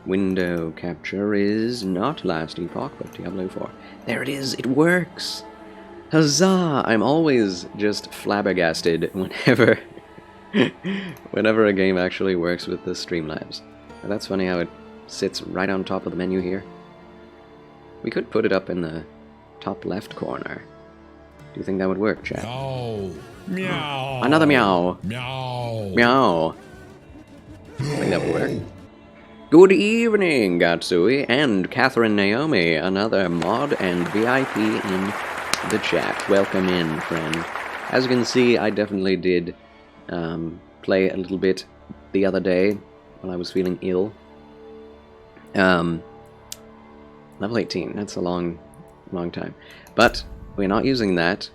Window capture is not last epoch, but Diablo 4. There it is, it works! Huzzah! I'm always just flabbergasted whenever whenever a game actually works with the Streamlabs. But that's funny how it sits right on top of the menu here. We could put it up in the top left corner. Do you think that would work, chat? Meow. Meow. Another meow. Meow. Meow. I think that would work. Good evening, Gatsui and Catherine Naomi, another mod and VIP in the chat. Welcome in, friend. As you can see, I definitely did play a little bit the other day when I was feeling ill. Level 18, that's a long time. But we're not using that.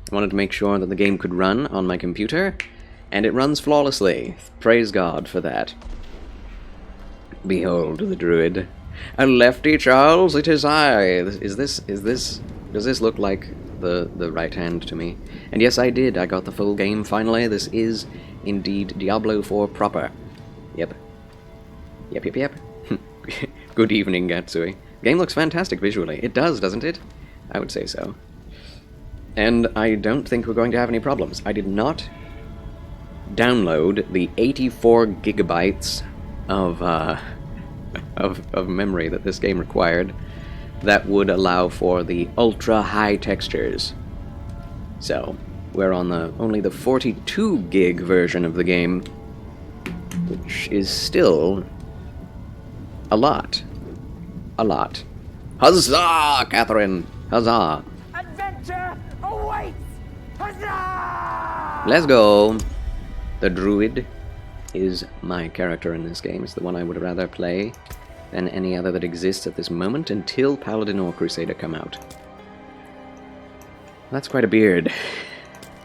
I wanted to make sure that the game could run on my computer, and it runs flawlessly. Praise God for that. Behold the Druid. A lefty, Charles, it is I. Does this look like the right hand to me? And yes, I did. I got the full game finally. This is indeed Diablo 4 proper. Yep. Yep. Good evening, Gatsui. Game looks fantastic visually. It does, doesn't it? I would say so. And I don't think we're going to have any problems. I did not download the 84 gigabytes of memory that this game required that would allow for the ultra high textures. So we're on only the 42 gig version of the game, which is still a lot. Huzzah, Catherine! Huzzah! Adventure awaits! Huzzah! Let's go! The Druid is my character in this game. It's the one I would rather play than any other that exists at this moment until Paladin or Crusader come out. That's quite a beard.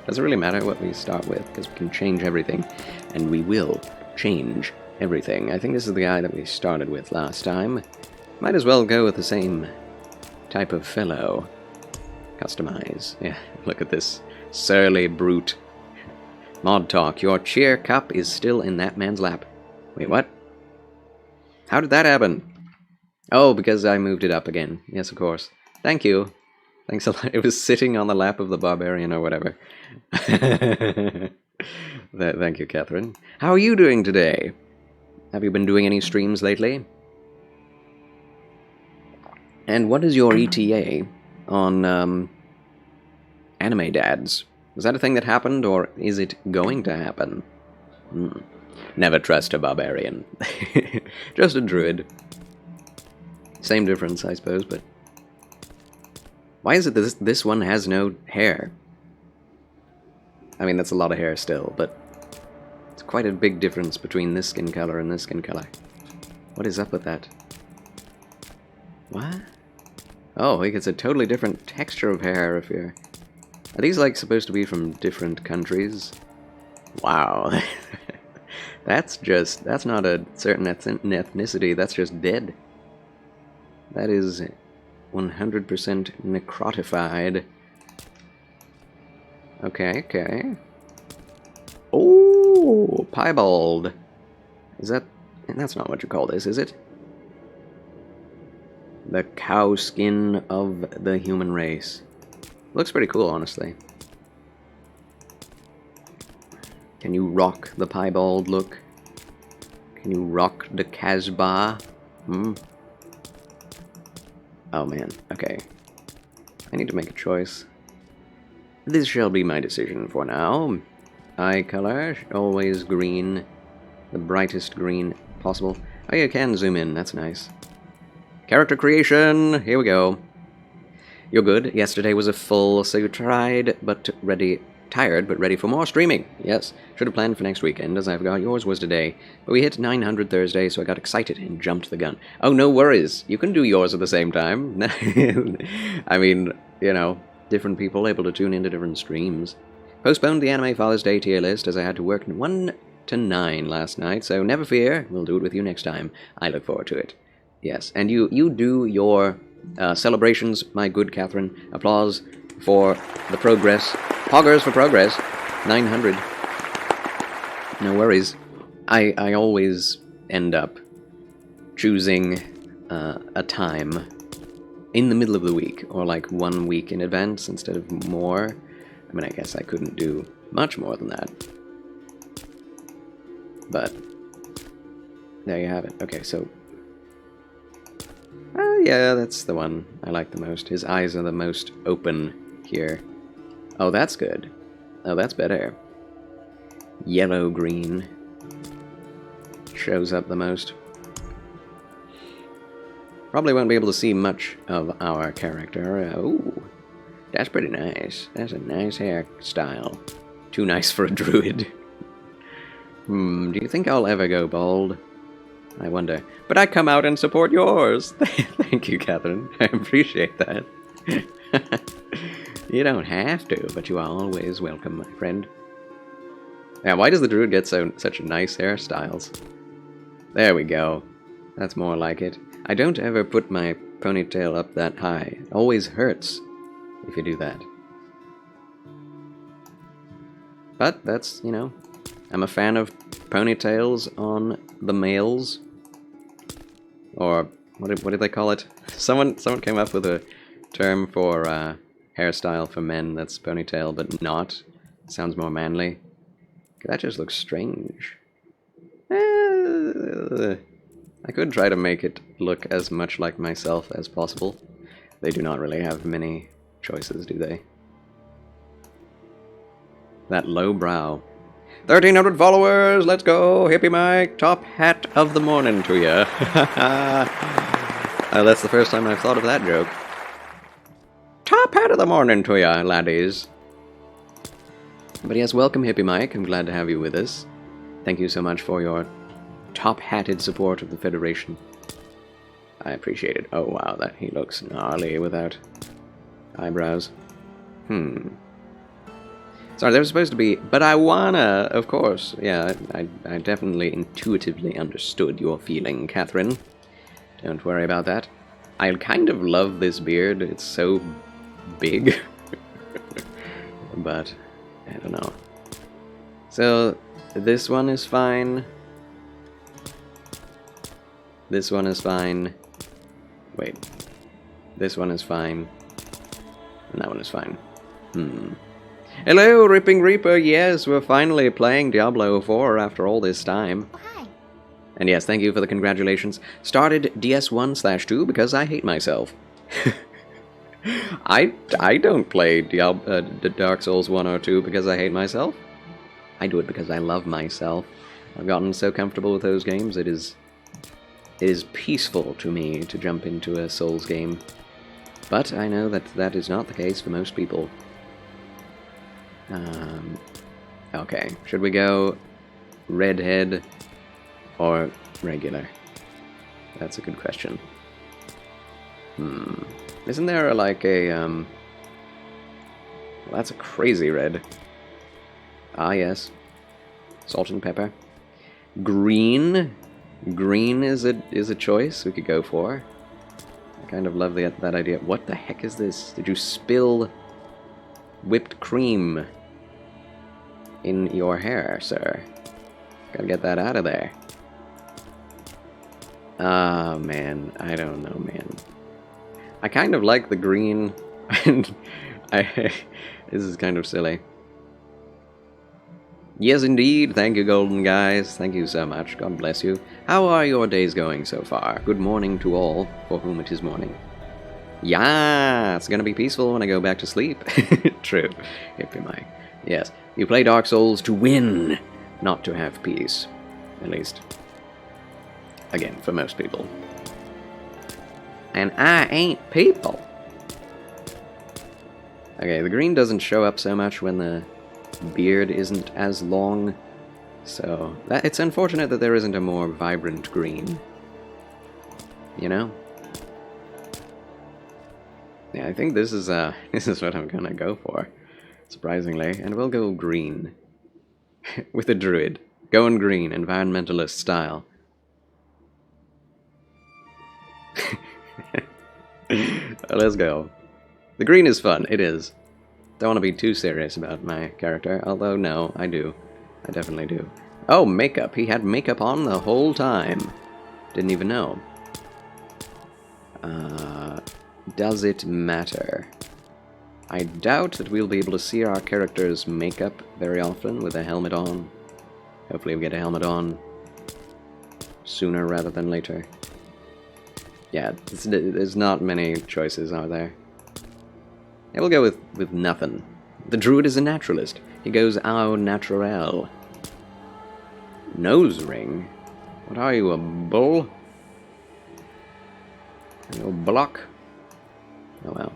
Doesn't really matter what we start with, because we can change everything. And we will change everything. I think this is the guy that we started with last time. Might as well go with the same type of fellow. Customize. Yeah, look at this surly brute. Mod talk, your cheer cup is still in that man's lap. Wait, what? How did that happen? Oh, because I moved it up again. Yes, of course. Thank you. Thanks a lot. It was sitting on the lap of the barbarian or whatever. Thank you, Catherine. How are you doing today? Have you been doing any streams lately? And what is your ETA on Anime Dads? Was that a thing that happened, or is it going to happen? Never trust a barbarian. Just a druid. Same difference, I suppose, but... Why is it that this one has no hair? I mean, that's a lot of hair still, but... It's quite a big difference between this skin color and this skin color. What is up with that? What? Oh, he gets a totally different texture of hair if you're... Are these, like, supposed to be from different countries? Wow. That's not a certain ethnicity, that's just dead. That is 100% necrotified. Okay. Oh, piebald. That's not what you call this, is it? The cow skin of the human race. Looks pretty cool, honestly. Can you rock the piebald look? Can you rock the Casbah? Oh man, okay. I need to make a choice. This shall be my decision for now. Eye color, always green. The brightest green possible. Oh, you can zoom in, that's nice. Character creation, here we go. You're good. Yesterday was a full, so you tired but ready for more streaming. Yes, should have planned for next weekend, as I forgot yours was today. But we hit 900 Thursday, so I got excited and jumped the gun. Oh, no worries. You can do yours at the same time. I mean, you know, different people able to tune into different streams. Postponed the Anime Father's Day tier list, as I had to work 1 to 9 last night, so never fear. We'll do it with you next time. I look forward to it. Yes, and you do your... celebrations, my good Catherine. Applause for the progress. Poggers for progress. 900. No worries. I always end up choosing a time in the middle of the week, or like 1 week in advance instead of more. I mean, I guess I couldn't do much more than that. But there you have it. Okay, so yeah, that's the one I like the most. His eyes are the most open here. Oh, that's good. Oh, that's better. Yellow-green shows up the most. Probably won't be able to see much of our character. Oh, that's pretty nice. That's a nice hairstyle. Too nice for a druid. Do you think I'll ever go bald? I wonder. But I come out and support yours. Thank you, Catherine. I appreciate that. You don't have to, but you are always welcome, my friend. Yeah, why does the druid get such nice hairstyles? There we go. That's more like it. I don't ever put my ponytail up that high. It always hurts if you do that. But that's, you know, I'm a fan of ponytails on the males. Or, what did they call it? Someone came up with a term for hairstyle for men that's ponytail, but not. It sounds more manly. That just looks strange. I could try to make it look as much like myself as possible. They do not really have many choices, do they? That low brow. 1,300 followers! Let's go! Hippie Mike! Top hat of the morning to ya! That's the first time I've thought of that joke. Top hat of the morning to ya, laddies! But yes, welcome Hippie Mike. I'm glad to have you with us. Thank you so much for your top-hatted support of the Federation. I appreciate it. Oh wow, that he looks gnarly without eyebrows. Sorry, there was supposed to be... But I wanna, of course. Yeah, I definitely intuitively understood your feeling, Catherine. Don't worry about that. I kind of love this beard. It's so big. But, I don't know. So, this one is fine. This one is fine. Wait. This one is fine. And that one is fine. Hello, Ripping Reaper. Yes, we're finally playing Diablo 4 after all this time. Oh, hi. And yes, thank you for the congratulations. Started DS1/2 because I hate myself. I don't play Dark Souls 1 or 2 because I hate myself. I do it because I love myself. I've gotten so comfortable with those games, it is peaceful to me to jump into a Souls game. But I know that that is not the case for most people. Okay, should we go redhead or regular? That's a good question. Isn't there like a, well, that's a crazy red. Ah, yes. Salt and pepper. Green? Green is a choice we could go for. I kind of love that idea. What the heck is this? Did you spill whipped cream in your hair, sir? Gotta get that out of there. Ah, man. I don't know, man. I kind of like the green, and this is kind of silly. Yes, indeed. Thank you, Golden Guys. Thank you so much. God bless you. How are your days going so far? Good morning to all, for whom it is morning. Yeah, it's gonna be peaceful when I go back to sleep. True. Hippie Mike. Yes, you play Dark Souls to win, not to have peace. At least, again, for most people. And I ain't people. Okay, the green doesn't show up so much when the beard isn't as long, so it's unfortunate that there isn't a more vibrant green. You know? Yeah, I think this is what I'm gonna go for, surprisingly, and we'll go green with a druid. Going green, environmentalist style. Let's go. The green is fun. It is. Don't want to be too serious about my character, although no, I do. I definitely do. Oh, makeup. He had makeup on the whole time. Didn't even know. Does it matter? I doubt that we'll be able to see our character's makeup very often with a helmet on. Hopefully we get a helmet on sooner rather than later. Yeah, there's not many choices, are there? Yeah, we'll go with nothing. The Druid is a naturalist. He goes au naturel. Nose ring? What are you, a bull? Are you a block? Oh well.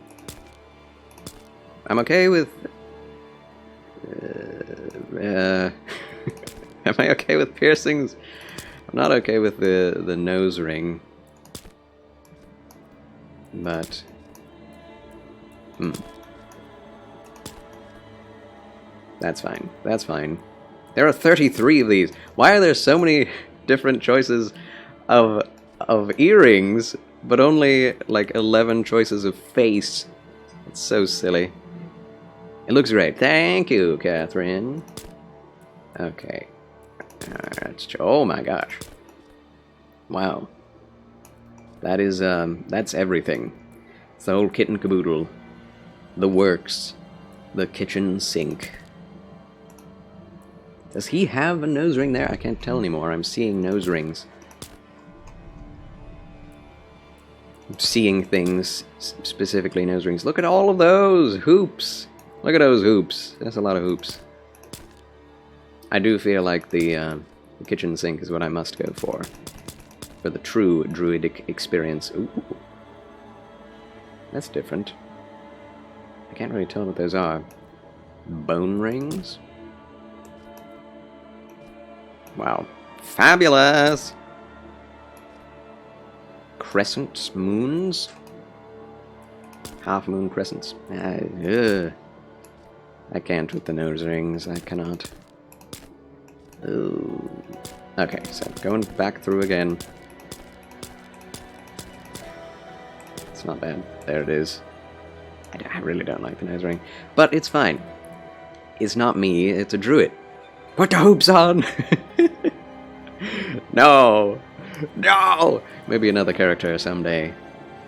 I'm okay with... Am I okay with piercings? I'm not okay with the nose ring. But... That's fine. That's fine. There are 33 of these. Why are there so many different choices of earrings, but only like 11 choices of face? It's so silly. It looks great. Thank you, Catherine. Okay. Oh my gosh. Wow. That is, that's everything. It's the whole kit and caboodle. The works. The kitchen sink. Does he have a nose ring there? I can't tell anymore. I'm seeing nose rings. I'm seeing things, specifically nose rings. Look at all of those hoops. Look at those hoops. That's a lot of hoops. I do feel like the kitchen sink is what I must go for the true druidic experience. Ooh. That's different. I can't really tell what those are. Bone rings? Wow. Fabulous! Crescent moons? Half moon crescents. I can't with the nose rings. I cannot. Ooh. Okay, so going back through again. It's not bad. There it is. I really don't like the nose ring. But it's fine. It's not me, it's a druid. Put the hoops on! No! No! Maybe another character someday.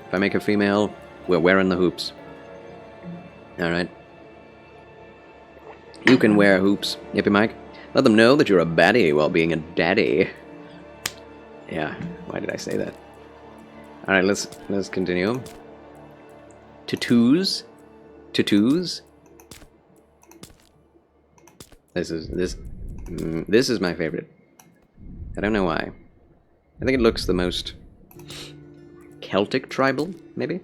If I make a female, we're wearing the hoops. Alright. You can wear hoops, Yippee Mike. Let them know that you're a baddie while being a daddy. Yeah, why did I say that? Alright, let's continue. Tattoos? Tattoos? This is my favorite. I don't know why. I think it looks the most Celtic tribal, maybe?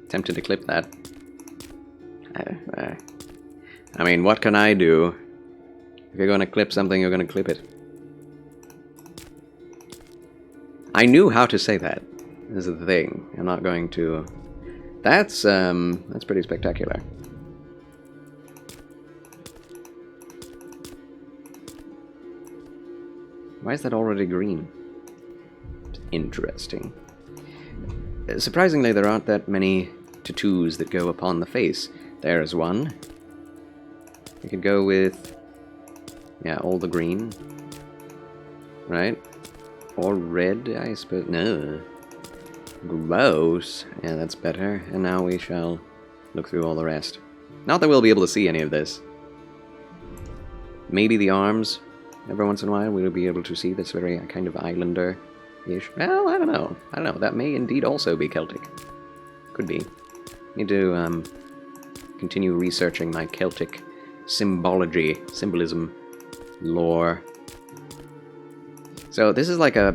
Tempted to clip that. I mean, what can I do? If you're gonna clip something, you're gonna clip it. I knew how to say that. This is the thing. I'm not going to... That's pretty spectacular. Why is that already green? Interesting. Surprisingly, there aren't that many tattoos that go upon the face. There's one. We could go with... yeah, all the green. Right? Or red, I suppose. No. Gross. Yeah, that's better. And now we shall look through all the rest. Not that we'll be able to see any of this. Maybe the arms. Every once in a while we'll be able to see this very kind of islander-ish. Well, I don't know. I don't know. That may indeed also be Celtic. Could be. Need to continue researching my Celtic symbology, symbolism, lore. So this is like a,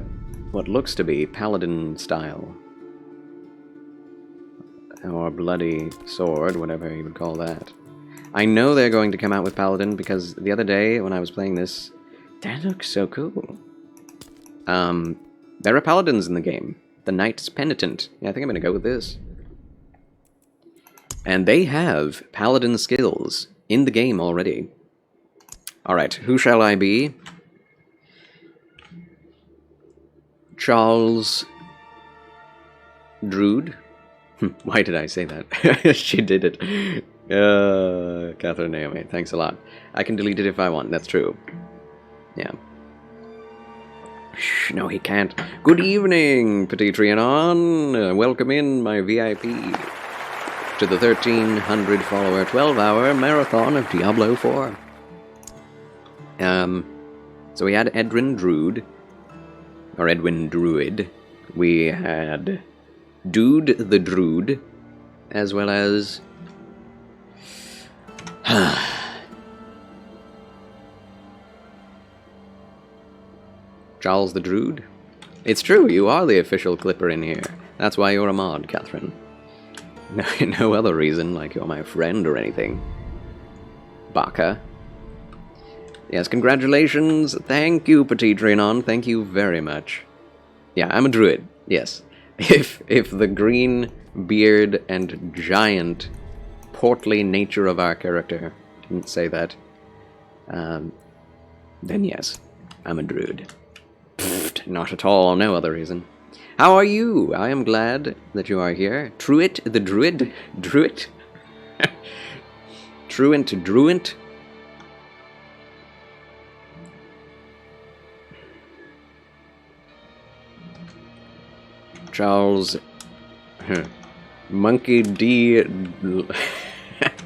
what looks to be paladin style. Or bloody sword, whatever you would call that. I know they're going to come out with paladin because the other day when I was playing this, that looks so cool. There are paladins in the game. The Knight's Penitent. Yeah, I think I'm going to go with this. And they have paladin skills in the game already. Alright, who shall I be? Charles Druid. Why did I say that? She did it. Catherine Naomi, thanks a lot. I can delete it if I want, that's true. Yeah. Shh, no, he can't. Good evening, Petit Trianon. Welcome in, my VIP, to the 1,300 follower 12-hour marathon of Diablo 4. So we had Edwin Druid. We had Dude the Druid, as well as Charles the Druid. It's true, you are the official clipper in here. That's why you're a mod, Catherine. No other reason, like you're my friend or anything. Baka. Yes, congratulations. Thank you, Petit Trianon. Thank you very much. Yeah, I'm a druid. Yes. If the green beard and giant portly nature of our character didn't say that, then yes, I'm a druid. Pfft, not at all. No other reason. How are you? I am glad that you are here. Truant the druid? Druid? Truant Druid? Charles Monkey D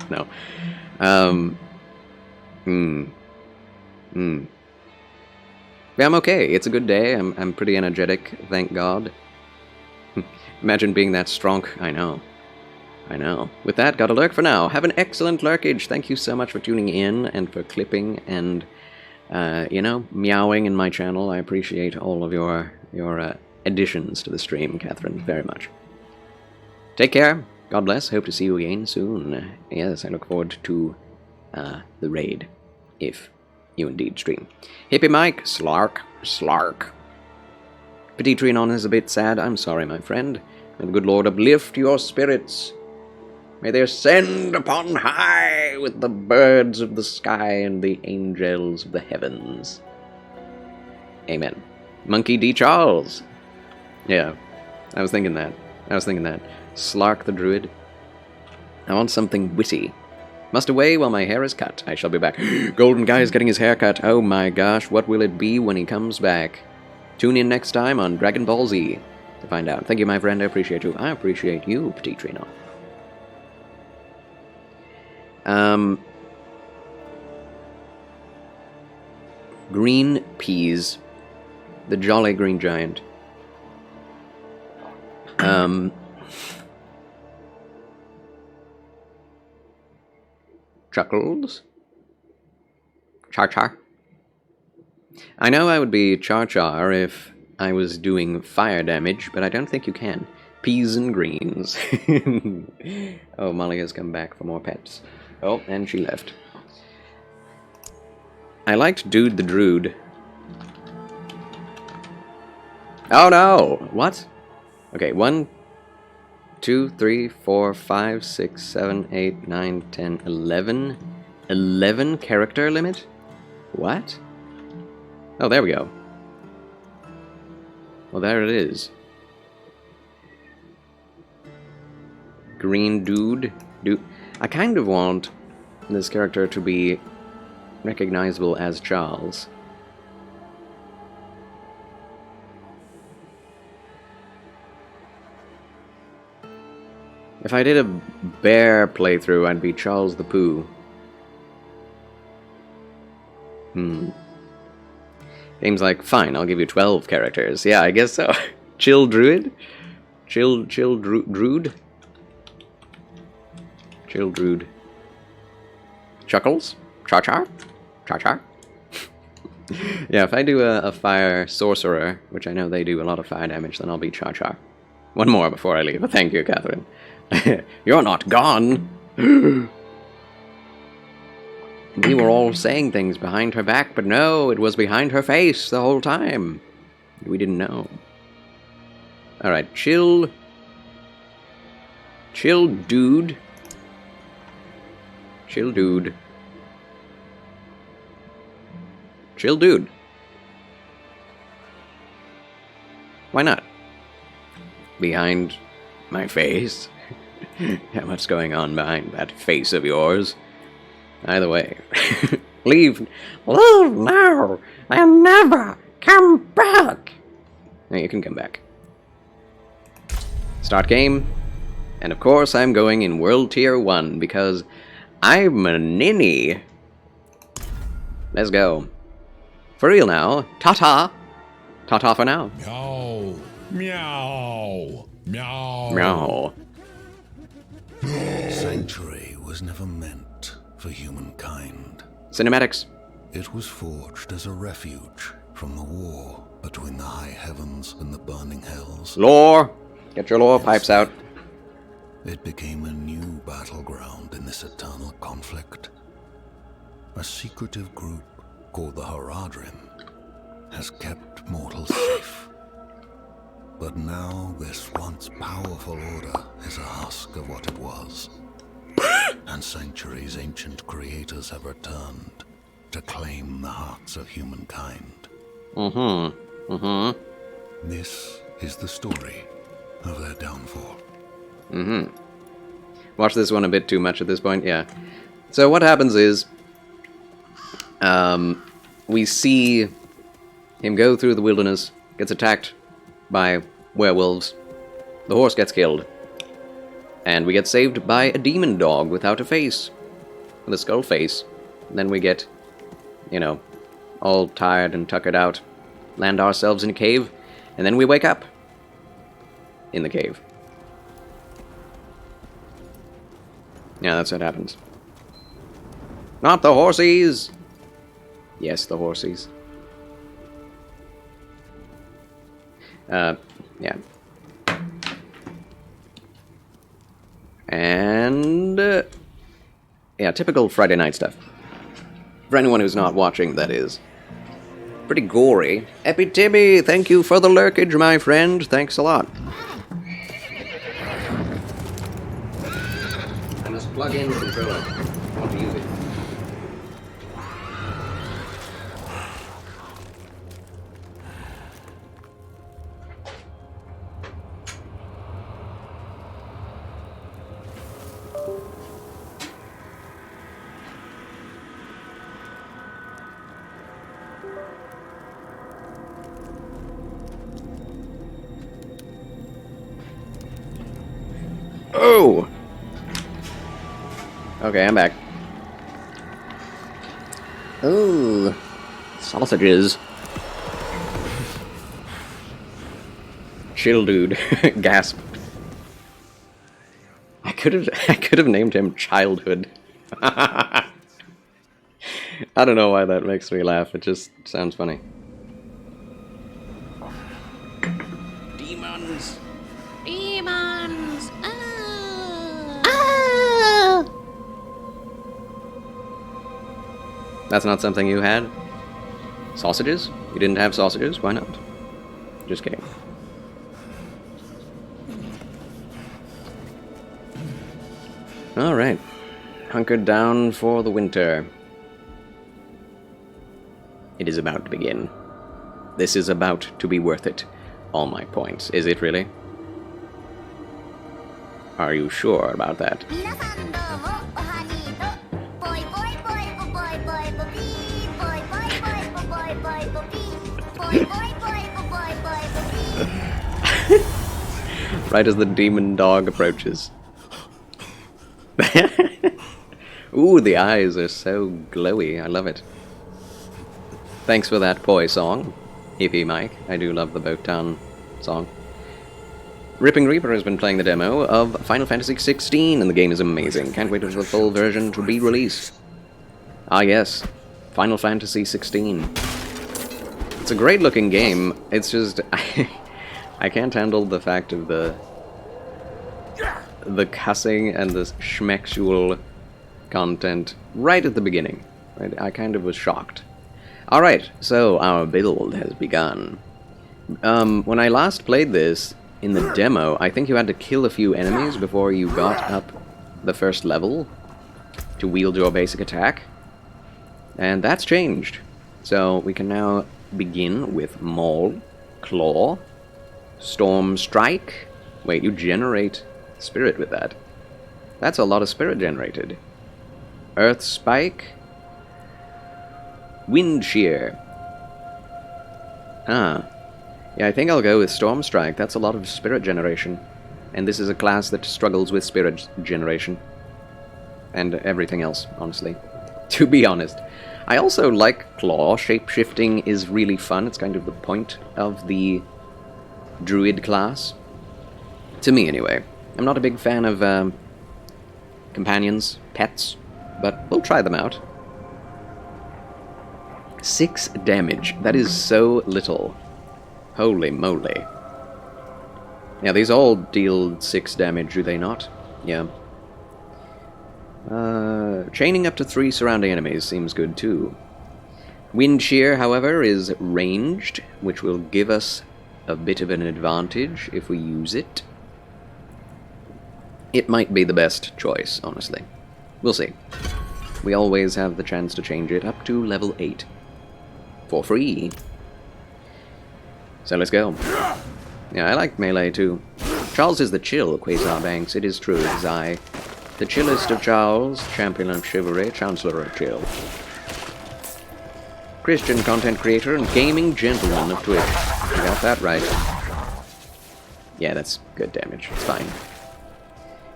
no. Yeah, I'm okay. It's a good day. I'm pretty energetic, thank God. Imagine being that strong. I know. With that, gotta lurk for now. Have an excellent lurkage. Thank you so much for tuning in and for clipping and meowing in my channel. I appreciate all of your additions to the stream, Catherine, very much. Take care. God bless. Hope to see you again soon. Yes, I look forward to the raid, if you indeed stream. Hippie Mike, Slark. Petit Trianon is a bit sad. I'm sorry, my friend. May the good Lord uplift your spirits. May they ascend upon high with the birds of the sky and the angels of the heavens. Amen. Monkey D. Charles. Yeah, I was thinking that. Slark the Druid. I want something witty. Must away while my hair is cut. I shall be back. Golden Guy is getting his hair cut. Oh my gosh, what will it be when he comes back? Tune in next time on Dragon Ball Z to find out. Thank you, my friend. I appreciate you. I appreciate you, Petit Trianon. Green Peas. The Jolly Green Giant. Chuckles. Char. I know I would be Char if I was doing fire damage, but I don't think you can. Peas and greens. Oh, Molly has come back for more pets. Oh, and she left. I liked Dude the Druid. Oh no! What? Okay, 1, 2, 3, 4, 5, 6, 7, 8, 9, 10, 11. 11 character limit? What? Oh, there we go. Well, there it is. Green Dude. I kind of want this character to be recognizable as Charles. If I did a bear playthrough, I'd be Charles the Pooh. Game's like, fine, I'll give you 12 characters. Yeah, I guess so. Chill Druid? Chill Druid? Chill Druid. Chuckles? Char? Yeah, if I do a fire sorcerer, which I know they do a lot of fire damage, then I'll be Char. One more before I leave. Thank you, Catherine. You're not gone! We were all saying things behind her back, but no, it was behind her face the whole time. We didn't know. Alright, chill Dude. Chill Dude. Why not? Behind my face? What's going on behind that face of yours? Either way. Leave now, and never Come back! No, you can come back. Start game. And of course I'm going in World Tier 1 because I'm a ninny. Let's go. For real now. Ta-ta. Ta-ta for now. Meow. Meow. Meow. Meow. Sanctuary was never meant for humankind. Cinematics. It was forged as a refuge from the war between the high heavens and the burning hells. Lore. Get your lore pipes out. It became a new battleground in this eternal conflict. A secretive group called the Haradrim has kept mortals safe. But now this once powerful order is a husk of what it was. And Sanctuary's ancient creators have returned to claim the hearts of humankind. This is the story of their downfall. Watch this one a bit too much at this point, yeah. So what happens is, we see him go through the wilderness, gets attacked by werewolves, the horse gets killed, and we get saved by a demon dog without a face, with a skull face. And then we get, you know, all tired and tuckered out, land ourselves in a cave, and then we wake up in the cave. Yeah, that's what happens. Not the horsies! Yes, the horsies. Yeah. And, yeah, typical Friday night stuff. For anyone who's not watching, that is. Pretty gory. Epitibby, thank you for the lurkage, my friend. Thanks a lot. I must plug in the controller. I want to use it. Oh! Okay, I'm back. Ooh, sausages. Chill, dude. Gasp. I could have named him Childhood. I don't know why that makes me laugh. It just sounds funny. Demons. Demons! That's not something you had? Sausages? You didn't have sausages? Why not? Just kidding. Alright. Hunkered down for the winter. It is about to begin. This is about to be worth it. All my points. Is it really? Are you sure about that? Right as the demon dog approaches. Ooh, the eyes are so glowy. I love it. Thanks for that poi song, Hippie Mike. I do love the Botan song. Ripping Reaper has been playing the demo of Final Fantasy XVI, and the game is amazing. Can't wait for the full version to be released. Ah yes, Final Fantasy XVI. It's a great looking game, it's just... I can't handle the fact of the cussing and the schmexual content right at the beginning. Right? I kind of was shocked. Alright, so our build has begun. When I last played this, in the demo, I think you had to kill a few enemies before you got up the first level to wield your basic attack. And that's changed. So we can now begin with Maul, Claw, Storm Strike. Wait, you generate spirit with that. That's a lot of spirit generated. Earth Spike, Wind Shear. Ah. Yeah, I think I'll go with Storm Strike. That's a lot of spirit generation. And this is a class that struggles with spirit generation. And everything else, honestly. To be honest. I also like Claw. Shape-shifting is really fun. It's kind of the point of the Druid class. To me, anyway. I'm not a big fan of companions, pets, but we'll try them out. 6 damage. That is so little. Holy moly. Yeah, these all deal 6 damage, do they not? Yeah. Chaining up to 3 surrounding enemies seems good too. Wind Shear, however, is ranged, which will give us a bit of an advantage if we use it. It might be the best choice, honestly. We'll see. We always have the chance to change it up to level 8. For free. So let's go. Yeah, I like melee too. Charles is the chill, Quasar Banks. It is true, it is I. The chillest of Charles, champion of chivalry, chancellor of chill. Christian content creator and gaming gentleman of Twitch. You got that right. Yeah, that's good damage. It's fine.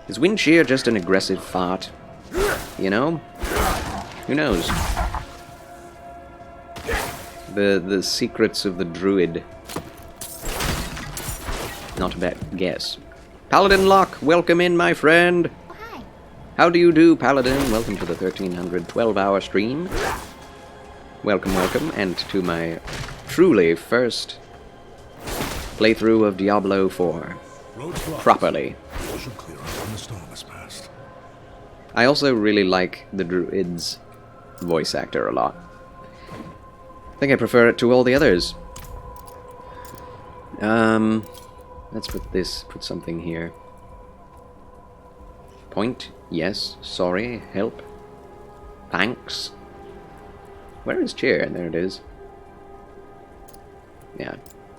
Is Wind Shear just an aggressive fart? You know? Who knows? The secrets of the Druid. Not a bad guess. Paladin Locke, welcome in, my friend. Hi. How do you do, Paladin? Welcome to the 1300 12-hour stream. Welcome, welcome, and to my truly first playthrough of Diablo 4. Properly. I also really like the Druid's voice actor a lot. I think I prefer it to all the others. Let's put something here. Point, yes, sorry, help, thanks. Where is chair? There it is. Yeah,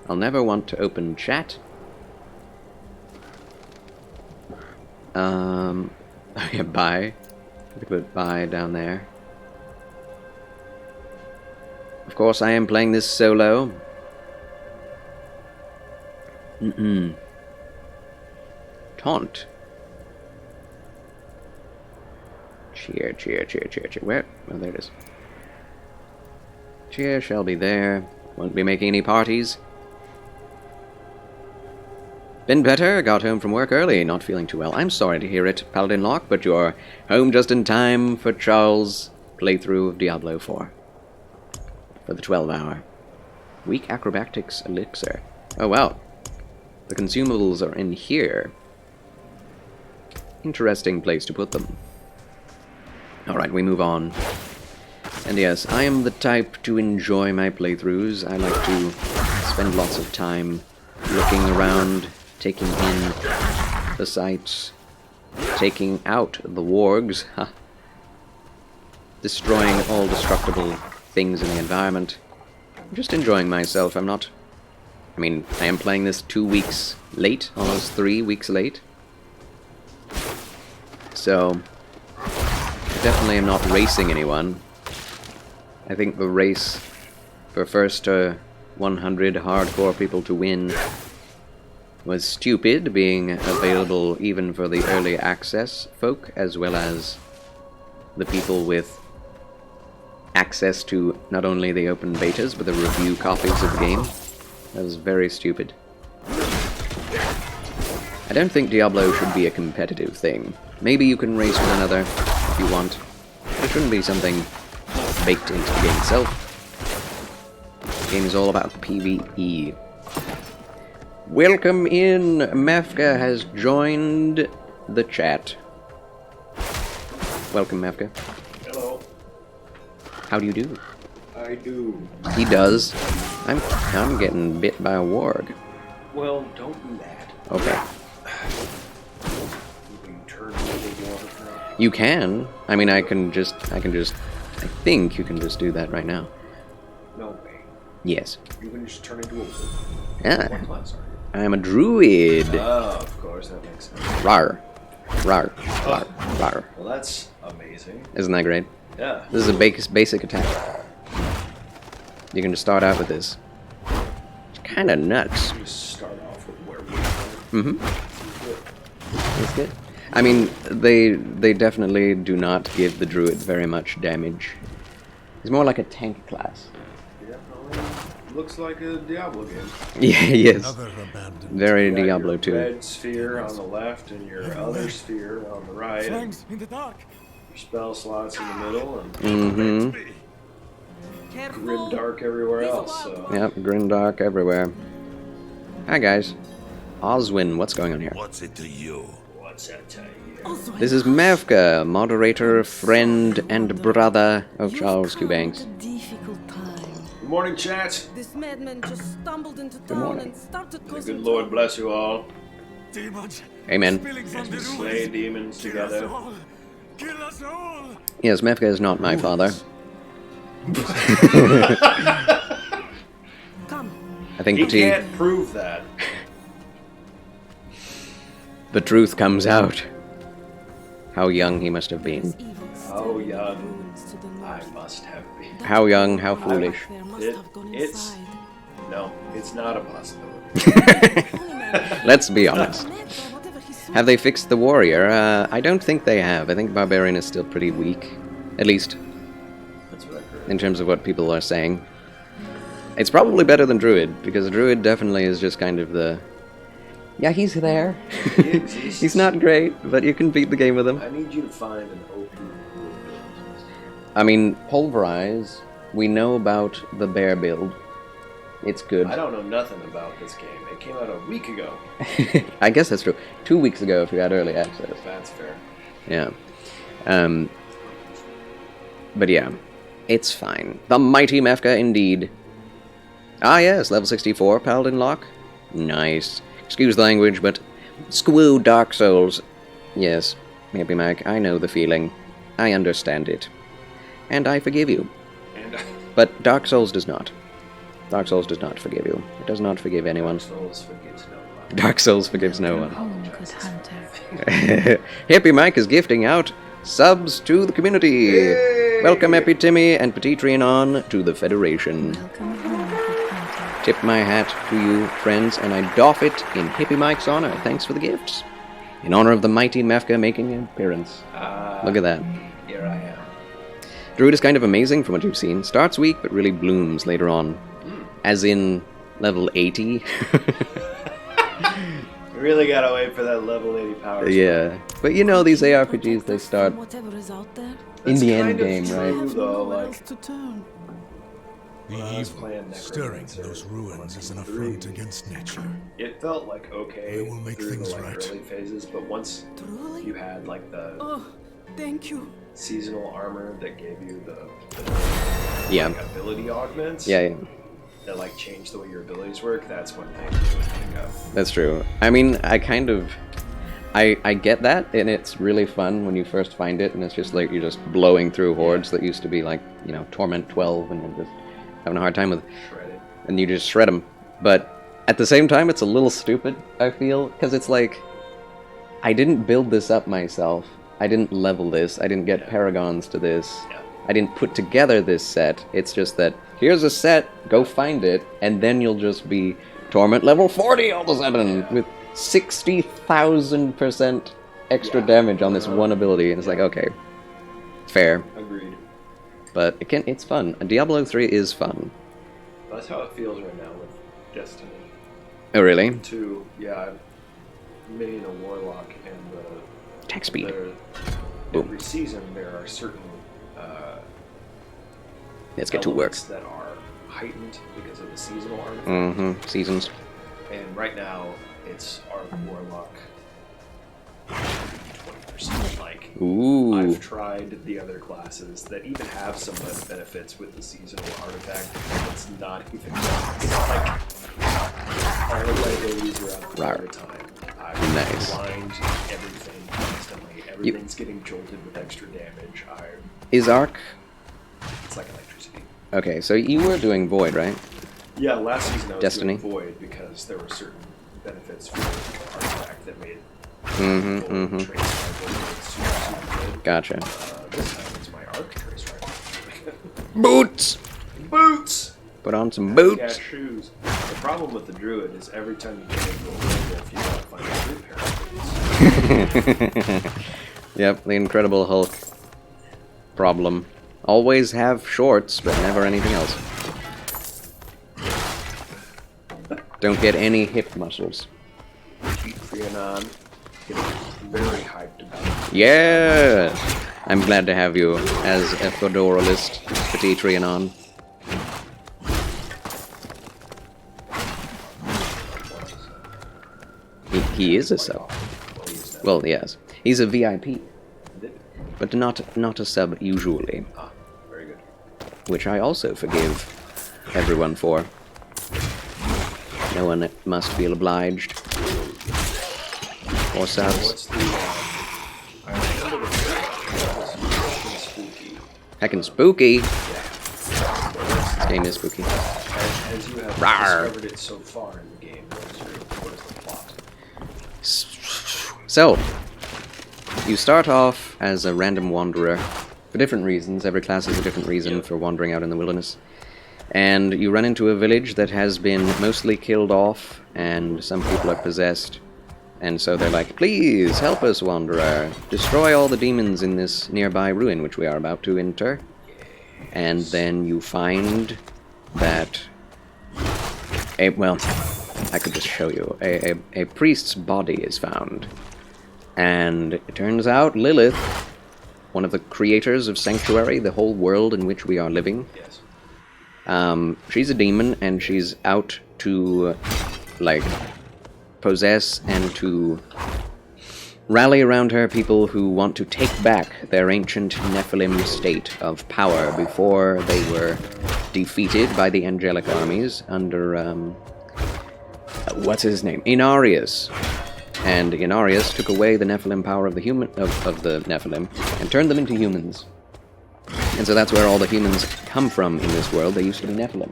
I'll never want to open chat. Yeah, bye. We put bye down there. Of course, I am playing this solo. Taunt. Cheer, cheer, cheer, cheer, cheer. Where? Oh, there it is. Cheer shall be there. Won't be making any parties. Been better. Got home from work early. Not feeling too well. I'm sorry to hear it, Paladin Locke, but you're home just in time for Charles' playthrough of Diablo 4. For the 12-hour. Weak acrobatics elixir. Oh, wow. The consumables are in here. Interesting place to put them. Alright, we move on. And yes, I am the type to enjoy my playthroughs. I like to spend lots of time looking around, taking in the sights, taking out the wargs, destroying all destructible things in the environment. I'm just enjoying myself. I mean, I am playing this 2 weeks late, almost 3 weeks late. So, I definitely am not racing anyone. I think the race for first 100 hardcore people to win was stupid, being available even for the early access folk, as well as the people with access to not only the open betas, but the review copies of the game. That was very stupid. I don't think Diablo should be a competitive thing. Maybe you can race one another if you want. But it shouldn't be something baked into the game itself. The game is all about PvE. Welcome in! Mafka has joined the chat. Welcome, Mafka. Hello. How do you do? I do. He does. I'm getting bit by a warg. Well, don't do that. Okay. You can turn the water now. You can. I mean, I think you can just do that right now. No way. Yes. You can just turn into a wolf. Ah, What class are you? I am a druid. Oh, of course, that makes sense. Rar. Rar. Rar. Rar. Well, that's amazing. Isn't that great? Yeah. This is a basic attack. You can just start out with this. kind of nuts. Just start off with werewolf. That's good. I mean, they definitely do not give the druid very much damage. He's more like a tank class. Definitely looks like a Diablo game. Yeah, yes. Another abandoned. Very You got Diablo your 2. red sphere on the left and your other sphere on the right. And Flanks in the dark. your spell slots in the middle and Mm-hmm. grim dark everywhere else. So. Yep, grimdark everywhere. Hi, guys. Oswin, what's going on here? What's it to you? What's that to you? This is Mevka, moderator, friend, and brother of Charles Cubanks. Difficult time. Good morning, chat. This madman just stumbled into town and started The causing good Lord trouble. bless you all. Demons. Amen. Spilling As from we the slay ruins. demons Kill us together. all. Kill us all. Yes, Mevka is not my father. Come, I think He the can't prove that. truth comes out. How young he must have been. evil How still young ruins to the north. I must have been. How young, how foolish. There must It- have gone it's- inside. No, it's not a possibility. Holy man, Let's be honest. mad by whatever he saw. Have they fixed the warrior? I don't think they have. I think barbarian is still pretty weak. At least That's what I heard. in terms of what people are saying. It's probably better than druid, because druid definitely is just kind of the... Yeah, he's there. He exists. He's not great, but you can beat the game with him. I need you to find an OP build. I mean, pulverize. We know about the bear build. It's good. I don't know nothing about this game. It came out a week ago. I guess that's true. 2 weeks ago, if you had early access. That's fair. Yeah. But yeah, it's fine. The mighty Mefka, indeed. Ah, yes, level 64, Paladin Lock. Nice. Excuse the language, but squoo Dark Souls. Yes, maybe Mac, I know the feeling. I understand it. And I forgive you. And But Dark Souls does not. Dark Souls does not forgive you. It does not forgive anyone. Souls forgives no one. Dark Souls forgives no one. Good hunter. Happy Mike is gifting out subs to the community. Yay! Welcome Happy Timmy and Petitrian on to the Federation. Welcome home, good hunter. Tip my hat to you, friends, and I doff it in Hippie Mike's honor. Thanks for the gifts. In honor of the mighty Mefka making an appearance. Look at that. Here I am. Druid is kind of amazing from what you've seen. Starts weak, but really blooms later on. As in level 80. We really gotta wait for that level 80 power. Yeah. But you know, these ARPGs, they start Whatever is out there. in That's the end kind of game, true. right? Have Though, nowhere like- else to turn. The When I was evil playing stirring Necromancer those ruins is an on affront 3, against nature. It felt like okay They will make through things the like, right. early phases, but once Truly? you had like the Oh, thank you. seasonal armor that gave you the Yeah. like, ability augments Yeah, that like changed the way your abilities work, that's when things really pick up. that's true. I mean, I kind of... I get that, and it's really fun when you first find it, and it's just like you're just blowing through hordes that used to be like, you know, Torment 12, and you're just having a hard time with... Shredded. And you just shred them. But at the same time, it's a little stupid, I feel, because it's like... I didn't build this up myself. I didn't level this. I didn't get paragons to this. Yeah. I didn't put together this set. It's just that, here's a set, go find it, and then you'll just be Torment level 40 all of a sudden, with 60,000% extra damage on this one ability, and it's like, okay, fair, Agreed. but it's fun. Diablo 3 is fun. That's how it feels right now with Destiny Oh, really? 2. Yeah, I'm main a warlock, and Attack speed. every season there are certain Let's get to work. elements that are heightened because of the seasonal artifact. Mm-hmm. Seasons. And right now, it's our warlock 20%. Like, Ooh. I've tried the other classes that even have some benefits with the seasonal artifact. It's not even it's like all of my abilities are up all the time. I Nice. blind everything constantly. Everything's getting jolted with extra damage. Is Arc... It's like electricity. Okay, so you were doing Void, right? Yeah, last season I was Destiny. doing Void because there were certain benefits for the artifact that made Mm-hmm, Void mm-hmm. trace rifle super good. Gotcha. This time it's my arc trace rifle. Boots! Boots! Put on some Got boots! shoes. The problem with the Druid is every time you get into a werewolf, you gotta find a Druid paraphrase. Yep, the Incredible Hulk problem. Always have shorts, but never anything else. Don't get any hip muscles. Trianon, getting very hyped about it. Yeah! I'm glad to have you as a fedoralist, Petit Trianon. He is a sub. Well, yes. He's a VIP. But not a sub usually. Ah, very good. Which I also forgive everyone for. No one must feel obliged. Or subs. What's the, I remember the spooky. Heckin' spooky! This game is spooky. As you have discovered it so far in the game, what is the plot? So, you start off as a random wanderer for different reasons. Every class has a different reason for wandering out in the wilderness. And you run into a village that has been mostly killed off, and some people are possessed. And so they're like, please help us, wanderer. Destroy all the demons in this nearby ruin, which we are about to enter. And then you find that... well, I could just show you. A priest's body is found. And it turns out Lilith, one of the creators of Sanctuary, the whole world in which we are living, Yes. she's a demon, and she's out to, like, possess and to rally around her people who want to take back their ancient Nephilim state of power before they were defeated by the angelic armies under, what's his name? Inarius. And Inarius took away the Nephilim power of the of the Nephilim and turned them into humans. And so that's where all the humans come from in this world. They used to be Nephilim.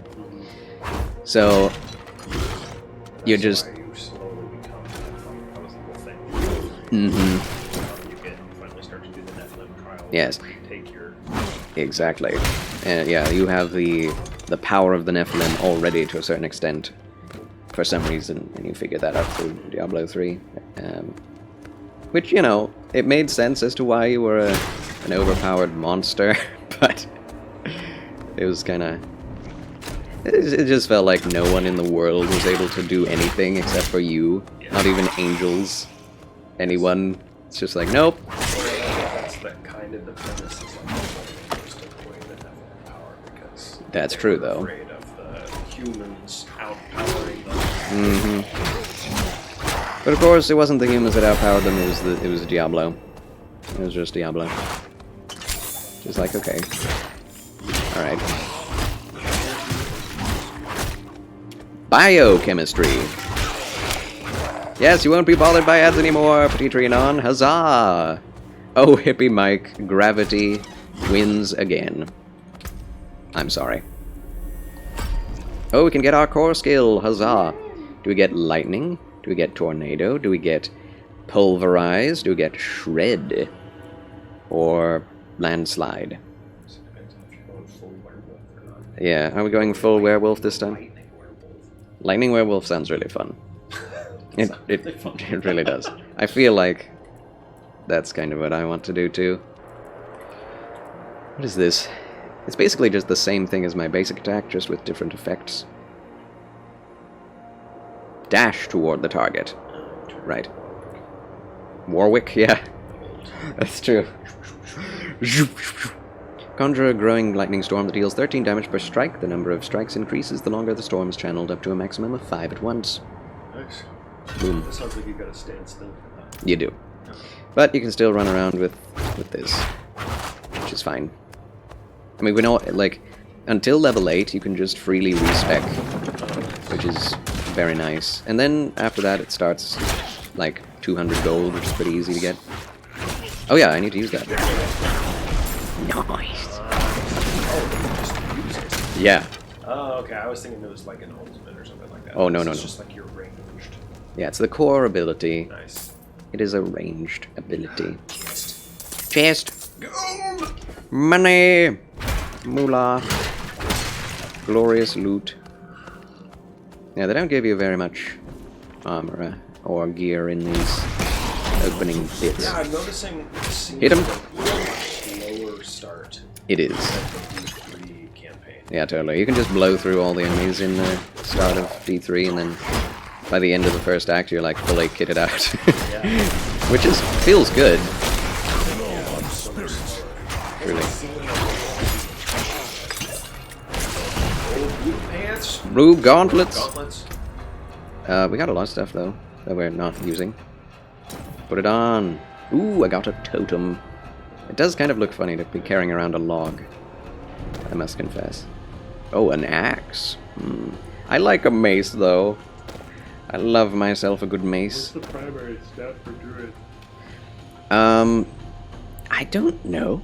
So you're just... Why you slowly become Nephilim. That was the whole thing. Mm-hmm. You finally start to do the Nephilim trial. Yes. Where you take your... Exactly. Yeah, you have the power of the Nephilim already to a certain extent. For some reason, and you figure that out through Diablo 3. Which, you know, it made sense as to why you were an overpowered monster, but it was kind of... It just felt like no one in the world was able to do anything except for you. Not even angels. Anyone. It's just like, nope. That's the kind of the premise is like nobody just took away the Nephilim power because That's they true, were though. afraid of the humans outpowering them. Mm-hmm. But of course, it wasn't the humans that outpowered them, it was Diablo. It was just Diablo. Just like, okay. Alright. Biochemistry. Yes, you won't be bothered by ads anymore, Petit Trianon. Huzzah! Oh, hippie Mike, gravity wins again. I'm sorry. Oh, we can get our core skill. Huzzah! Do we get lightning? Do we get tornado? Do we get pulverize? Do we get shred? Or landslide? So it depends on if you're going full werewolf or not. Yeah, are we going full werewolf this time? Lightning werewolf. Lightning werewolf sounds really fun. It really fun. it really does. I feel like that's kind of what I want to do too. What is this? It's basically just the same thing as my basic attack, just with different effects. Dash toward the target. Right. Warwick, yeah. That's true. Conjure a growing lightning storm that deals 13 damage per strike. The number of strikes increases the longer the storm is channeled, up to a maximum of 5 at once. Nice. Boom. That sounds like you gotta stand still for that. You do. But you can still run around with this, which is fine. I mean, we know, like, until level 8, you can just freely respec, which is very nice. And then, after that, it starts, like, 200 gold, which is pretty easy to get. Oh yeah, I need to use that. Nice! Yeah. Oh, okay. I was thinking it was like an ultimate or something like that. Oh, no, This no, is no. just like your ranged. Yeah, it's the core ability. Nice. It is a ranged ability. Chest! Money! Moolah! Glorious loot. Yeah, they don't give you very much armor or gear in these opening bits. Yeah, I'm noticing it seems Hit 'em. like a lower start It is. than the D3 campaign. Yeah, totally. You can just blow through all the enemies in the start of D3, and then by the end of the first act, you're like fully kitted out. Which feels good. Really. Old blue pants. Rube gauntlets. Gauntlets. We got a lot of stuff though that we're not using. Put it on. Ooh, I got a totem. It does kind of look funny to be carrying around a log, I must confess. Oh, an axe. I like a mace though. I love myself a good mace. What's the primary stat for Druid? I don't know.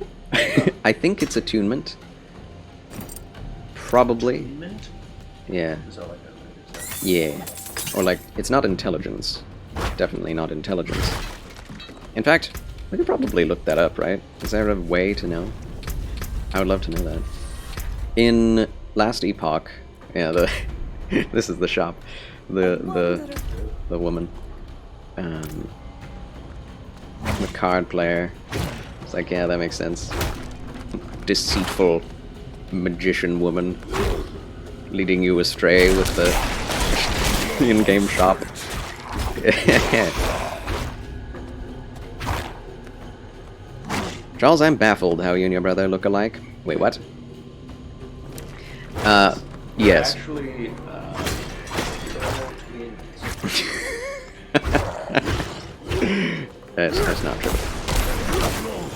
I think it's attunement. Probably. Mint? Yeah. Is that like that? Yeah. Or like, it's not intelligence. Definitely not intelligence. In fact, we could probably look that up, right? Is there a way to know? I would love to know that. In Last Epoch, yeah, this is the shop. The woman. The card player. It's like, yeah, that makes sense. Deceitful magician woman leading you astray with the in-game shop. Charles, I'm baffled how you and your brother look alike. Wait, what? Yes. Actually, That's not true.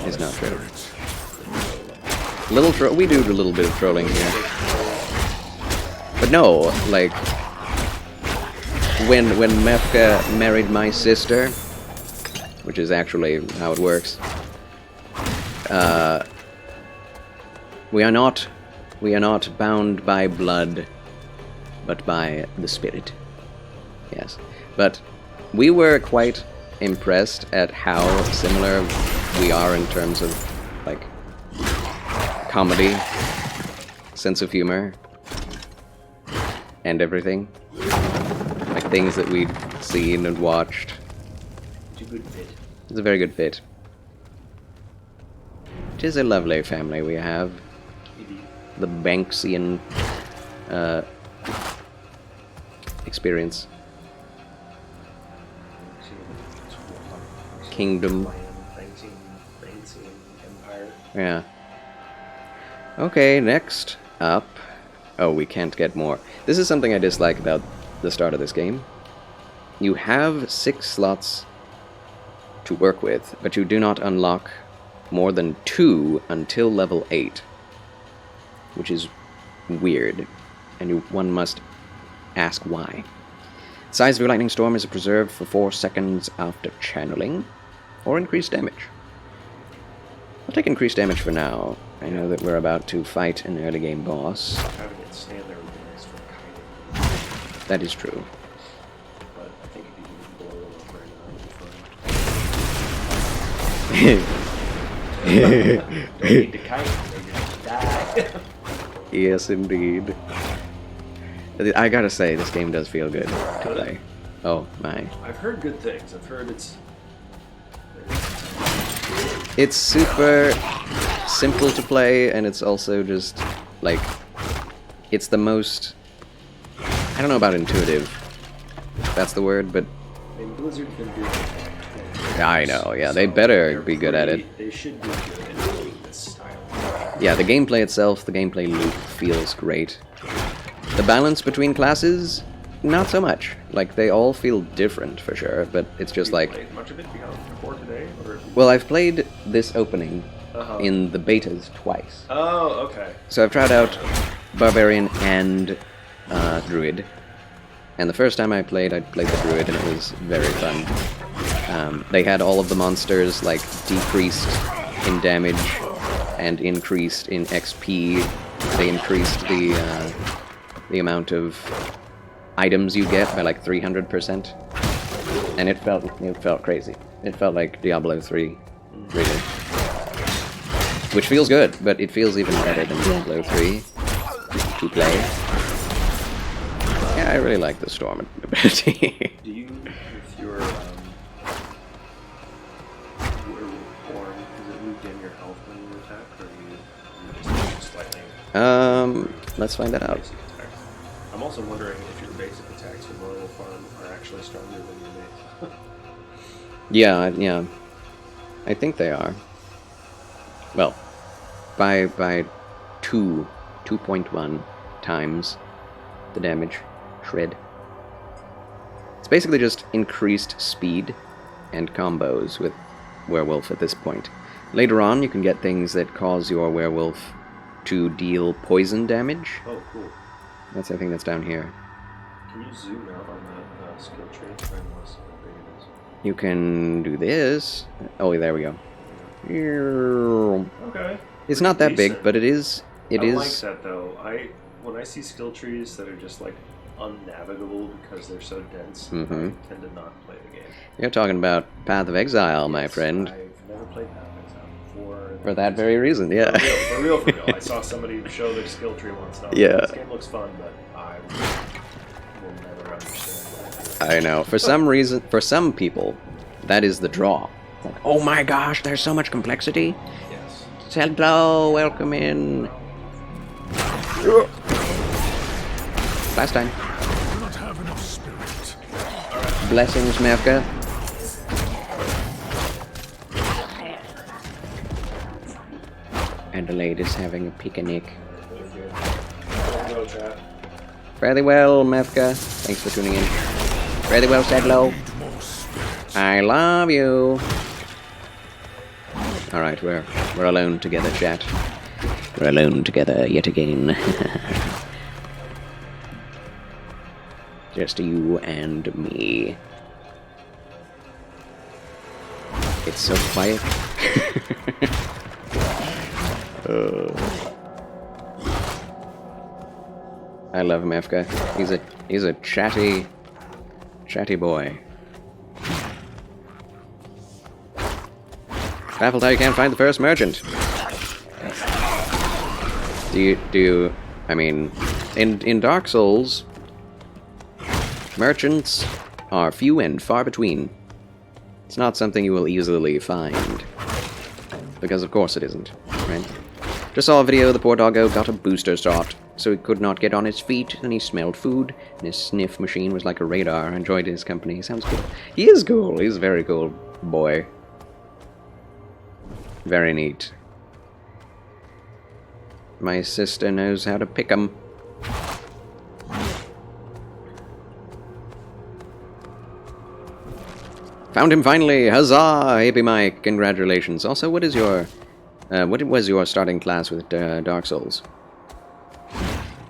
It's not true. We do a little bit of trolling here. But no, like, when Mefka married my sister, which is actually how it works, we are not bound by blood, but by the spirit. Yes. But we were quite impressed at how similar we are in terms of, like, comedy, sense of humor, and everything. Like, things that we'd seen and watched. it's a good fit. It's a very good fit. It is a lovely family we have. The Banksian experience. Kingdom. Empire. Yeah. Okay, next up. Oh, we can't get more. This is something I dislike about the start of this game. You have 6 slots to work with, but you do not unlock more than 2 until level 8. Which is weird, and one must ask why. The size of your lightning storm is preserved for 4 seconds after channeling, or increased damage. I'll take increased damage for now. I know that we're about to fight an early game boss. Having it stand there would be nice for kiting. That is true. But I think if you can blow them up right now, it'd be fine. Don't need to kite, they just die. Yes, indeed. I gotta say, this game does feel good to play. Oh, my. I've heard good things. I've heard It's super simple to play, and it's also just, like, it's the most, I don't know about intuitive, if that's the word, but I mean, Blizzard's been doing it for like 20 years. I know, yeah, they better they're be good at it. They should be good at doing this style. Yeah, the gameplay itself, the gameplay loop feels great. The balance between classes, not so much. Like, they all feel different for sure, but it's just like, Played much of it before today? Or... well, I've played this opening in the betas twice. Oh, okay. So I've tried out Barbarian and Druid. And the first time I played the Druid, and it was very fun. They had all of the monsters, like, decreased in damage and increased in XP. They increased the amount of items you get by like 300%. And it felt crazy. It felt like Diablo 3, really. Which feels good, but it feels even better than Diablo 3 to play. Yeah, I really like the storm ability. Do you, if you're born, is it moved in your health when you attack, or you just lightning Let's find that out. basic attacks? I'm also wondering if your basic attacks in Royal Farm are actually stronger than your base. Yeah. I think they are. Well, by 2.1 times the damage. Shred. It's basically just increased speed and combos with werewolf at this point. Later on, you can get things that cause your werewolf to deal poison damage. Oh, cool. That's, I think that's down here. Can you zoom out on that skill tree and try and list how big it is? You can do this. Oh, there we go. Okay. It's not that big, Decent. but it is. It I is. like that though. When I see skill trees that are just like unnavigable because they're so dense, I tend to not play the game. You're talking about Path of Exile, my Yes, friend. I've never played Path of Exile before. For that very reason, yeah. For real. I saw somebody show their skill tree once. Now, Yeah. This game looks fun, but I will never understand that. I know. For some reason, for some people, that is the draw. Like, oh my gosh, there's so much complexity. Yes. Hello, welcome in. Last time. Do not have enough spirit. Blessings, Mevka. Adelaide is having a picnic. Go, chat. Fairly well, Mevka. Thanks for tuning in. Fairly well, Sedlow. I love you. Alright, we're alone together, chat. We're alone together yet again. Just you and me. It's so quiet. I love Mefka. He's a chatty boy. Baffled how you can't find the first merchant. I mean, in Dark Souls, merchants are few and far between. It's not something you will easily find. Because of course it isn't, right? Just saw a video, the poor doggo got a booster shot, so he could not get on his feet, and he smelled food, and his sniff machine was like a radar. I enjoyed his company. Sounds cool. He is cool. He's a very cool boy. Very neat. My sister knows how to pick 'em. Found him finally! Huzzah! Hippie Mike, congratulations. Also, what was your starting class with Dark Souls?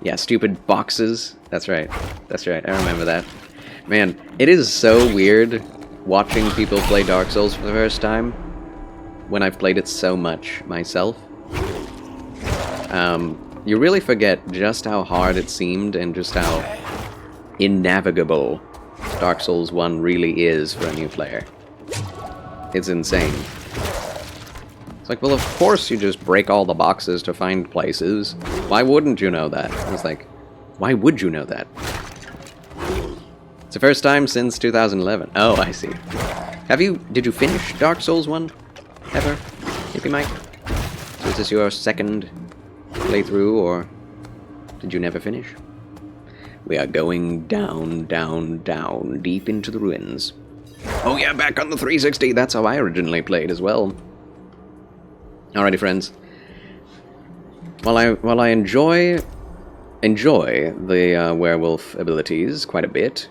Yeah, stupid boxes. That's right. That's right. I remember that. Man, it is so weird watching people play Dark Souls for the first time when I've played it so much myself. You really forget just how hard it seemed and just how innavigable Dark Souls 1 really is for a new player. It's insane. It's like, well, of course you just break all the boxes to find places. Why wouldn't you know that? It's like, why would you know that? It's the first time since 2011. Oh, I see. Did you finish Dark Souls 1? Ever? Hippie Mike? So is this your second playthrough, or did you never finish? We are going down, down, down, deep into the ruins. Oh yeah, back on the 360. That's how I originally played as well. Alrighty, friends. While I enjoy the werewolf abilities quite a bit,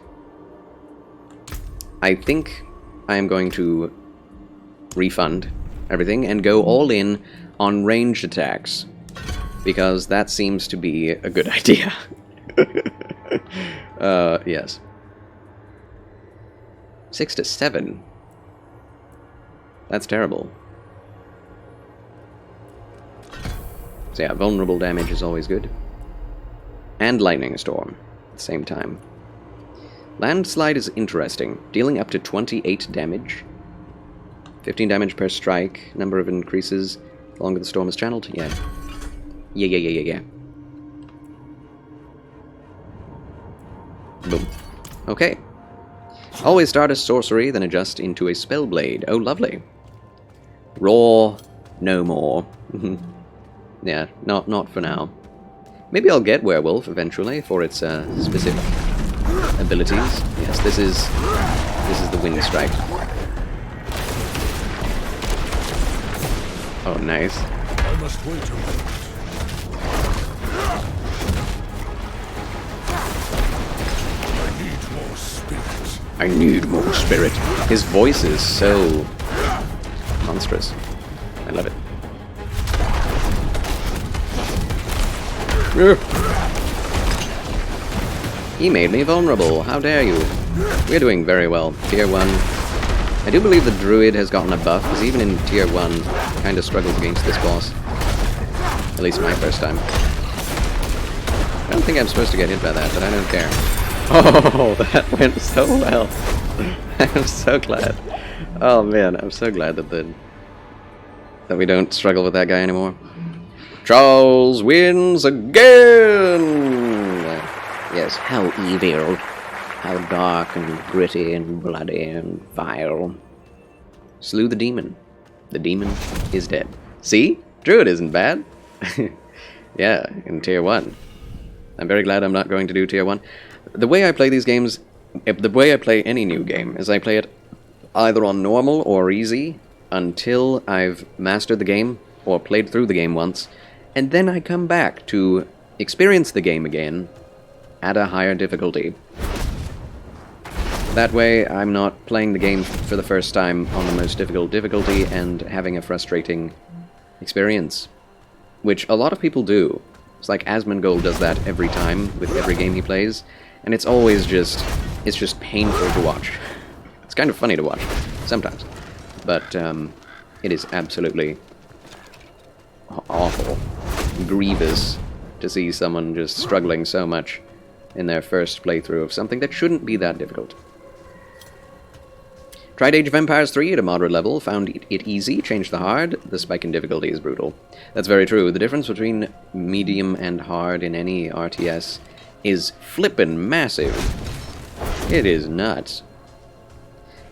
I think I am going to refund everything and go all in on ranged attacks, because that seems to be a good idea. Yes. 6 to 7. That's terrible. So yeah, vulnerable damage is always good. And lightning storm at the same time. Landslide is interesting, dealing up to 28 damage. 15 damage per strike, number of increases the longer the storm is channeled. Yeah. Yeah. Boom. Okay. Always start a sorcery, then adjust into a spellblade. Oh, lovely. Raw, no more. Yeah, not for now. Maybe I'll get Werewolf eventually for its specific abilities. Yes, this is the Wind Strike. Oh, nice. I must wait a moment. I need more spirit. I need more spirit. His voice is so monstrous. I love it. He made me vulnerable. How dare you? We're doing very well. Tier 1. I do believe the Druid has gotten a buff, because even in Tier 1, kind of struggles against this boss. At least my first time. I don't think I'm supposed to get hit by that, but I don't care. Oh, that went so well. I'm so glad. Oh man, I'm so glad that we don't struggle with that guy anymore. Charles wins again! Yes, how evil. How dark and gritty and bloody and vile. Slew the demon. The demon is dead. See? Druid isn't bad. Yeah, in Tier 1. I'm very glad I'm not going to do Tier 1. The way I play these games, the way I play any new game, is I play it either on normal or easy until I've mastered the game or played through the game once, and then I come back to experience the game again at a higher difficulty. That way, I'm not playing the game for the first time on the most difficult difficulty and having a frustrating experience. Which a lot of people do. It's like Asmongold does that every time with every game he plays, and it's always just painful to watch. It's kind of funny to watch, sometimes. But it is absolutely awful, grievous to see someone just struggling so much in their first playthrough of something that shouldn't be that difficult. Tried Age of Empires 3 at a moderate level, found it easy, changed the hard, the spike in difficulty is brutal. That's very true. The difference between medium and hard in any RTS is flippin' massive. It is nuts.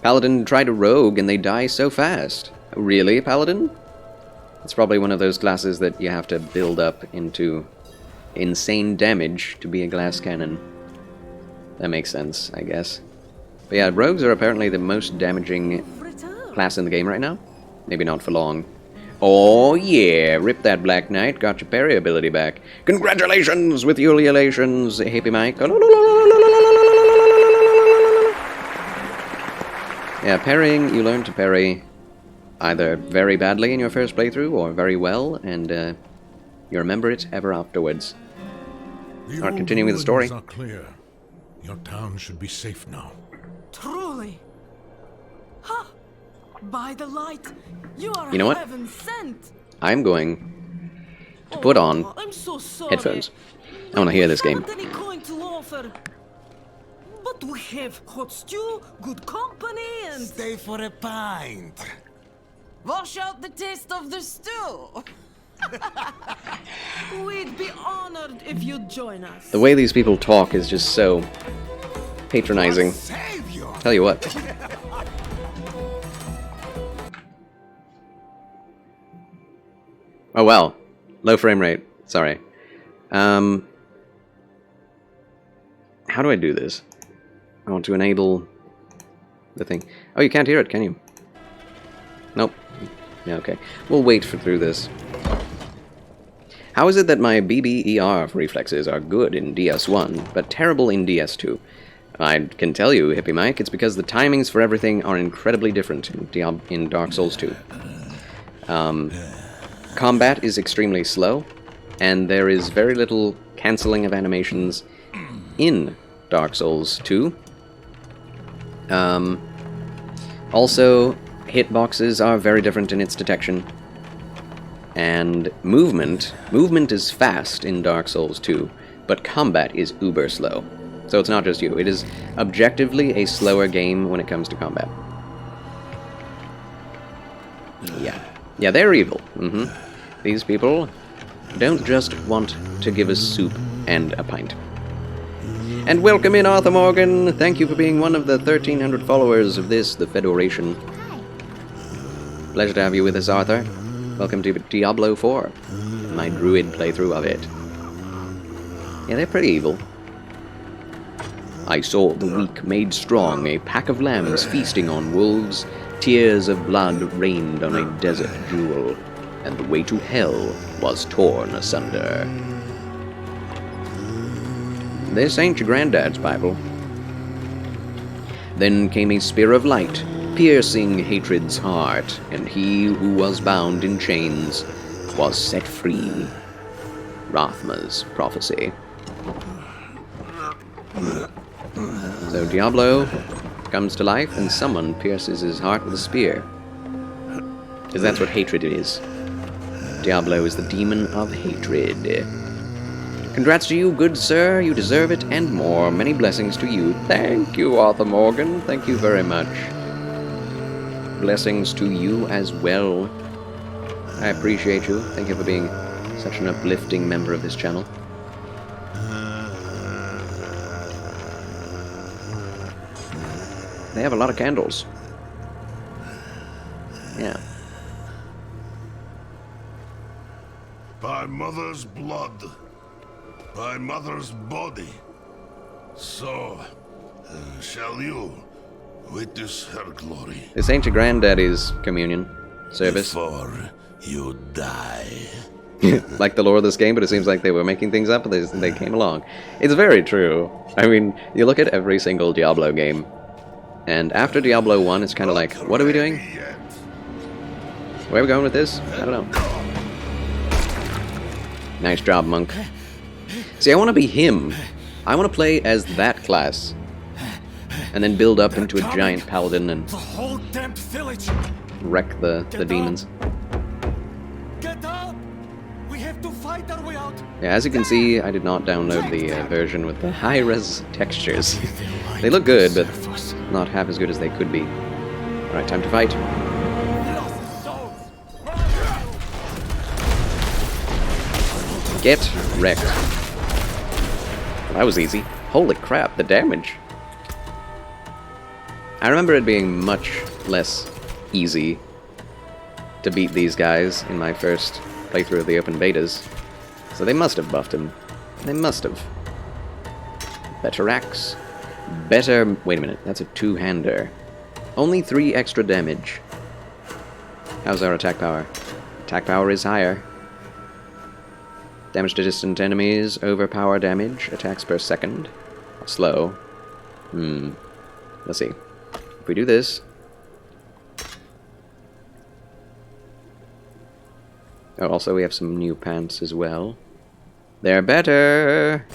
Paladin tried a rogue and they die so fast. Really, Paladin? It's probably one of those classes that you have to build up into insane damage to be a glass cannon. That makes sense, I guess. But yeah, rogues are apparently the most damaging class in the game right now. Maybe not for long. Oh yeah, rip that Black Knight, got your parry ability back. Congratulations with your elations, Hippie Mike. Yeah, parrying, you learn to parry either very badly in your first playthrough or very well, and you remember it ever afterwards. Alright, continuing with the story. Are clear. Your town should be safe now. Truly. Ha! By the light, you are You know what? heaven sent. I'm going to put on I'm so sorry. headphones. I want to hear this game. Haven't any coin to offer. But we have hot stew, good company, and Stay for a pint. wash out the taste of the stew. We'd be honored if you'd join us. The way these people talk is just so patronizing. Savior. Tell you what. Oh well. Low frame rate. Sorry. How do I do this? I want to enable the thing. Oh, you can't hear it, can you? Nope. Yeah, okay. We'll wait through this. How is it that my BBER reflexes are good in DS1, but terrible in DS2? I can tell you, Hippie Mike, it's because the timings for everything are incredibly different in Dark Souls 2. Combat is extremely slow, and there is very little cancelling of animations in Dark Souls 2. Also, hitboxes are very different in its detection. And movement is fast in Dark Souls 2, but combat is uber slow. So it's not just you, it is objectively a slower game when it comes to combat. Yeah, they're evil. These people don't just want to give us soup and a pint. And welcome in, Arthur Morgan. Thank you for being one of the 1,300 followers of this, the Federation. Pleasure to have you with us, Arthur. Welcome to Diablo 4, my Druid playthrough of it. Yeah, they're pretty evil. I saw the weak made strong, a pack of lambs feasting on wolves. Tears of blood rained on a desert jewel, and the way to hell was torn asunder. This ain't your granddad's Bible. Then came a spear of light, piercing hatred's heart, and he who was bound in chains was set free. Rathma's prophecy. So Diablo comes to life, and someone pierces his heart with a spear. Because that's what hatred is. Diablo is the demon of hatred. Congrats to you, good sir. You deserve it and more. Many blessings to you. Thank you, Arthur Morgan. Thank you very much. Blessings to you as well. I appreciate you. Thank you for being such an uplifting member of this channel. They have a lot of candles. Yeah. By mother's blood, by mother's body, so shall you witness her glory. This ain't your granddaddy's communion service. Before you die. Like the lore of this game, but it seems like they were making things up, but they came along. It's very true. I mean, you look at every single Diablo game, and after Diablo 1, it's kind of like, what are we doing? Where are we going with this? I don't know. Nice job, Monk. See, I want to be him. I want to play as that class. And then build up into a giant paladin and The whole damn village. wreck the demons. Get up! We have to fight our way out. Yeah, as you can see, I did not download the version with the high-res textures. They look good, but not half as good as they could be. Alright, time to fight. Get wrecked. Well, that was easy. Holy crap, the damage. I remember it being much less easy to beat these guys in my first playthrough of the open betas. So they must have buffed him. They must have. Better axe. Better... Wait a minute, that's a two-hander. Only 3 extra damage. How's our attack power? Attack power is higher. Damage to distant enemies, overpower damage, attacks per second. Slow. Let's see. If we do this... Oh, also we have some new pants as well. They're better!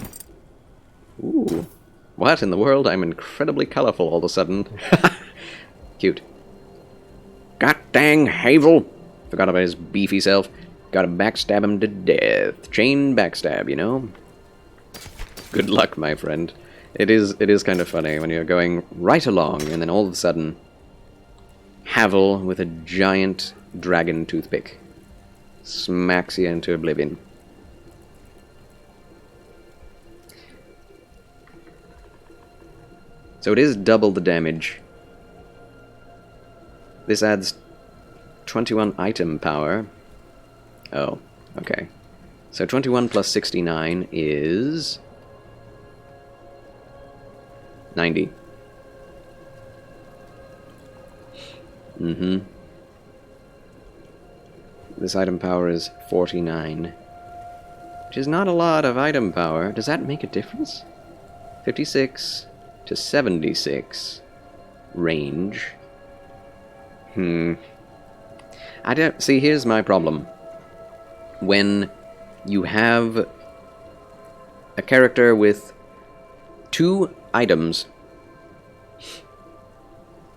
Ooh. What in the world? I'm incredibly colorful all of a sudden. Cute. God dang Havel! Forgot about his beefy self. Gotta backstab him to death. Chain backstab, you know? Good luck, my friend. It is kind of funny when you're going right along and then all of a sudden Havel with a giant dragon toothpick smacks you into oblivion. So it is double the damage. This adds 21 item power. Oh, okay. So 21 plus 69 is... 90. This item power is 49. Which is not a lot of item power. Does that make a difference? 56 to 76 range. I don't... See, here's my problem. When you have a character with 2 items,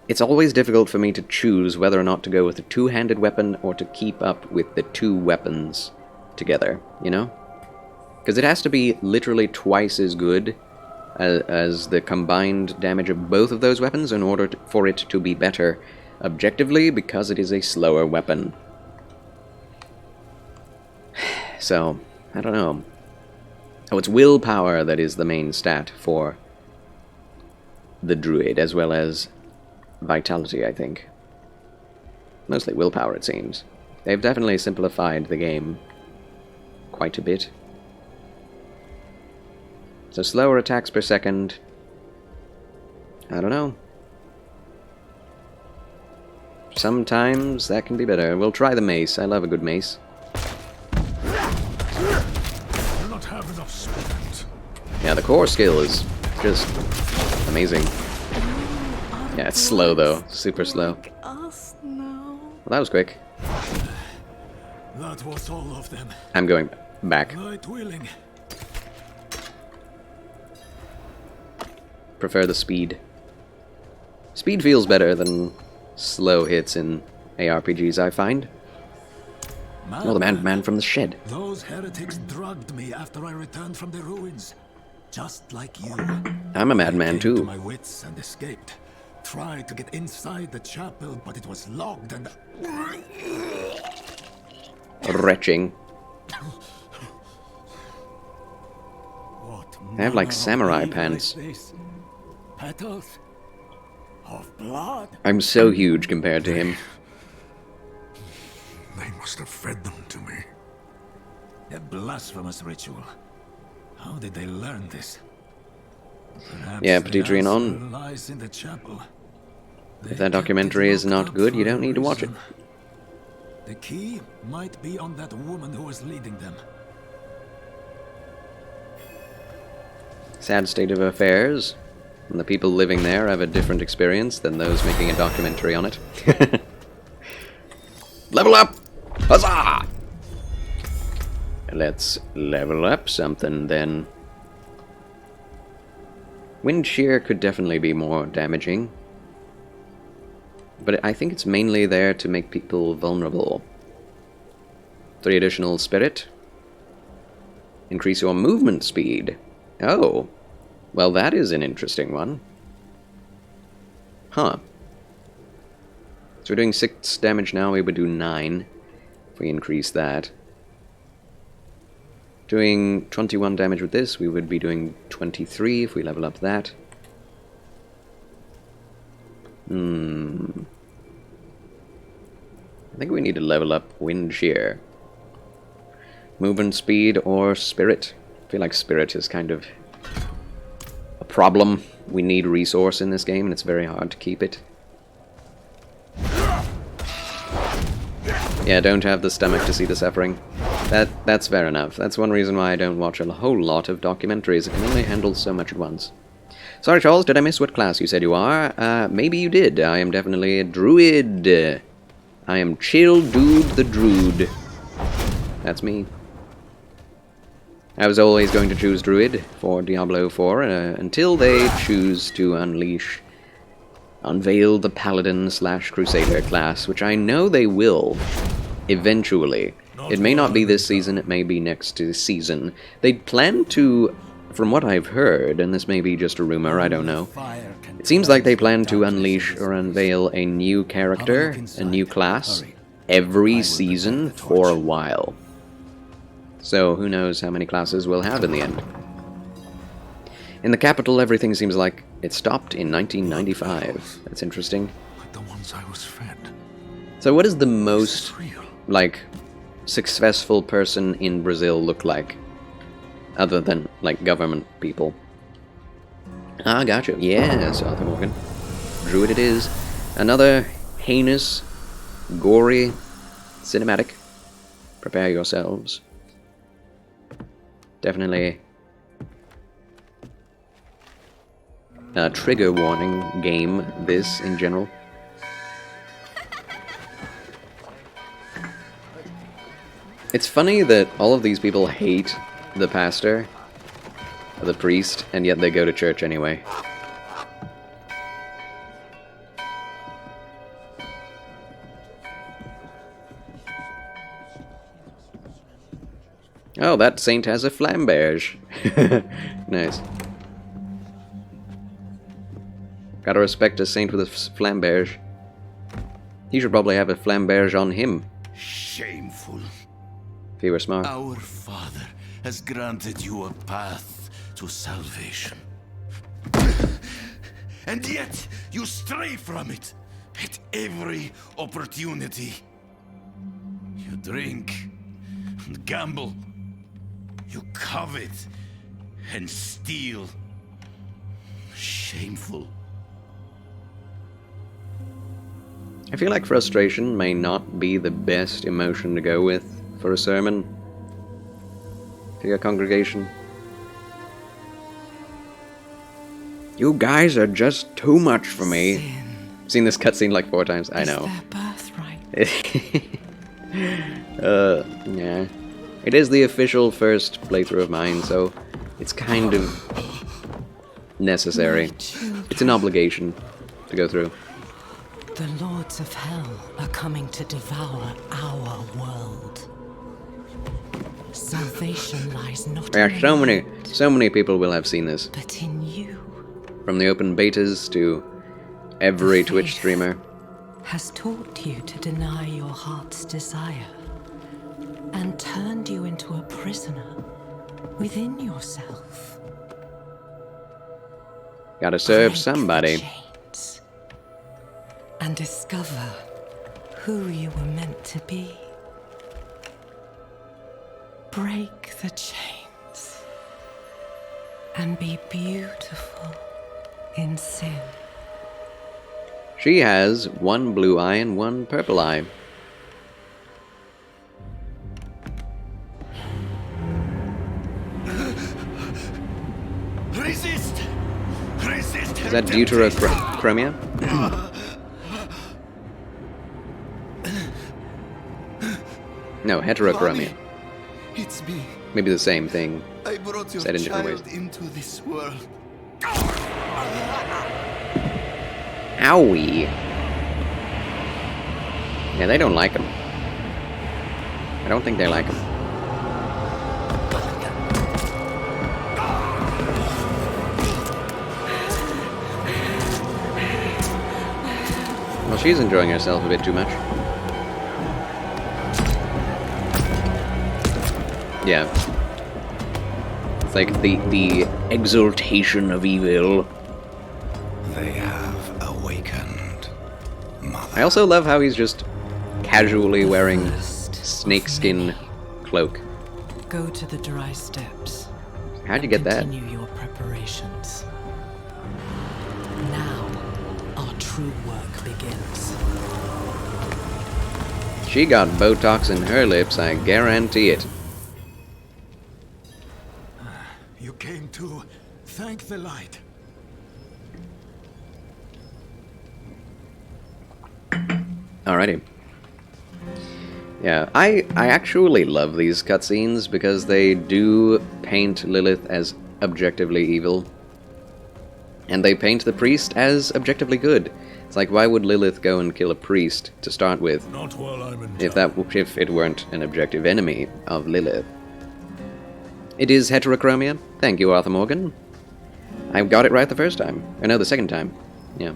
it's always difficult for me to choose whether or not to go with a 2-handed weapon or to keep up with the 2 weapons together, you know? Because it has to be literally twice as good as the combined damage of both of those weapons in order for it to be better objectively, because it is a slower weapon. So, I don't know. Oh, it's willpower that is the main stat for the druid, as well as vitality, I think. Mostly willpower, it seems. They've definitely simplified the game quite a bit. So slower attacks per second. I don't know. Sometimes that can be better. We'll try the mace. I love a good mace. Do not have enough spirit. Yeah, the core skill is just amazing. Yeah, it's slow though. Super slow. Us now. Well, that was quick. That was all of them. I'm going back. Right willing. Prefer the speed. Speed feels better than slow hits in ARPGs, I find. Oh, the man from the shed. Those heretics drugged me after I returned from the ruins. Just like you. I'm a madman Came to too. my wits and escaped. Tried to get inside the chapel, but it was locked and... Retching. What I have like manner of samurai evil pants. is this? Petals of blood. I'm so huge compared to him. They must have fed them to me. A blasphemous ritual. How did they learn this? Perhaps Yeah, the Petitri and answer on. lies in the chapel. If They that kept documentary it is locked not up good, you for don't a need to watch it. reason. The key might be on that woman who was leading them. Sad state of affairs. And the people living there have a different experience than those making a documentary on it. Level up! Huzzah! Let's level up something then. Wind shear could definitely be more damaging. But I think it's mainly there to make people vulnerable. 3 additional spirit. Increase your movement speed. Oh. Well, that is an interesting one. Huh. So we're doing 6 damage now, we would do 9 if we increase that. Doing 21 damage with this, we would be doing 23 if we level up that. I think we need to level up Wind Shear. Movement speed or spirit. I feel like spirit is kind of a problem. We need resource in this game and it's very hard to keep it. Yeah, don't have the stomach to see the suffering. That's fair enough. That's one reason why I don't watch a whole lot of documentaries. I can only handle so much at once. Sorry, Charles, did I miss what class you said you are? Maybe you did. I am definitely a Druid. I am Chill Dude the Druid. That's me. I was always going to choose Druid for Diablo 4 until they choose to unveil the Paladin/Crusader class, which I know they will eventually. It may not be this season, it may be next season. They plan to, from what I've heard, and this may be just a rumor, I don't know, it seems like they plan to unleash or unveil a new character, a new class, every season for a while. So who knows how many classes we'll have in the end. In the capital, everything seems like it stopped in 1995. That's interesting. Like the ones I was fed. So what does the most, Real. like, successful person in Brazil look like? Other than, like, government people. Ah, gotcha. Yes, Arthur Morgan. Druid it is. Another heinous, gory cinematic. Prepare yourselves. Definitely a trigger warning game, this in general. It's funny that all of these people hate the pastor, or the priest, and yet they go to church anyway. Oh, that saint has a flamberge. Nice. Gotta respect a saint with a flamberge. He should probably have a flamberge on him, Shameful. if he were smart. Our father has granted you a path to salvation. And yet, you stray from it at every opportunity. You drink and gamble. You covet and steal. Shameful. I feel like frustration may not be the best emotion to go with for a sermon to your congregation. You guys are just too much for me. Sin Seen this cutscene like 4 times. I is know. their birthright. Yeah. It is the official first playthrough of mine, so it's kind of necessary. It's an obligation to go through. The lords of hell are coming to devour our world. Salvation lies not Yeah, in so many people will have seen this. but in you. From the open betas to every The Twitch faith streamer. has taught you to deny your heart's desire and turned you into a prisoner within yourself. Gotta serve Break somebody. the chains and discover who you were meant to be. Break the chains and be beautiful in sin. She has 1 blue eye and 1 purple eye. Resist! Resist! Is that deuterochromia? No, heterochromia. It's me. Maybe the same thing. I brought your Said in different child ways. into this world. Owie. Yeah, they don't like him. I don't think they like him. Well, she's enjoying herself a bit too much. Yeah. It's like the exaltation of evil. They have awakened, Mother. I also love how he's just casually wearing First of snakeskin many. cloak. Go to the dry steps. How'd you get that? Continue your preparations. Now, our true work begins. She got Botox in her lips, I guarantee it. You came to thank the light. Alrighty. Yeah, I actually love these cutscenes because they do paint Lilith as objectively evil. And they paint the priest as objectively good. It's like, why would Lilith go and kill a priest to start with Not while I'm in if it weren't an objective enemy of Lilith? It is heterochromia. Thank you, Arthur Morgan. I got it right the first time. Or no, the second time. Yeah.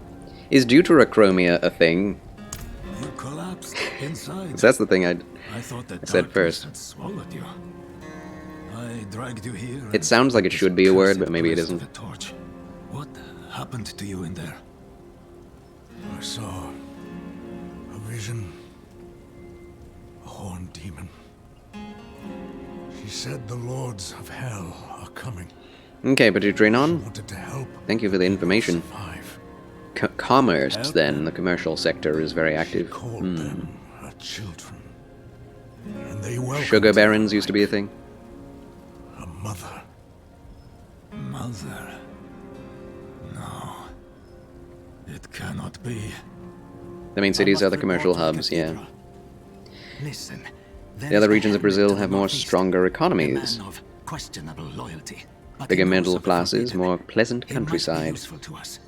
Is deuterochromia a thing? You collapsed inside. 'Cause that's the thing I thought that said darkness first. had swallowed you. I dragged you here. It sounds like it should be a word, but maybe it Crest isn't. of the torch. What happened to you in there? I saw a vision. A horned demon. She said the lords of hell are coming. Okay, but Drinon, Wanted to help. thank you for the information. Survive. Commerce, then. The commercial sector is very active. Called them her children. And they welcomed Sugar barons used to be a thing. a mother. Mother? No. It cannot be. The main cities are the commercial hubs, yeah. Listen. The other regions of Brazil have more stronger economies, Of questionable loyalty. but bigger he knows middle of the classes, forbidden. more pleasant He might be countryside. useful to us.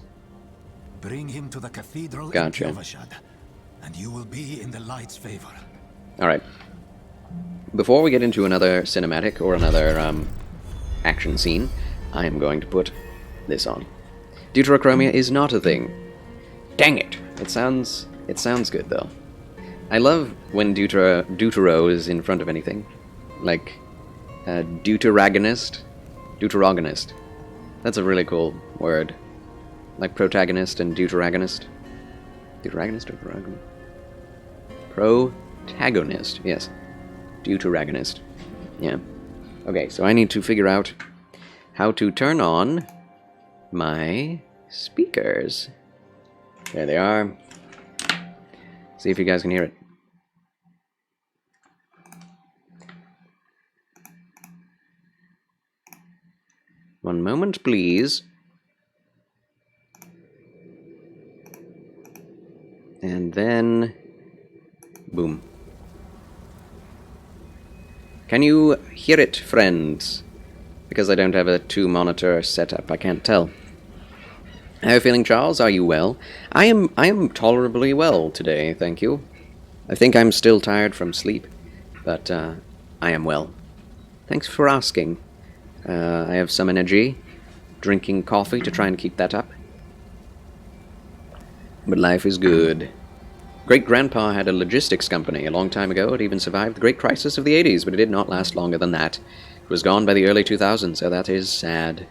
Bring him to the cathedral Gotcha. in Kevashad, and you will be in the light's favor. Alright. Before we get into another cinematic or another action scene, I am going to put this on. Deuterochromia is not a thing. Dang it! It sounds good though. I love when Deutero is in front of anything. Like, Deuteragonist. Deuteragonist. That's a really cool word. Like protagonist and deuteragonist. Deuteragonist or protagonist? Protagonist, yes. Deuteragonist. Yeah. Okay, so I need to figure out how to turn on my speakers. There they are. See if you guys can hear it. One moment, please. And then... boom. Can you hear it, friends? Because I don't have a 2-monitor setup, I can't tell. How are you feeling, Charles? Are you well? I am tolerably well today, thank you. I think I'm still tired from sleep, but I am well. Thanks for asking. I have some energy, drinking coffee to try and keep that up. But life is good. Great-grandpa had a logistics company a long time ago. It even survived the great crisis of the 80s, but it did not last longer than that. It was gone by the early 2000s, so that is sad.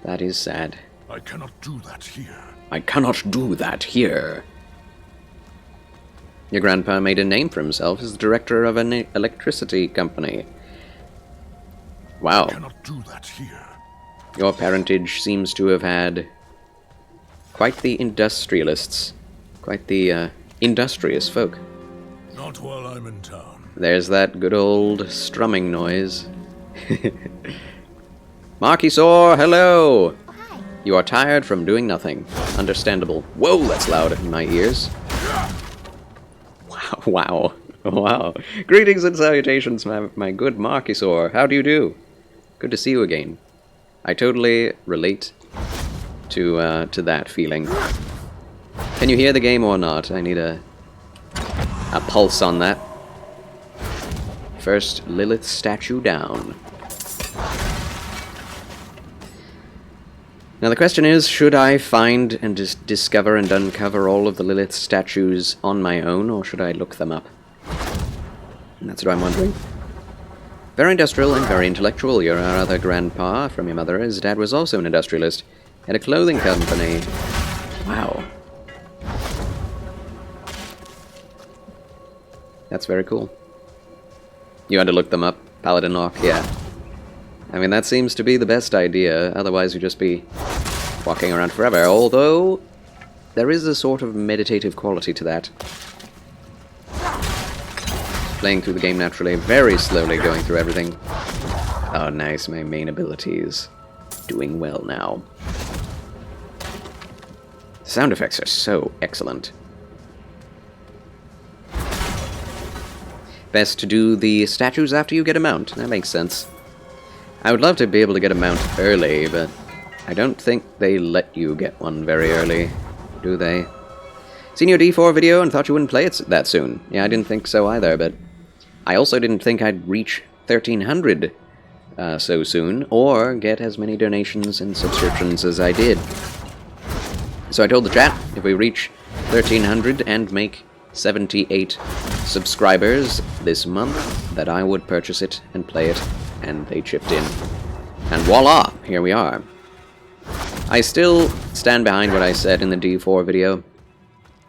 That is sad. I cannot do that here. I cannot do that here. Your grandpa made a name for himself as the director of an electricity company. Wow. I cannot do that here. Your parentage seems to have had quite the industrialists. Quite the industrious folk. Not while I'm in town. There's that good old strumming noise. Marquisor, hello! You are tired from doing nothing. Understandable. Whoa, that's loud in my ears. Wow, wow, wow. Greetings and salutations, my good Marquisor. How do you do? Good to see you again. I totally relate to that feeling. Can you hear the game or not? I need a pulse on that. First, Lilith statue down. Now the question is, should I find and discover and uncover all of the Lilith statues on my own, or should I look them up? And that's what I'm wondering. Very industrial and very intellectual. Your other grandpa from your mother, his dad was also an industrialist. Had a clothing company. Wow. That's very cool. You had to look them up, Paladin Lock, yeah. I mean, that seems to be the best idea, otherwise you'd just be walking around forever, although there is a sort of meditative quality to that. Playing through the game naturally, very slowly going through everything. Oh, nice, my main abilities. Doing well now. Sound effects are so excellent. Best to do the statues after you get a mount. That makes sense. I would love to be able to get a mount early, but I don't think they let you get one very early, do they? Seen your D4 video and thought you wouldn't play it that soon. Yeah, I didn't think so either, but I also didn't think I'd reach 1,300 so soon, or get as many donations and subscriptions as I did. So I told the chat, if we reach 1,300 and make 78 subscribers this month, that I would purchase it and play it, and they chipped in. And voila! Here we are. I still stand behind what I said in the D4 video.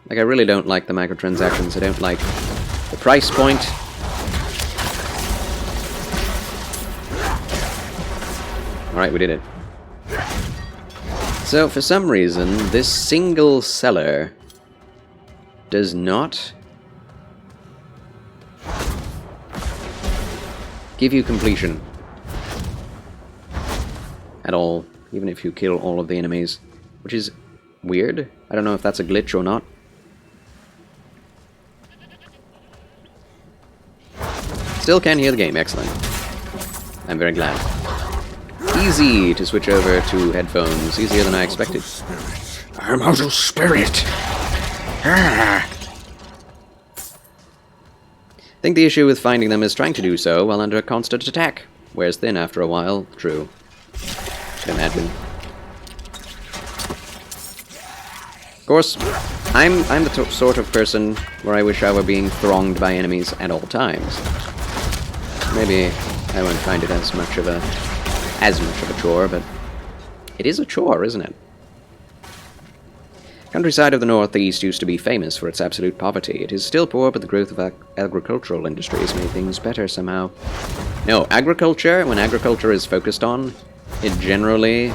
Like, I really don't like the microtransactions, I don't like the price point. Alright, we did it. So, for some reason, this single seller does not give you completion at all, even if you kill all of the enemies, which is weird. I don't know if that's a glitch or not. Still can hear the game, excellent. I'm very glad. Easy to switch over to headphones, easier than I expected. I'm out of spirit. I think the issue with finding them is trying to do so while under constant attack. Wears thin after a while. True. Can imagine. Of course, I'm the sort of person where I wish I were being thronged by enemies at all times. Maybe I won't find it as much of a chore, but it is a chore, isn't it? Countryside of the northeast used to be famous for its absolute poverty. It is still poor, but the growth of agricultural industries made things better somehow. No, agriculture, when agriculture is focused on, it generally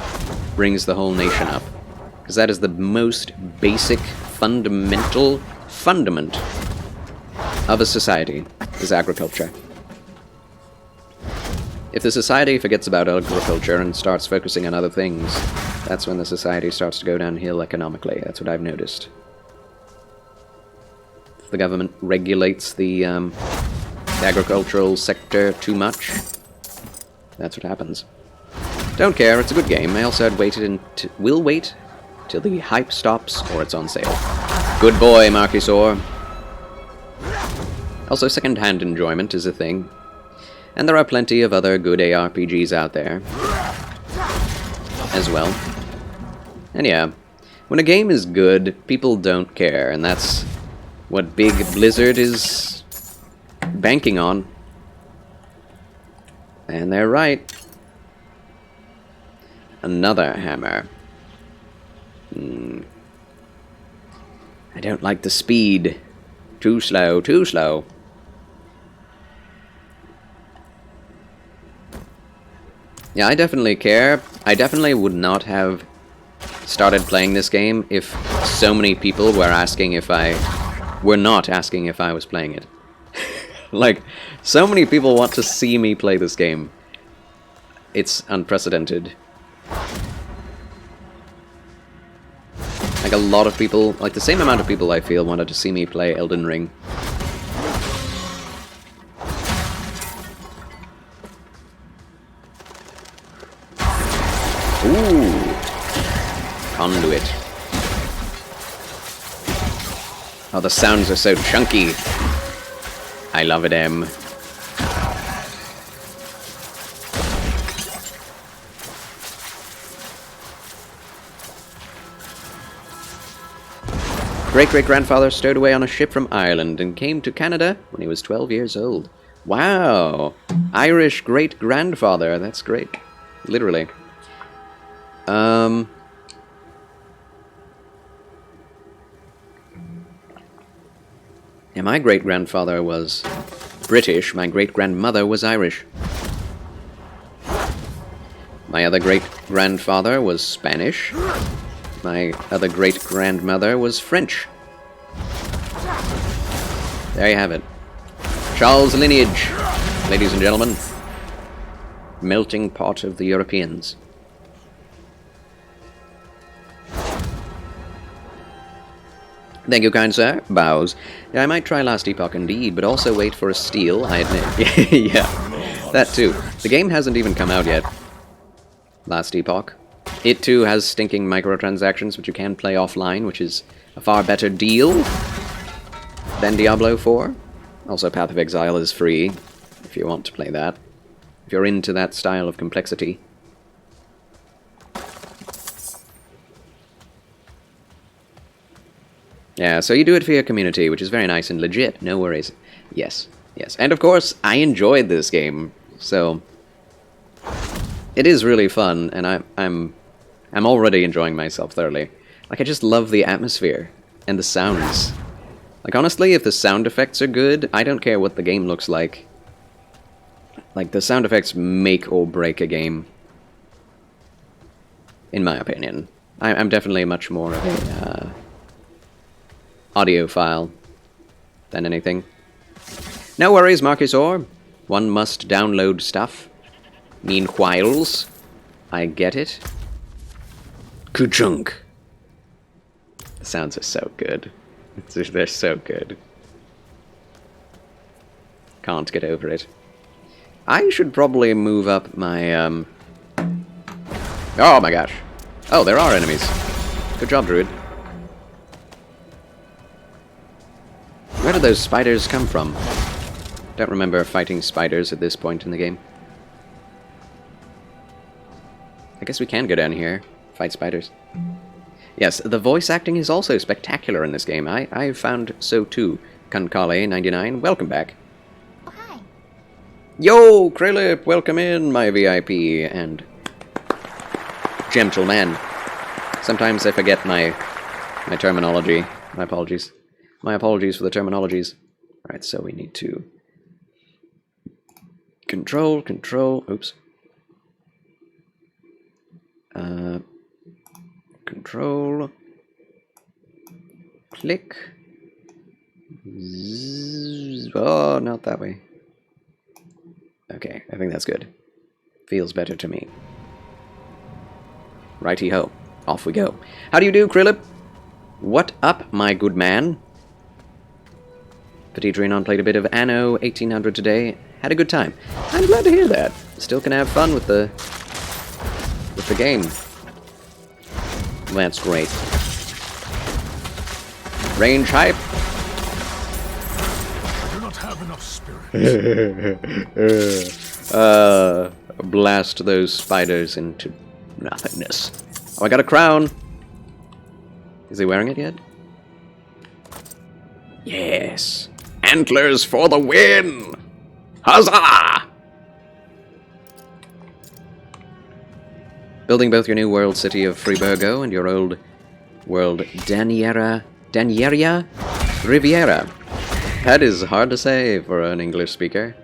brings the whole nation up. Because that is the most basic, fundament of a society, is agriculture. If the society forgets about agriculture and starts focusing on other things, that's when the society starts to go downhill economically. That's what I've noticed. If the government regulates the agricultural sector too much, that's what happens. Don't care, it's a good game. I also had will wait till the hype stops or it's on sale. Good boy, Marquisor. Also, second-hand enjoyment is a thing. And there are plenty of other good ARPGs out there as well. And yeah, when a game is good, people don't care, and that's what Big Blizzard is banking on. And they're right. Another hammer. I don't like the speed. Too slow, too slow. Yeah, I definitely care. I definitely would not have started playing this game if so many people were not asking if I was playing it. Like, so many people want to see me play this game. It's unprecedented. Like, a lot of people, like the same amount of people I feel wanted to see me play Elden Ring. Ooh, conduit. Oh, the sounds are so chunky. I love it, M. Great-great-grandfather stowed away on a ship from Ireland and came to Canada when he was 12 years old. Wow! Irish great-grandfather. That's great. Literally. Yeah, my great-grandfather was British. My great-grandmother was Irish. My other great-grandfather was Spanish. My other great-grandmother was French. There you have it. Charles' lineage, ladies and gentlemen. Melting pot of the Europeans. Thank you, kind sir. Bows. Yeah, I might try Last Epoch indeed, but also wait for a steal, I admit. Yeah, that too. The game hasn't even come out yet. Last Epoch. It too has stinking microtransactions, which you can play offline, which is a far better deal than Diablo 4. Also, Path of Exile is free, if you want to play that. If you're into that style of complexity. Yeah, so you do it for your community, which is very nice and legit. No worries. Yes, yes. And of course, I enjoyed this game, so it is really fun, and I'm already enjoying myself thoroughly. Like, I just love the atmosphere and the sounds. Like, honestly, if the sound effects are good, I don't care what the game looks like. Like, the sound effects make or break a game. In my opinion. I'm definitely much more of a audiophile than anything. No worries, Marquisor. One must download stuff. Meanwhiles, I get it. Kuchunk. The sounds are so good. They're so good. Can't get over it. I should probably move up my, Oh my gosh. Oh, there are enemies. Good job, Druid. Where did those spiders come from? Don't remember fighting spiders at this point in the game. I guess we can go down here, fight spiders. Yes, the voice acting is also spectacular in this game. I found so too. Kankale99, welcome back. Oh, hi. Yo, Krillip, welcome in, my VIP and gentleman. Sometimes I forget my terminology. My apologies. My apologies for the terminologies. Alright, so we need to control, oops. Control, click, oh, not that way. Okay, I think that's good. Feels better to me. Righty-ho, off we go. How do you do, Krillip? What up, my good man? Petit Trinon played a bit of Anno 1800 today. Had a good time. I'm glad to hear that. Still can have fun with the game. That's great. Range hype. I do not have enough spirit. Blast those spiders into nothingness. Oh, I got a crown. Is he wearing it yet? Yes. Antlers for the win! Huzzah! Building both your new world city of Friburgo and your old world Danieria Riviera. That is hard to say for an English speaker.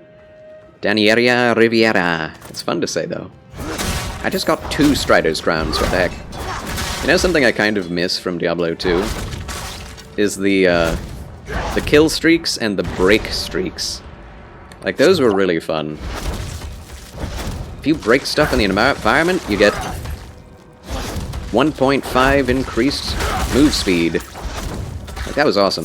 Danieria Riviera. It's fun to say, though. I just got 2 Strider's Crowns, what the heck. You know something I kind of miss from Diablo 2? Is the kill streaks and the break streaks. Like, those were really fun. If you break stuff in the environment, you get 1.5 increased move speed. Like, that was awesome.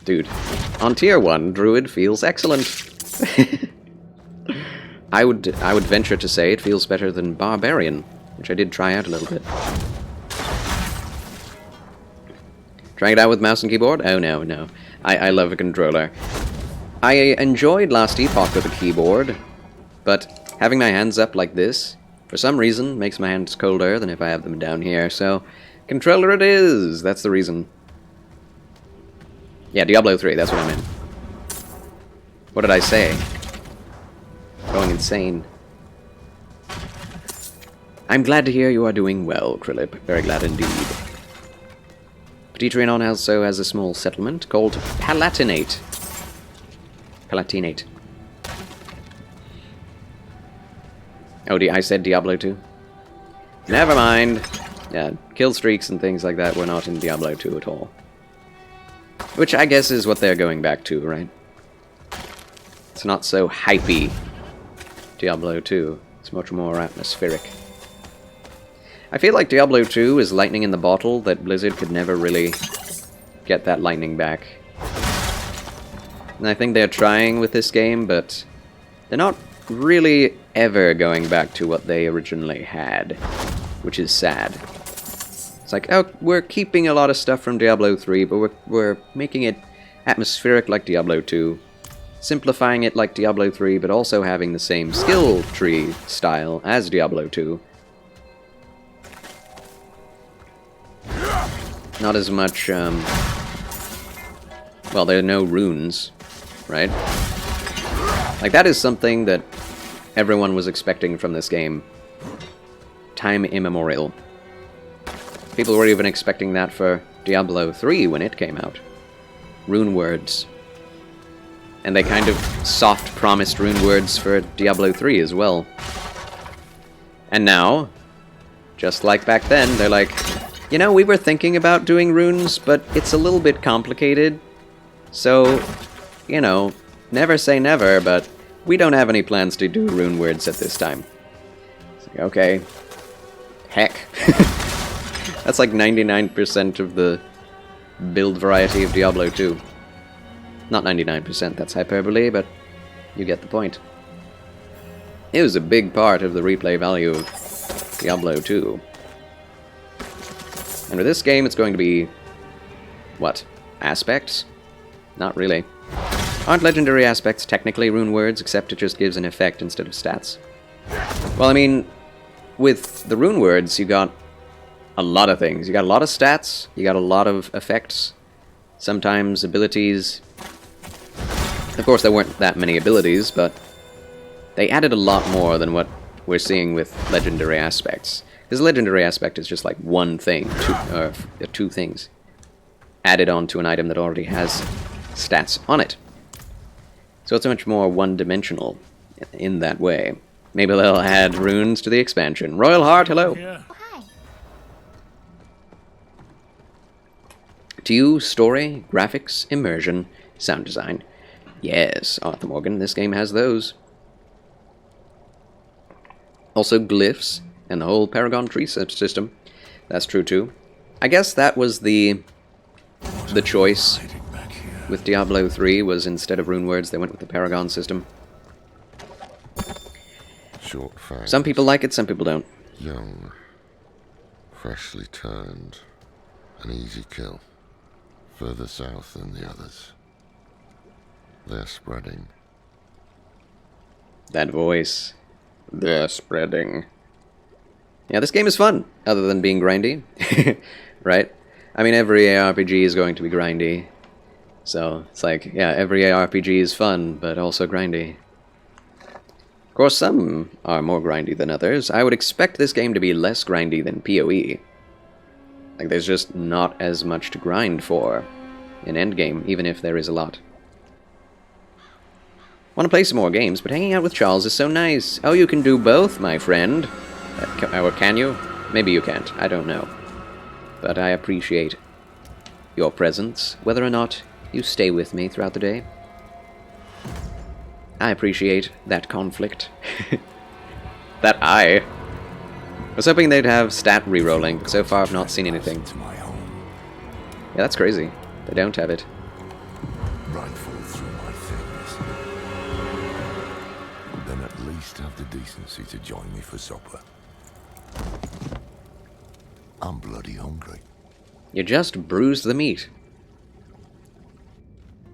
Dude, on tier 1, Druid feels excellent. I would venture to say it feels better than Barbarian, which I did try out a little bit. Trying it out with mouse and keyboard? Oh no, no. I love a controller. I enjoyed Last Epoch with a keyboard, but having my hands up like this, for some reason, makes my hands colder than if I have them down here, so controller it is! That's the reason. Yeah, Diablo 3, that's what I meant. What did I say? Going insane. I'm glad to hear you are doing well, Krillip. Very glad indeed. Petit Trinon also has a small settlement called Palatinate. Palatinate. Oh, I said Diablo 2? Never mind. Yeah, kill streaks and things like that were not in Diablo 2 at all. Which I guess is what they're going back to, right? It's not so hypey, Diablo 2. It's much more atmospheric. I feel like Diablo 2 is lightning in the bottle that Blizzard could never really get that lightning back. And I think they're trying with this game, but they're not really ever going back to what they originally had, which is sad. It's like, oh, we're keeping a lot of stuff from Diablo 3, but we're making it atmospheric like Diablo 2, simplifying it like Diablo 3, but also having the same skill tree style as Diablo 2. Not as much, well, there are no runes, right? Like, that is something that everyone was expecting from this game. Time immemorial. People were even expecting that for Diablo 3 when it came out. Rune words. And they kind of soft promised rune words for Diablo 3 as well. And now, just like back then, they're like, you know, we were thinking about doing runes, but it's a little bit complicated. So, you know, never say never, but we don't have any plans to do rune words at this time. It's like, okay. Heck. That's like 99% of the build variety of Diablo 2. Not 99%, that's hyperbole, but you get the point. It was a big part of the replay value of Diablo 2. And with this game, it's going to be... what? Aspects? Not really. Aren't legendary aspects technically rune words, except it just gives an effect instead of stats? Well, I mean, with the rune words, you got a lot of things. You got a lot of stats, you got a lot of effects, sometimes abilities. Of course, there weren't that many abilities, but they added a lot more than what we're seeing with legendary aspects. Because legendary aspect is just like one thing, two things added on to an item that already has stats on it. So it's much more one-dimensional in that way. Maybe they'll add runes to the expansion. Royal Heart, hello! To you, story, graphics, immersion, sound design. Yes, Arthur Morgan, this game has those. Also glyphs, and the whole Paragon tree system. That's true too. I guess that was the choice with Diablo 3, was instead of rune words, they went with the Paragon system. Short fangs. Some people like it, some people don't. Young, freshly turned, an easy kill. Further south than the others. They're spreading. That voice. They're spreading. Yeah, this game is fun, other than being grindy. Right? I mean, every ARPG is going to be grindy. So, it's like, yeah, every ARPG is fun, but also grindy. Of course, some are more grindy than others. I would expect this game to be less grindy than PoE. Like, there's just not as much to grind for in Endgame, even if there is a lot. Want to play some more games, but hanging out with Charles is so nice. Oh, you can do both, my friend. Or can you? Maybe you can't. I don't know. But I appreciate your presence, whether or not you stay with me throughout the day. I appreciate that conflict. That I was hoping they'd have stat rerolling. So far I've not seen anything. Yeah, that's crazy. They don't have it. Rifle through my things. Then at least have the decency to join me for supper. I'm bloody hungry. You just bruised the meat.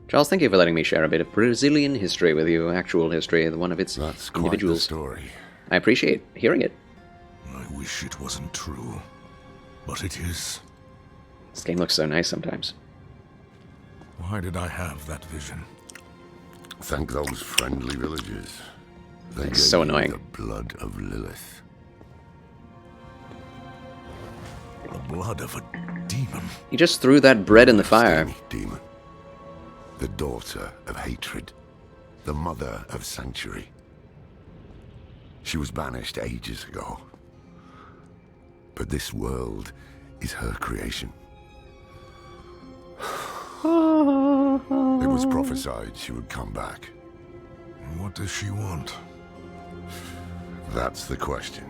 Charles, thank you for letting me share a bit of Brazilian history with you, actual history, one of its That's quite the individuals. story. I appreciate hearing it. I wish it wasn't true, but it is. This game looks so nice sometimes. Why did I have that vision? Thank those friendly villagers. They It's gave so you annoying. the blood of Lilith. The blood of a demon. You just threw that bread in the fire. Demon. The daughter of hatred. The mother of sanctuary. She was banished ages ago. But this world is her creation. It was prophesied she would come back. What does she want? That's the question.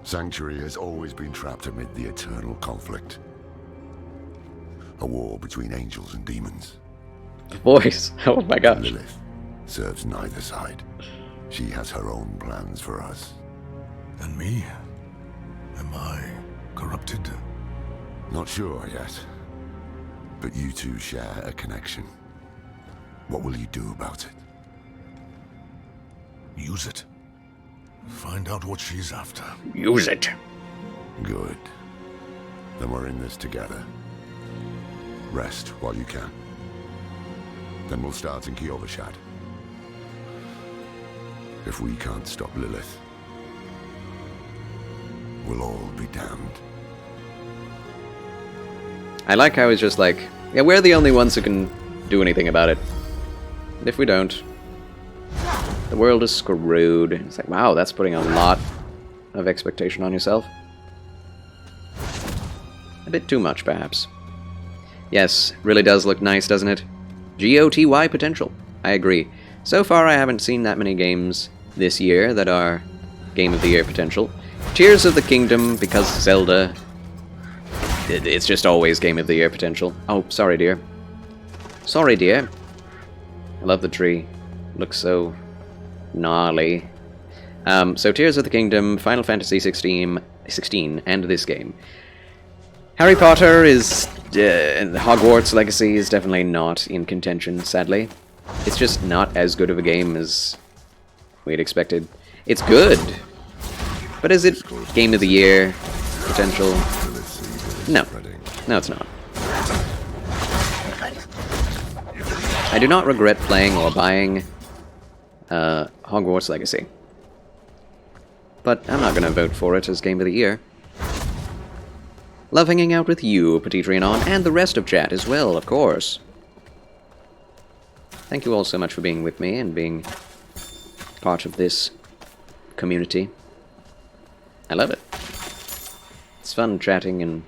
Sanctuary has always been trapped amid the eternal conflict. A war between angels and demons. The voice. Oh my gosh. Lilith serves neither side. She has her own plans for us. And me? Am I corrupted? Not sure yet. But you two share a connection. What will you do about it? Use it. Find out what she's after. Use it. Good. Then we're in this together. Rest while you can. Then we'll start in Kiovashad. If we can't stop Lilith, we'll all be damned. I like how it's just like, yeah, we're the only ones who can do anything about it. And if we don't, the world is screwed. It's like, wow, that's putting a lot of expectation on yourself. A bit too much, perhaps. Yes, really does look nice, doesn't it? GOTY potential. I agree. So far, I haven't seen that many games this year that are Game of the Year potential. Tears of the Kingdom, because Zelda... It's just always Game of the Year potential. Oh, sorry, dear. Sorry, dear. I love the tree. Looks so gnarly. So Tears of the Kingdom, Final Fantasy 16, and this game. Harry Potter is... Hogwarts Legacy is definitely not in contention, sadly. It's just not as good of a game as we'd expected. It's good, but is it Game of the Year? potential. No. No, it's not. I do not regret playing or buying Hogwarts Legacy. But I'm not going to vote for it as Game of the Year. Love hanging out with you, Petit Trianon, and the rest of chat as well, of course. Thank you all so much for being with me and being part of this community. I love it. It's fun chatting and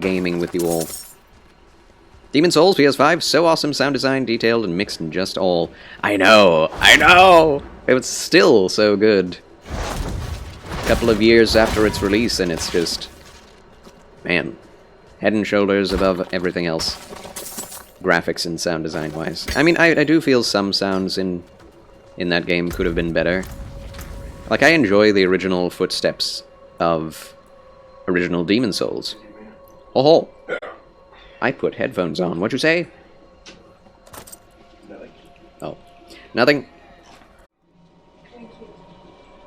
gaming with you all. Demon Souls PS5, so awesome, sound design, detailed, and mixed in just all. I know! It was still so good. A couple of years after its release, and it's just... man. Head and shoulders above everything else. Graphics and sound design-wise. I mean, I do feel some sounds in that game could have been better. Like, I enjoy the original footsteps of original Demon Souls. Oh, I put headphones on. What'd you say? Nothing. Oh. Nothing.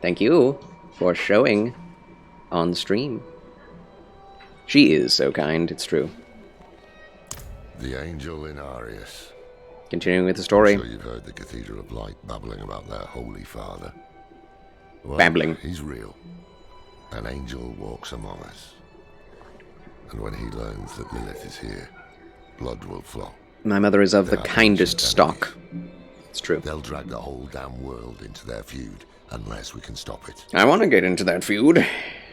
Thank you for showing on stream. She is so kind, it's true. The angel in Arius. Continuing with the story. I'm sure you've heard the Cathedral of Light babbling about their Holy Father. Well, Babbling. He's real. An angel walks among us. And when he learns that Lilith is here, blood will flow. My mother is of the kindest stock. It's true. They'll drag the whole damn world into their feud, unless we can stop it. I want to get into that feud.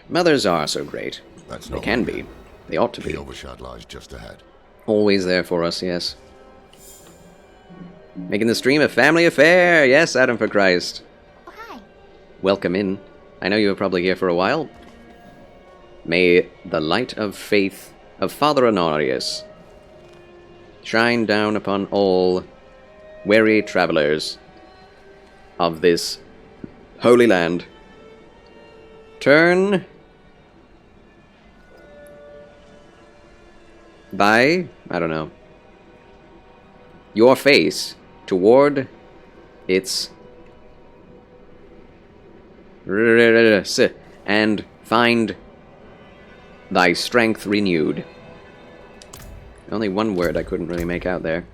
Mothers are so great. That's They not can right. be. They ought to The be. overshad lies just ahead. Always there for us, yes. Making the stream a family affair! Yes, Adam for Christ. Oh, hi. Welcome in. I know you were probably here for a while. May the light of faith of Father Honorius shine down upon all weary travelers of this holy land. Turn by, I don't know, your face toward its and find thy strength renewed. Only one word I couldn't really make out there.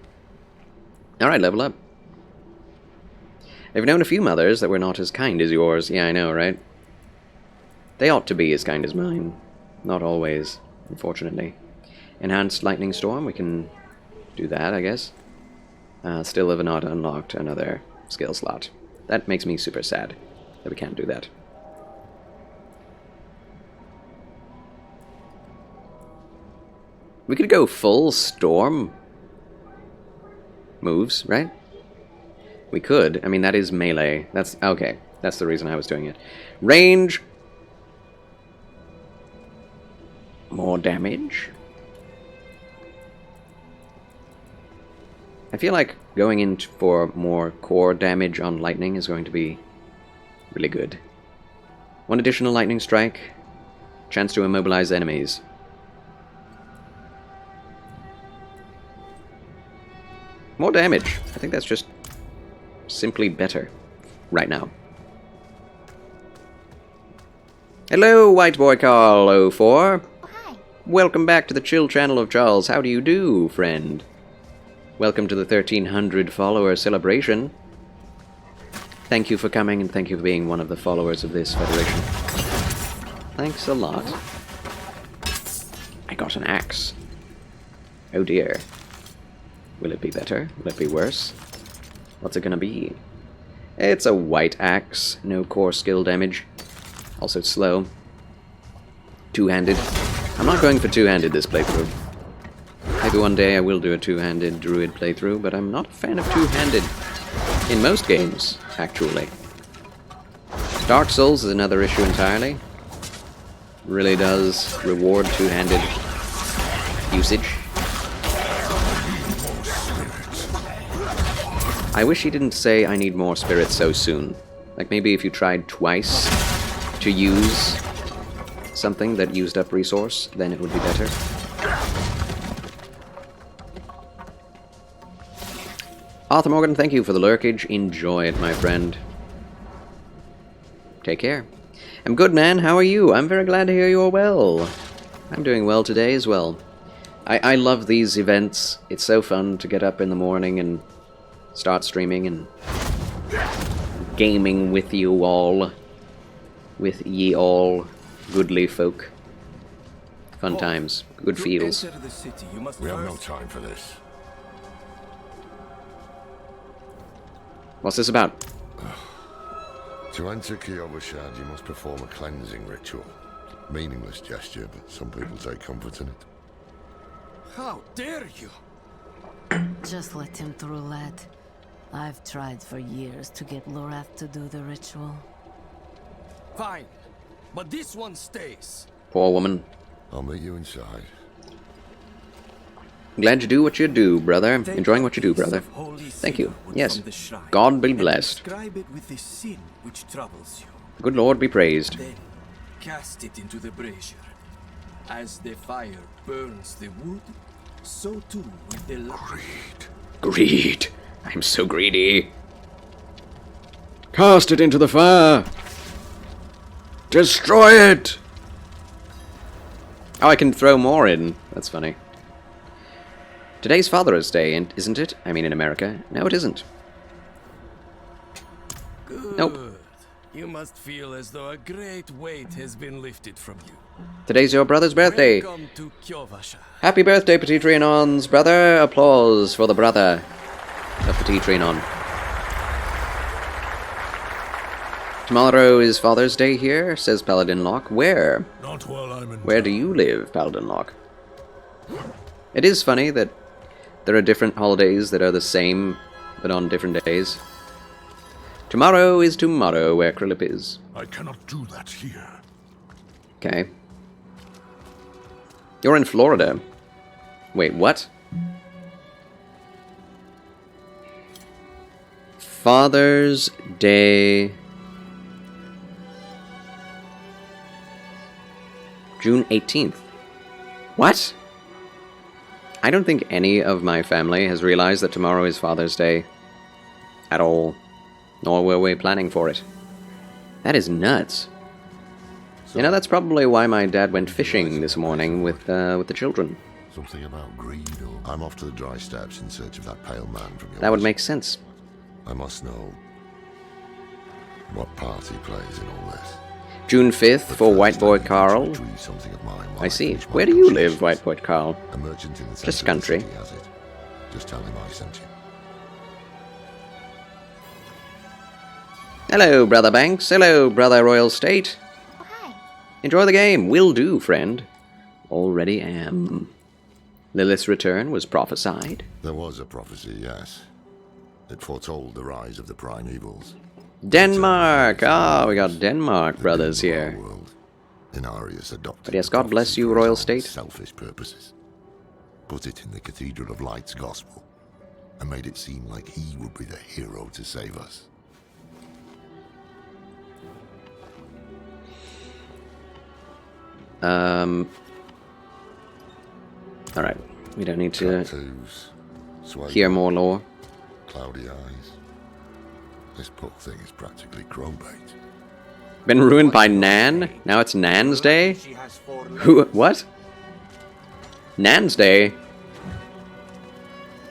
Alright, level up. I've known a few mothers that were not as kind as yours. Yeah, I know, right? They ought to be as kind as mine. Not always, unfortunately. Enhanced Lightning Storm, we can do that, I guess. Still have not unlocked another skill slot. That makes me super sad that we can't do that. We could go full storm moves, right? We could. I mean, that is melee. That's okay. That's the reason I was doing it. Range. More damage. I feel like going in for more core damage on lightning is going to be really good. One additional lightning strike. Chance to immobilize enemies. More damage. I think that's just simply better right now. Hello, White Boy Carl 04. Oh, hi. Welcome back to the chill channel of Charles. How do you do, friend? Welcome to the 1300 follower celebration. Thank you for coming and thank you for being one of the followers of this federation. Thanks a lot. I got an axe. Oh dear. Will it be better? Will it be worse? What's it gonna be? It's a white axe. No core skill damage. Also slow. Two-handed. I'm not going for two-handed this playthrough. Maybe one day I will do a two-handed Druid playthrough, but I'm not a fan of two-handed in most games, actually. Dark Souls is another issue entirely. Really does reward two-handed usage. I wish he didn't say I need more spirits so soon. Like maybe if you tried twice to use something that used up resource, then it would be better. Arthur Morgan, thank you for the lurkage. Enjoy it, my friend. Take care. I'm good, man. How are you? I'm very glad to hear you're well. I'm doing well today as well. I love these events. It's so fun to get up in the morning and start streaming and gaming with you all. With ye all goodly folk. Fun times. Good feels. We have no time for this. What's this about? To enter Kiyobushad, you must perform a cleansing ritual. Meaningless gesture, but some people take comfort in it. How dare you? Just let him through, lad. I've tried for years to get Lorath to do the ritual. Fine, but this one stays. Poor woman. I'll meet you inside. Glad you do what you do, brother. Enjoying what you do, brother. Thank you. Yes. God be blessed. Describe it with the sin which troubles you. Good Lord be praised. Then cast it into the brazier. As the fire burns the wood, so too will the light. Greed. I'm so greedy. Cast it into the fire. Destroy it. Oh, I can throw more in. That's funny. Today's Father's Day, isn't it? I mean, in America. No, it isn't. Good. Nope. You must feel as though a great weight has been lifted from you. Today's your brother's birthday. Welcome to Kyovasha. Happy birthday, Petit Trianon's brother. Applause for the brother of Petit Trianon. Tomorrow is Father's Day here, says Paladin Locke. Where? Not while I'm in Where town. do you live, Paladin Locke? It is funny that there are different holidays that are the same, but on different days. Tomorrow is tomorrow, where Krillip is. I cannot do that here. Okay. You're in Florida. Wait, what? Father's Day... June 18th. What? I don't think any of my family has realized that tomorrow is Father's Day at all, nor were we planning for it. That is nuts. You know, that's probably why my dad went fishing this morning with the children. Something about greed, or... I'm off to the dry steppes in search of that pale man from your... That would make sense. I must know what part he plays in all this. June 5th But for first, White Boy I need to Carl. retrieve something of mine while I see. finish my Where do you live, negotiations. White Boy Carl? A merchant in the Just center of the country. city has it. Just tell him I sent you. Hello, Brother Banks. Hello, Brother Royal State. Oh, hi. Enjoy the game. Will do, friend. Already am. Lilith's return was prophesied. There was a prophecy, yes. It foretold the rise of the primevals. Denmark! Ah, we got Denmark brothers The doom of our here. world. Inarius adopted But yes, the God bless prophecy you, for his Royal own State. selfish purposes. Put it in the Cathedral of Light's gospel, and made it seem like he would be the hero to save us. Alright. We don't need to Tattoos, sway, hear more lore. cloudy eyes. This poor thing is practically crowbait. Been ruined by Nan? Now it's Nan's Day? Who? What? Nan's Day?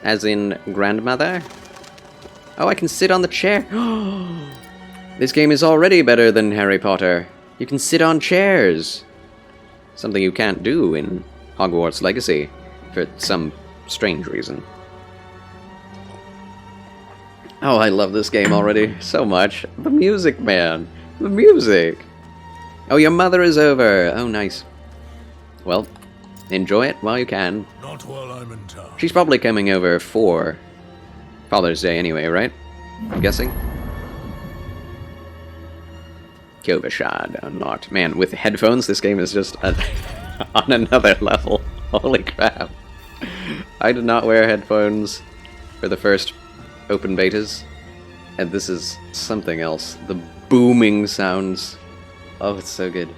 As in grandmother? Oh, I can sit on the chair. This game is already better than Harry Potter. You can sit on chairs. Something you can't do in Hogwarts Legacy for some strange reason. Oh, I love this game already so much. The music, man. The music. Oh, your mother is over. Oh, nice. Well, enjoy it while you can. Not while I'm in town. She's probably coming over for Father's Day anyway, right? I'm guessing. Kyovashad unlocked. Man, with headphones, this game is just on another level. Holy crap. I did not wear headphones for the first open betas, and this is something else. The booming sounds. Oh, it's so good.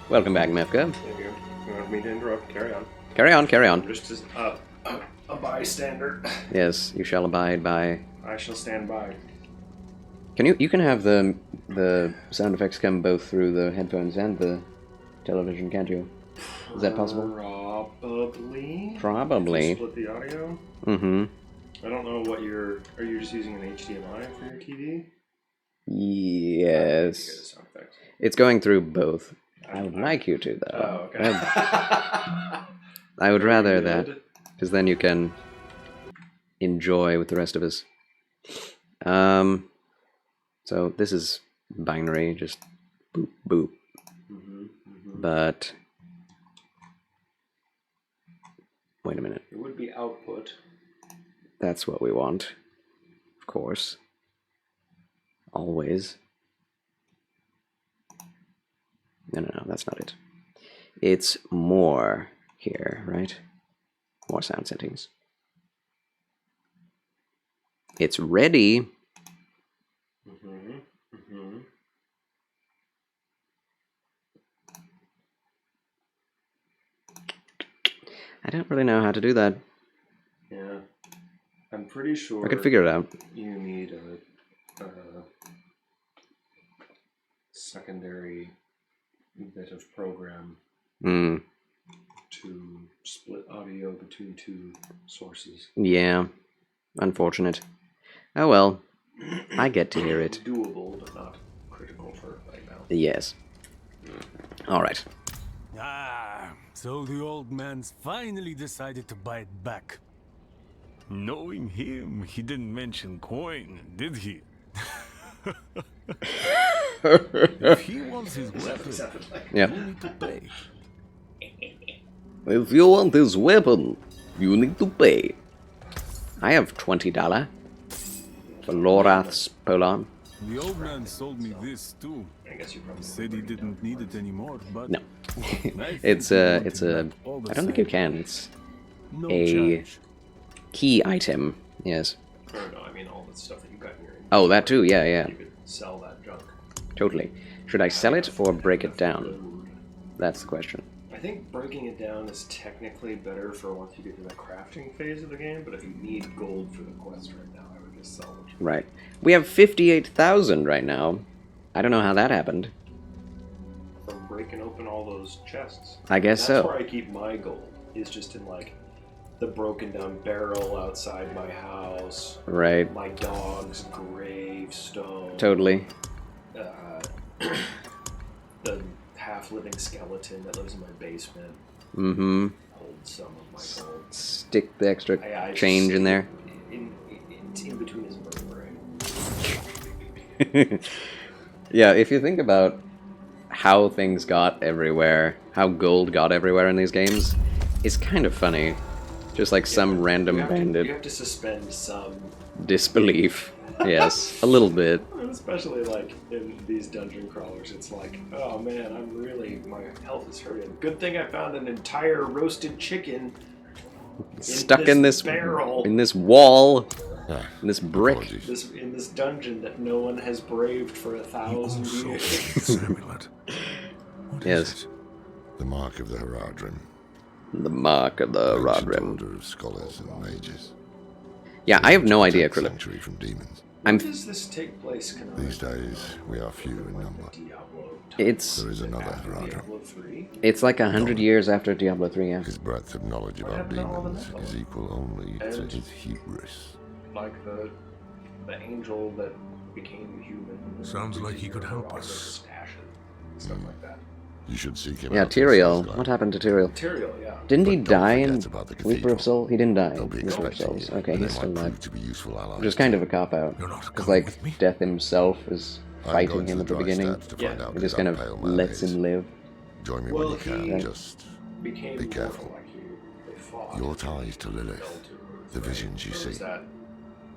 Welcome back, Mefka. Thank you. You want me to interrupt? Carry on. Carry on, carry on. Just as a bystander. Yes, you shall abide by. I shall stand by. Can you can have the sound effects come both through the headphones and the television, can't you? Is that possible? Probably. Probably. If you split the audio. Mm-hmm. I don't know what are you just using an HDMI for your TV? Yes. It's going through both. I would like you to, though. Oh, okay. I would rather that, because then you can enjoy with the rest of us. So this is binary, just boop, boop. But wait a minute. It would be output. That's what we want, of course. Always. No, that's not it. It's more here, right? More sound settings. It's ready. I don't really know how to do that. Yeah. I'm pretty sure I could figure it out. You need a secondary bit of program to split audio between two sources. Yeah. Unfortunate. Oh well. I get to hear it. Doable, but not critical for right now. Yes. Alright. Ah, so the old man's finally decided to buy it back. Knowing him, he didn't mention coin, did he? If he wants his weapon, Yep. you need to pay. If you want this weapon, you need to pay. I have $20 for Lorath's Polan. The old man sold me this too. I guess you probably Said he didn't need it anymore, but No. I it's think a, he wanted I back all the don't think you same. can. It's No a challenge. key item. Yes. Or no, I mean all the stuff that you got in your inventory. Oh, that too. Yeah, yeah. You could sell that junk. Totally. Should I sell it or break it down? That's the question. I think breaking it down is technically better for once you get to the crafting phase of the game, but if you need gold for the quest right now, I would just sell it. Right. We have 58,000 right now. I don't know how that happened. From breaking open all those chests. I guess That's so. where I keep my gold, is just in like the broken down barrel outside my house, Right. my dog's gravestone, Totally. the half-living skeleton that lives in my basement. Mm-hmm. Hold some of my gold. Stick the extra I change in there. It's in between his vertebrae. Yeah, if you think about how things got everywhere, how gold got everywhere in these games, it's kind of funny. Just like some random You bandit have to suspend some, disbelief. Yes, a little bit. especially like in these dungeon crawlers. It's like, oh man, my health is hurting. Good thing I found an entire roasted chicken Stuck in this barrel, in this wall, Ah, in this brick. apologies. in this dungeon that no one has braved for 1,000 Also, years. this amulet. What is Yes. it? The mark of the Haradrim. The mark of the rod Ancient rim. order of scholars and mages. Yeah, I have no Protect idea, the Krillin. sanctuary from demons. Where I'm. does this take place canonically? These days, we are few in number. Diablo. It's There is another After Haradrim. Diablo 3? it's like 100 years after Diablo 3. Yeah. His breadth of knowledge What about happened to all the demons Nephilim? is equal only to And- his hubris. Like the angel that became human. Sounds like he could help All us. those stashes, stuff like that. You should seek him Yeah, out. in Tyrael. Southgard. What happened to Tyrael? Material, yeah. Didn't he But don't die in forget about the Reaper of cathedral. Souls? He didn't die They'll in be Reaper of expecting Souls. you, Okay, and he's they still might alive. prove to be useful allies. Which is kind of a cop-out. You're not Because, coming like, with me? Death himself is I'm fighting going to him the at the dry beginning. steps to find out It who just that kind of pale man lets is. him live. Join me Well, when you can. he- Just Became be careful. mortal like you. They fought. your ties to Fell Lilith, to earth, the right? visions you Or was see. that-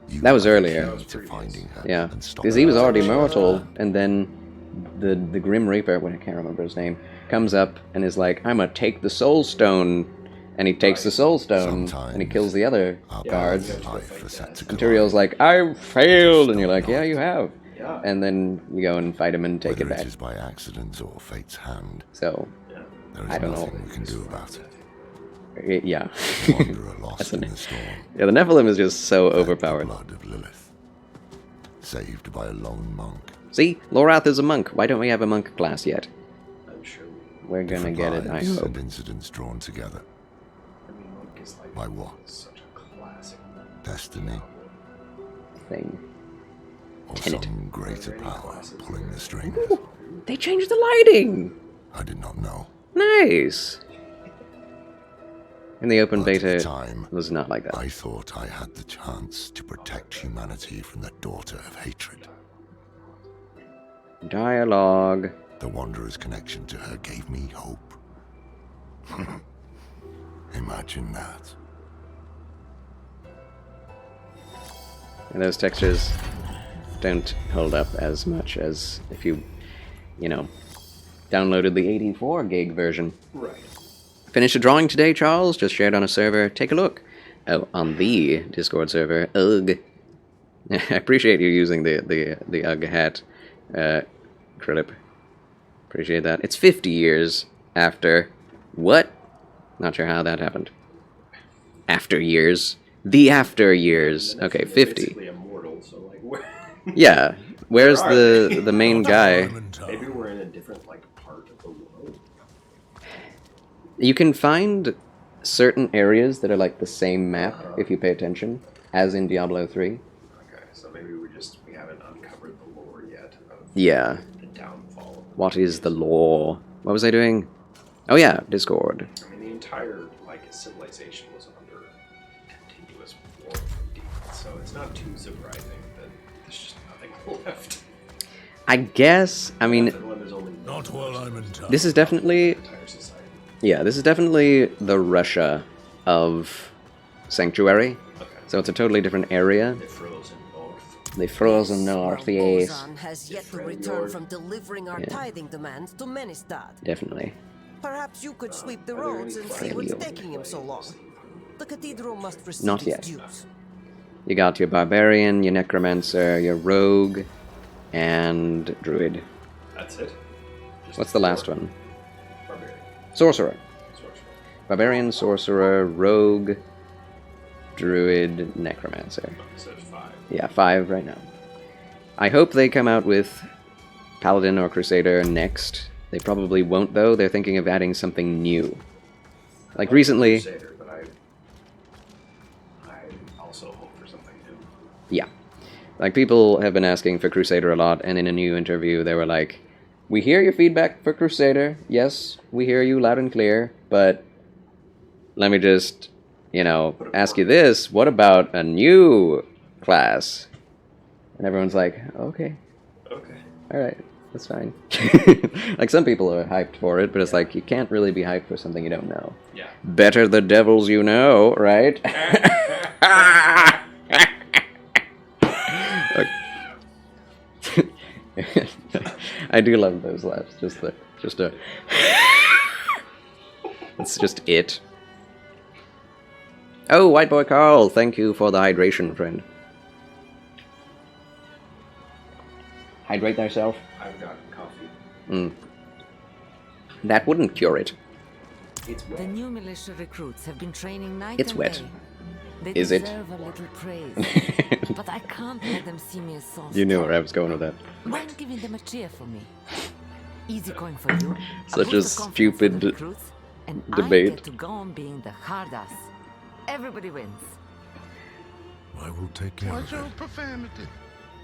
You That was have the earlier. key to finding her Yeah, and stopping because he was her. already mortal, and then the Grim Reaper, I can't remember his name, comes up and is like, "I'm gonna take the Soul Stone," and he takes the Soul Stone and he kills the other Our guards. paths in life are set to And collide. Tyrion's like, "I failed," and you're like, "Yeah, you have." Yeah. And then you go and fight him and take Whether it back. it is by accident or fate's hand, So, there is I don't know. nothing we can do about it. yeah. Wanderer lost in the storm. Yeah, the Nephilim is just so The overpowered. blood of Lilith. Saved by a lone monk. See, Lorath is a monk. Why don't we have a monk class yet? I'm sure. We're gonna get it, I Lives hope. and incidents drawn together. I mean, Monk is like By what? such a classic Destiny. Thing. Or Tenet. some greater power pulling the strings. They changed the lighting! I did not know. Nice! In the open But at the beta, time, it was not like that. I thought I had the chance to protect humanity from the daughter of hatred. Dialogue. The Wanderer's connection to her gave me hope. Imagine that. And those textures don't hold up as much as if you know, downloaded the 84 gig version. right. Finished a drawing today, Charles? Just shared on a server. Take a look. Oh, on the Discord server. Ugh. I appreciate you using the Ugh hat, Krillip. Appreciate that. It's 50 years after... What? Not sure how that happened. After years. The after years. Okay, They're 50. basically immortal, so like, where, Yeah. Where's Where are they? the main guy? maybe we're in a different like part of the world. You can find certain areas that are like the same map if you pay attention, as in Diablo 3. Okay, so maybe we haven't uncovered the lore yet of Yeah. the downfall. What is the law? What was I doing? Oh yeah, Discord. I mean, the entire like civilization was under continuous war from demons, so it's not too surprising that there's just nothing left. I guess, I mean, When there's only Not while I'm in town. this is definitely, entire society. yeah, this is definitely the Russia of Sanctuary. Okay. So it's a totally different area. The frozen north. The frozen north, yes. Ozan has yet to return from delivering our tithing demands to Menestad. Definitely. Perhaps you could sweep the Are there roads any and see what's friendly taking him so long. The cathedral must receive Not its yet. dues. You got your Barbarian, your Necromancer, your Rogue, and Druid. That's it. Just What's the last one? Barbarian. Sorcerer. Sorcerer. Barbarian, Sorcerer, Rogue, Druid, Necromancer. So it's 5. Yeah, 5 right now. I hope they come out with Paladin or Crusader next. They probably won't, though. They're thinking of adding something new. Like recently... Crusader, but I also hope for something new. Yeah. Like, people have been asking for Crusader a lot, and in a new interview they were like, we hear your feedback for Crusader. Yes, we hear you loud and clear, but let me just, you know, ask you this. What about a new class? And everyone's like, okay. Okay. Alright, that's fine. Like, some people are hyped for it, but it's like, you can't really be hyped for something you don't know. Yeah. Better the devils you know, right? I do love those laughs. It's just it. Oh, White Boy Carl, thank you for the hydration, friend. Hydrate thyself. I've got coffee. That wouldn't cure it. It's The wet. new militia recruits have been training night It's and wet. day. They Is it? deserve a little praise, but I can't let them see me as so You knew strong. where I was going with that. Mind giving them a cheer for me? Easy coin for you. Such a boost of confidence for the stupid recruits, and debate. I get to go on being the hard ass. Everybody wins. I will take care of it.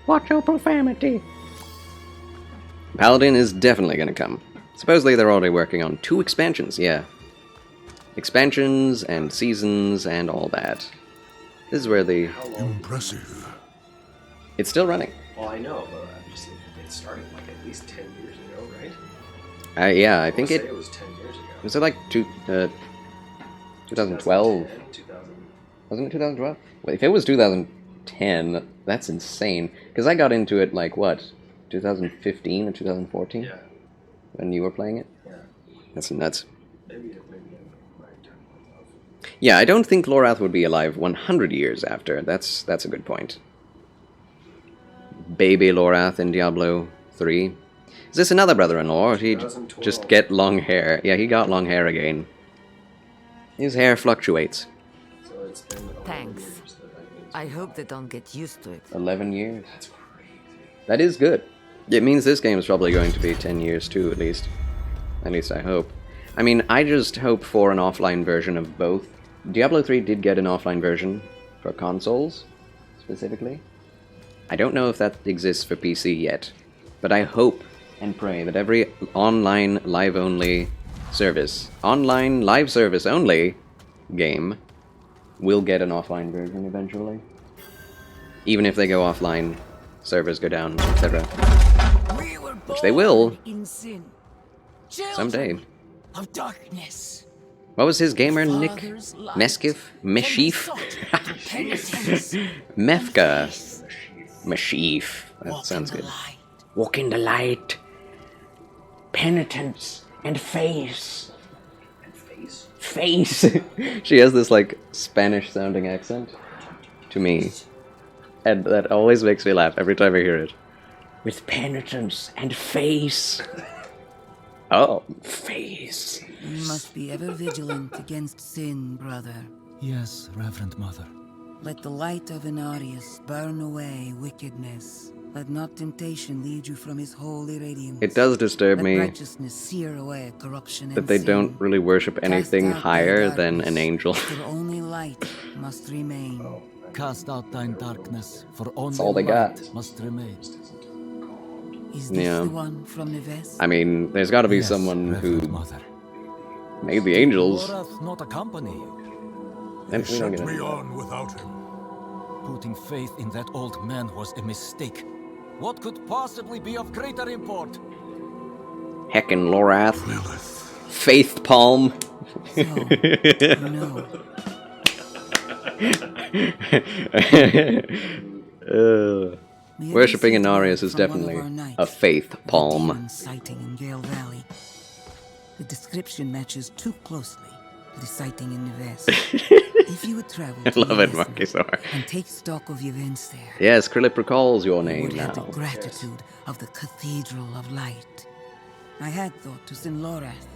Watch your profanity. Paladin is definitely going to come. Supposedly they're already working on 2 expansions, yeah. Expansions and seasons and all that. This is where the... How long? Impressive. It's still running. Well, I know, but I'm just it started like at least 10 years ago, right? Yeah, I think wanna it... say it was 10 years ago. Was it like 2012? 2010, 2000. Wasn't it 2012? Well, if it was 2010, that's insane. Because I got into it like, what? 2015 or 2014? Yeah. When you were playing it? Yeah. That's nuts. Maybe I might turn myself. Yeah, I don't think Lorath would be alive 100 years after. That's a good point. Baby Lorath in Diablo 3. Is this another brother-in-law, or did he 2012. just get long hair? Yeah, he got long hair again. His hair fluctuates. So it's been 11 Thanks. years that I've been. I hope they don't get used to it. 11 years. That's crazy. That is good. It means this game is probably going to be 10 years too, at least. At least I hope. I mean, I just hope for an offline version of both. Diablo 3 did get an offline version for consoles, specifically. I don't know if that exists for PC yet, but I hope and pray that every online live-only service, online live service only game will get an offline version eventually. Even if they go offline, servers go down, etc. Which they will in sin. someday. Of darkness. What was his gamer nick? Father's light Meskif? can be Meshif? sought through penitence. Mefka. Meshif. That Walk sounds in the good. light. Walk in the light. Penitence and face. And face. Face. She has this like Spanish sounding accent to me. And that always makes me laugh every time I hear it. With penitence and face. Oh, face. You must be ever vigilant against sin, brother. Yes, Reverend Mother. Let the light of Inarius burn away wickedness. Let not temptation lead you from his holy radiance. It does disturb Let me righteousness sear away corruption that and they sin. don't really worship anything Cast out higher thy than an darkness, angel. till only light must remain. Cast out thine darkness, for only all they light got. must remain. Is this Yeah. the one from the west? I mean, there's got to be Yes, someone Reverend who Mother. made the angels. Lorath not accompany you. And They we don't sent get me it. on without him. Putting faith in that old man was a mistake. What could possibly be of greater import? Heckin' Lorath. Lilith. Faith Palm. So, you know, Worshipping Inarius is definitely a faith palm. demon sighting in Gale Valley. The description matches too closely to the sighting in the west. If you would travel I to love it, Yesna Marcus R. and take stock of the events there, Yes, Krillip recalls your you name would have the now. gratitude of the Cathedral of Light. I had thought to send Lorath,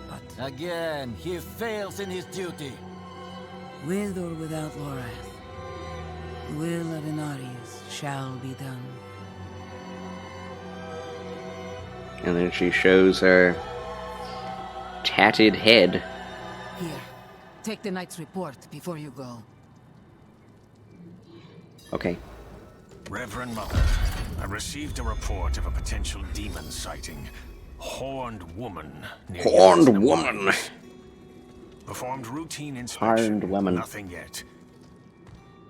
but Again, he fails in his duty. with or without Lorath, the will of Inarius shall be done. And then she shows her tatted head. Here, take the night's report before you go. Okay. Reverend Mother, I received a report of a potential demon sighting. Horned woman. near Horned Yesna woman. Mines. Performed routine inspection. Horned woman. Nothing yet.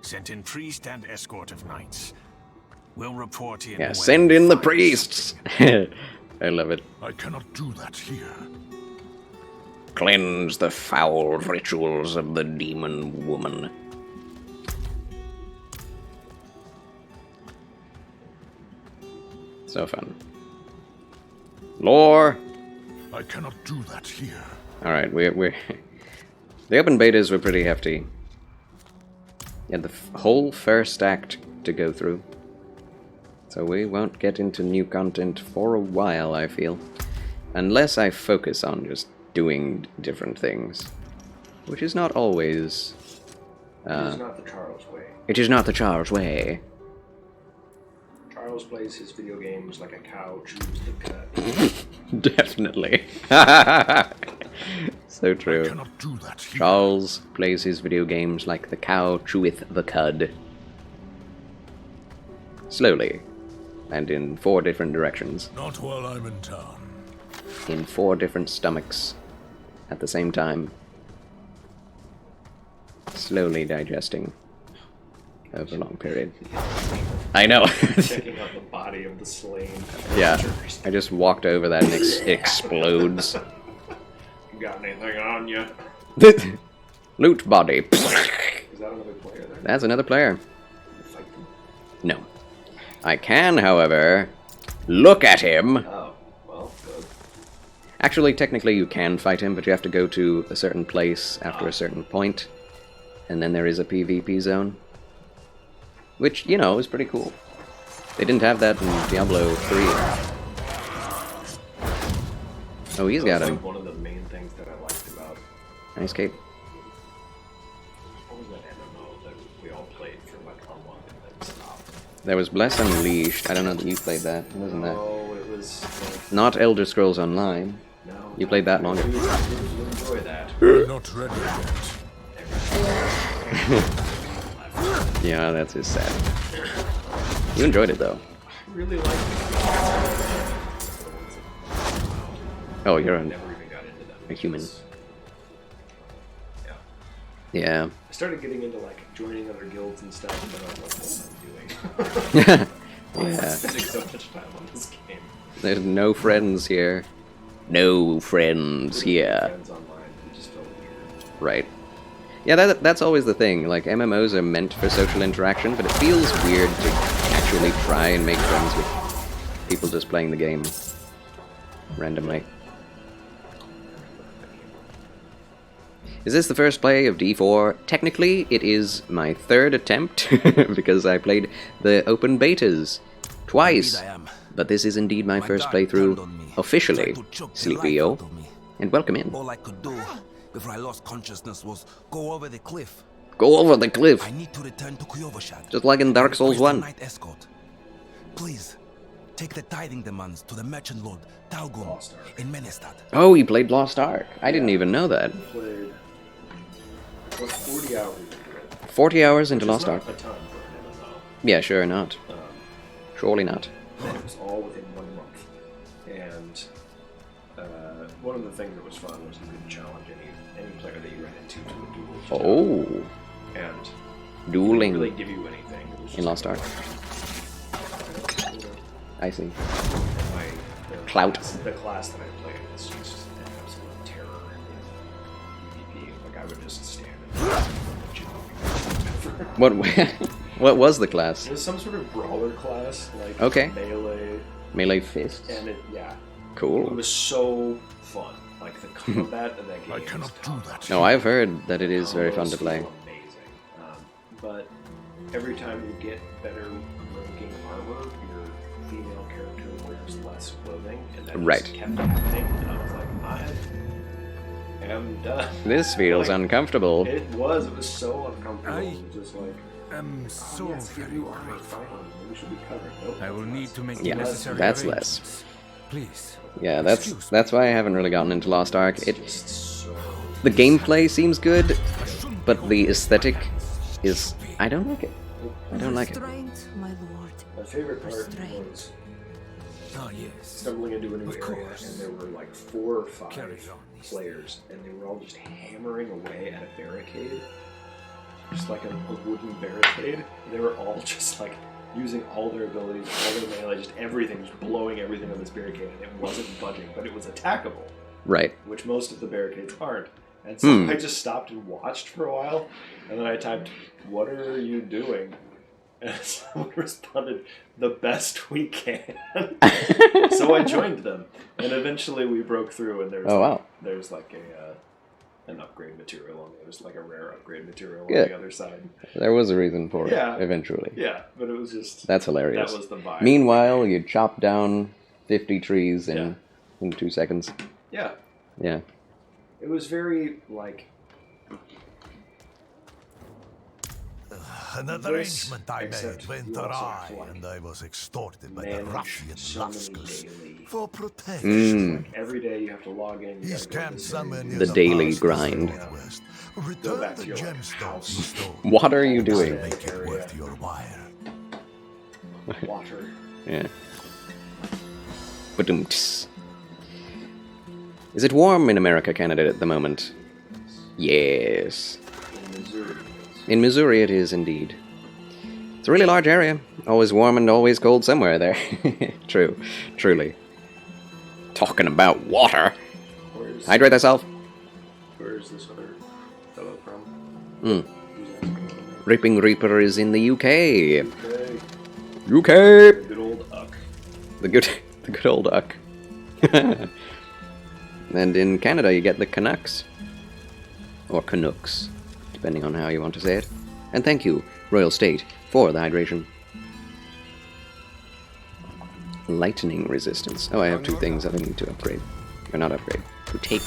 Sent in priest and escort of knights. We'll report in. Yeah, when send in the finds- priests. I love it. I cannot do that here. Cleanse the foul rituals of the demon woman. So fun. Lore! I cannot do that here. Alright, we're... The open betas were pretty hefty. You had the whole first act to go through. So we won't get into new content for a while, I feel. Unless I focus on just doing different things. Which is not always... It's not the Charles way. It is not the Charles way. Charles plays his video games like a cow chews the cud. Definitely. So I true. cannot do that here. Charles plays his video games like the cow cheweth the cud. Slowly. And in 4 different directions. Not while I'm in town. In 4 different stomachs. At the same time. Slowly digesting. Over a long period. I know. Checking out the body of the slain. Yeah. I just walked over that and it explodes. You got anything on you? Loot body. Is that another player there? That's another player. Fight them? No. I can, however, look at him. Oh, well, good. Actually, technically you can fight him, but you have to go to a certain place after a certain point. And then there is a PvP zone. Which, you know, is pretty cool. They didn't have that in Diablo 3. Oh, he's got That was him. like one of the main things that I liked about... Nice cape. What was that MMO that we all played for like a month and then stopped? There was Bless Unleashed. I don't know that you played that. It wasn't that. Oh, it was like... Not Elder Scrolls Online. No, You played that longer. You enjoy that. We're not ready yet. Yeah, that's just sad. You enjoyed it though. I really like Oh, you're never even got into them. a human. Yeah. Yeah. I started getting into like joining other guilds and stuff, but I was like, what am I doing? Yeah. I'm spending so much time on this game. There's no friends here. No friends here. Friends online, it just felt weird. Right. Yeah, that's always the thing. Like, MMOs are meant for social interaction, but it feels weird to actually try and make friends with people just playing the game randomly. Is this the first play of D4? Technically, it is my third attempt, because I played the open betas twice. But this is indeed my first playthrough, officially, Sleepio, and welcome in. All I could do before I lost consciousness was go over the cliff. Go over the cliff! I need to return to Kuyovashad. Just like in Dark Souls 1. Night escort. Please, take the tithing demands to the merchant lord, Talgun, in Menestad. Oh, you played Lost Ark. I didn't even know that. Played 40 hours. 40 hours into Which is Lost not Ark. a ton for an MMO. Yeah, sure not. Surely not. It was all within 1 month. And one of the things that was fun was you could challenge any player that you ran into to a duel. Oh. And Dueling. It didn't really give you anything. It was just In Lost Ark. I see. My, Clout. The class that I played was just an absolute terror in PvP. Like, I would just stand and What was the class? It was some sort of brawler class, like Okay. melee. Melee fists? And yeah. Cool. It was so fun. Like the combat in that game. I cannot do that. No, I've heard that it is very fun to play. Amazing. But every time you get better ranking armor, your female character wears less clothing, and that Right. just kept happening. And I was like, I am done. This feels Like, uncomfortable. It was so uncomfortable. It was just like, I'm so very grateful. fine, we should be covered. Nope, I will need to make the Yeah, necessary that's arrangements. less. Please. Yeah, that's why I haven't really gotten into Lost Ark. just so. The gameplay seems good, but the aesthetic is... I don't like it. I don't like it. Restraint, my lord. My favorite part Restraint. was Ah, yes. stumbling into a new area, course. and there were like 4 or 5 Carry on. players, and they were all just hammering away at a barricade, just like a wooden barricade. And they were all just like using all their abilities, all their melee, just everything, just blowing everything on this barricade, and it wasn't budging, but it was attackable, Right. which most of the barricades aren't. And so I just stopped and watched for a while, and then I typed, "What are you doing?" And someone responded, "The best we can." So I joined them, and eventually we broke through. And there's there's like an upgrade material on there's like a rare upgrade material on the other side. There was a reason for Yeah. it, eventually. Yeah, but it was just That's hilarious. That was the vibe. Meanwhile, you chop down 50 trees in 2 seconds. Yeah, Yeah. it was very like. An This, arrangement I except made went you also have awry, to, like, and I was extorted by the manage ruffian so many rascals daily- for protection. Like every day you have to log in. You He's gotta go to camped this somewhere area, near The daily past grind. northwest. Go Return back the to your gemstones house. you stole. What are you doing? Make it worth your while. water. Yeah. Ba-dum-ts. Is it warm in America, Canada at the moment? Yes. In Missouri. In Missouri it is indeed. It's a really large area. Always warm and always cold somewhere there. True. Truly. Talking about water. Where's, Hydrate thyself. where's this other fellow from? Hmm. Who's that going on Reaping Reaper is in the UK. there? UK! The good old Uck. The good old Uck. And in Canada you get the Canucks. Or Canucks, depending on how you want to say it. And thank you, Royal State, for the hydration. Lightning resistance. Oh, I have 2 things that I need to upgrade. Or not upgrade. To take.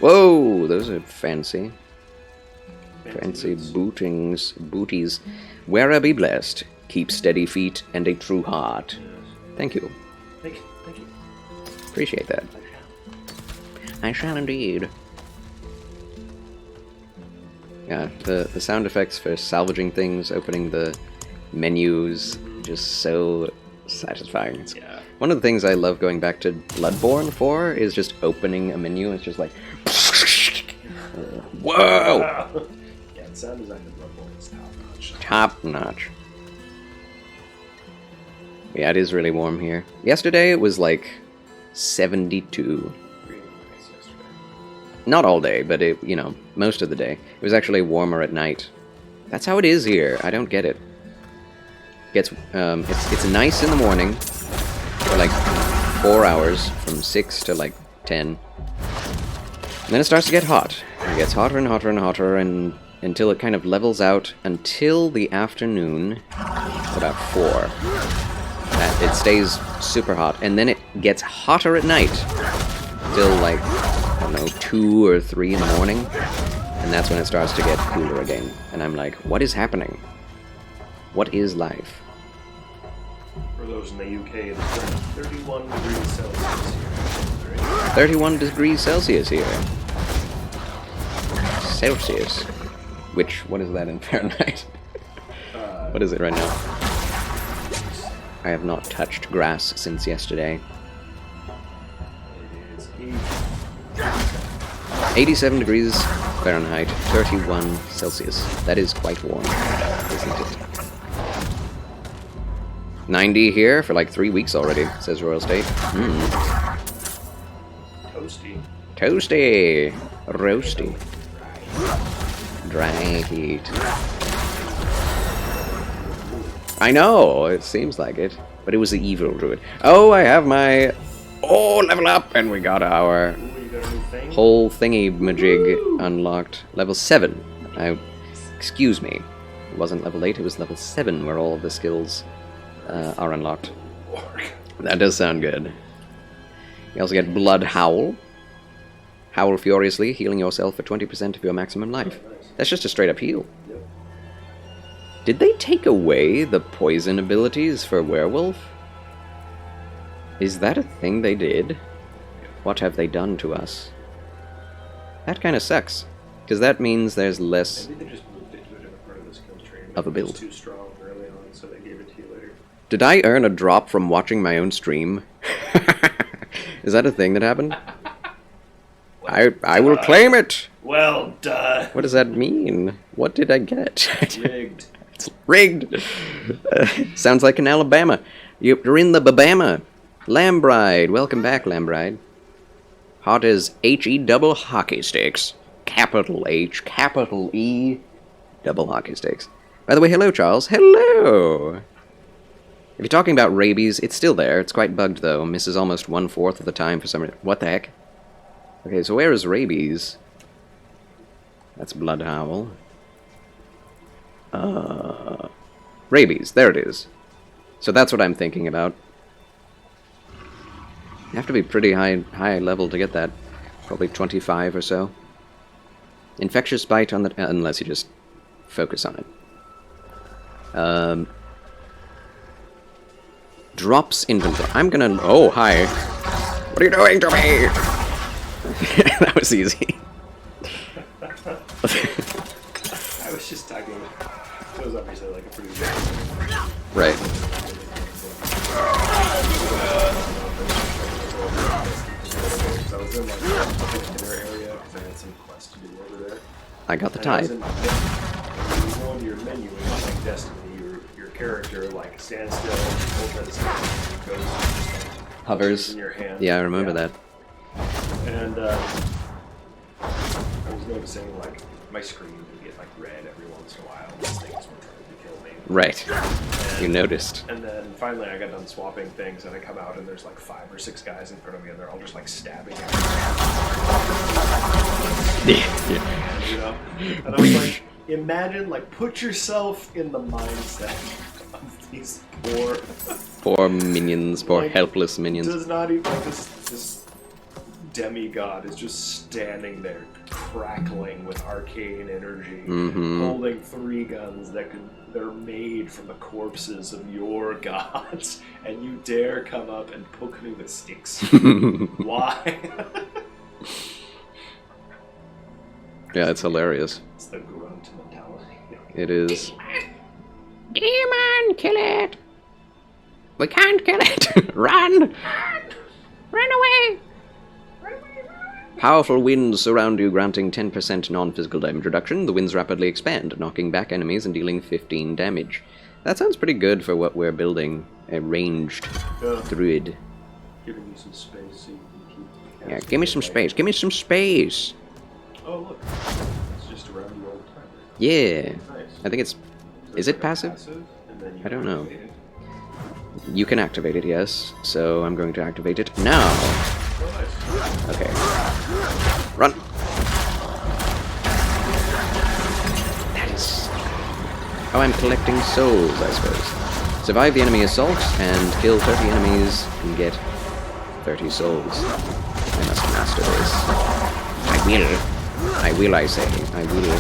Whoa, those are fancy. Fancy booties. Wearer be blessed. Keep steady feet and a true heart. Thank you. Thank you. Appreciate that. I shall indeed. Yeah, the sound effects for salvaging things, opening the menus, just so satisfying. It's one of the things I love going back to Bloodborne for is just opening a menu. It's just like, whoa! Yeah, the sound design of Bloodborne is top notch. Top notch. Yeah, it is really warm here. Yesterday it was like 72. Not all day, but it, you know, most of the day. It was actually warmer at night. That's how it is here. I don't get it. It's nice in the morning for like 4 hours, from 6 to like 10. And then it starts to get hot. It gets hotter and hotter and hotter, and until it kind of levels out until the afternoon, about 4. It stays super hot, and then it gets hotter at night till like, I don't know, 2 or 3 in the morning, and that's when it starts to get cooler again. And I'm like, what is happening? What is life? For those in the UK, it's 31 degrees Celsius here. 31 degrees Celsius here. Celsius. What is that in Fahrenheit? What is it right now? I have not touched grass since yesterday. It is 87 degrees Fahrenheit, 31 Celsius. That is quite warm, isn't it? 90 here for like 3 weeks already, says Royal State. toasty. Toasty. Roasty. Dry heat. I know, it seems like it. But it was the evil druid. Oh, I have my... Oh, level up! And we got our whole thingy-majig unlocked. Level 7. Excuse me. It wasn't level 8, it was level 7 where all of the skills are unlocked. That does sound good. You also get Blood Howl. Howl furiously, healing yourself for 20% of your maximum life. That's just a straight-up heal. Did they take away the poison abilities for Werewolf? Is that a thing they did? What have they done to us? That kind of sucks, because that means there's less Maybe they just moved it to a different part of the skill tree. Maybe of a build. It was too strong early on, so they gave it to you later. Did I earn a drop from watching my own stream? Is that a thing that happened? I will claim it! Well done! What does that mean? What did I get? Rigged. It's rigged! Sounds like in Alabama. You're in the Babama. Lambride. Welcome back, Lambride. Hot as H-E double hockey sticks. Capital H, capital E, double hockey sticks. By the way, hello, Charles. Hello! If you're talking about rabies, it's still there. It's quite bugged, though. Misses almost 1/4 of the time for some reason. What the heck? Okay, so where is rabies? That's Blood Howl. Rabies. There it is. So that's what I'm thinking about. You have to be pretty high level to get that. Probably 25 or so. Infectious bite on the... unless you just focus on it. Drops inventory. I'm gonna... Oh, hi. What are you doing to me? That was easy. I was just talking... It was obviously like a pretty good... Right. I was in like the dinner area because I had some quests to do over there. I got the And I was type. in my menu. And when you go into your menu and you're playing Destiny, your character like stands still, holds that stand, and goes just like Hovers. in your hand. Yeah, I remember that. And I was noticing like my screen would get like red every once in a while. These things were trying to kill me. Right. You noticed. And then finally I got done swapping things and I come out and there's like 5 or 6 guys in front of me and they're all just like stabbing at me. You know? And I was like, imagine, like, put yourself in the mindset of these Poor minions, poor like, helpless minions. Does not even, like, this demigod is just standing there crackling with arcane energy, holding 3 guns that they're made from the corpses of your gods, and you dare come up and poke me with sticks. Why? Yeah, it's hilarious. It's the grunt mentality. It is. Demon, kill it! We can't kill it! Run! Run away! Powerful winds surround you, granting 10% non-physical damage reduction. The winds rapidly expand, knocking back enemies and dealing 15 damage. That sounds pretty good for what we're building. A ranged druid. Giving you some space so you can keep... Yeah, give me some space. Give me some space. Oh, look. It's just around the old timer. Yeah. Nice. I think it's... So Is it's it like a passive? and then you I don't know. activate it. You can activate it, yes. So I'm going to activate it now. Oh, nice. Okay. Run. That is... Oh, I'm collecting souls, I suppose. Survive the enemy assault and kill 30 enemies and get 30 souls. I must master this. I will. I will, I say. I will.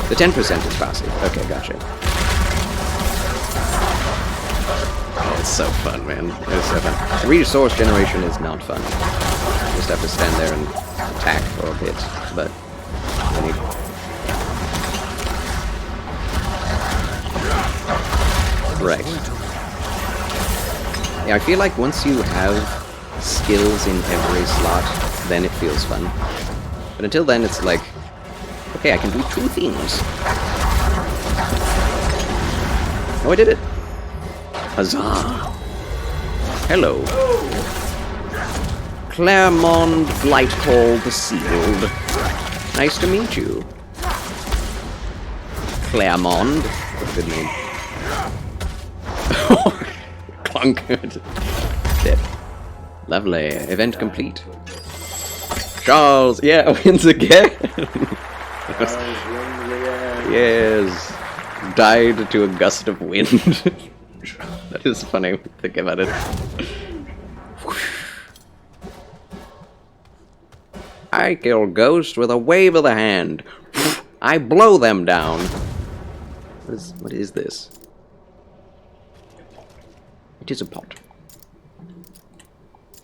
The 10% is passive. Okay, gotcha. Oh, it's so fun, man. It's so fun. Resource generation is not fun. You just have to stand there and attack for a bit, but I need... Right. Yeah, I feel like once you have skills in every slot, then it feels fun. But until then, it's like, okay, I can do two things. Oh, I did it! Huzzah! Hello. Claremont Blightcall the Sealed. Nice to meet you. Claremont. What a good name. Clunk. Dead. Lovely. Event complete. Charles, yeah, wins again. Yes. Died to a gust of wind. That is funny when you think about it. I kill ghosts with a wave of the hand. I blow them down. What is this? It is a pot.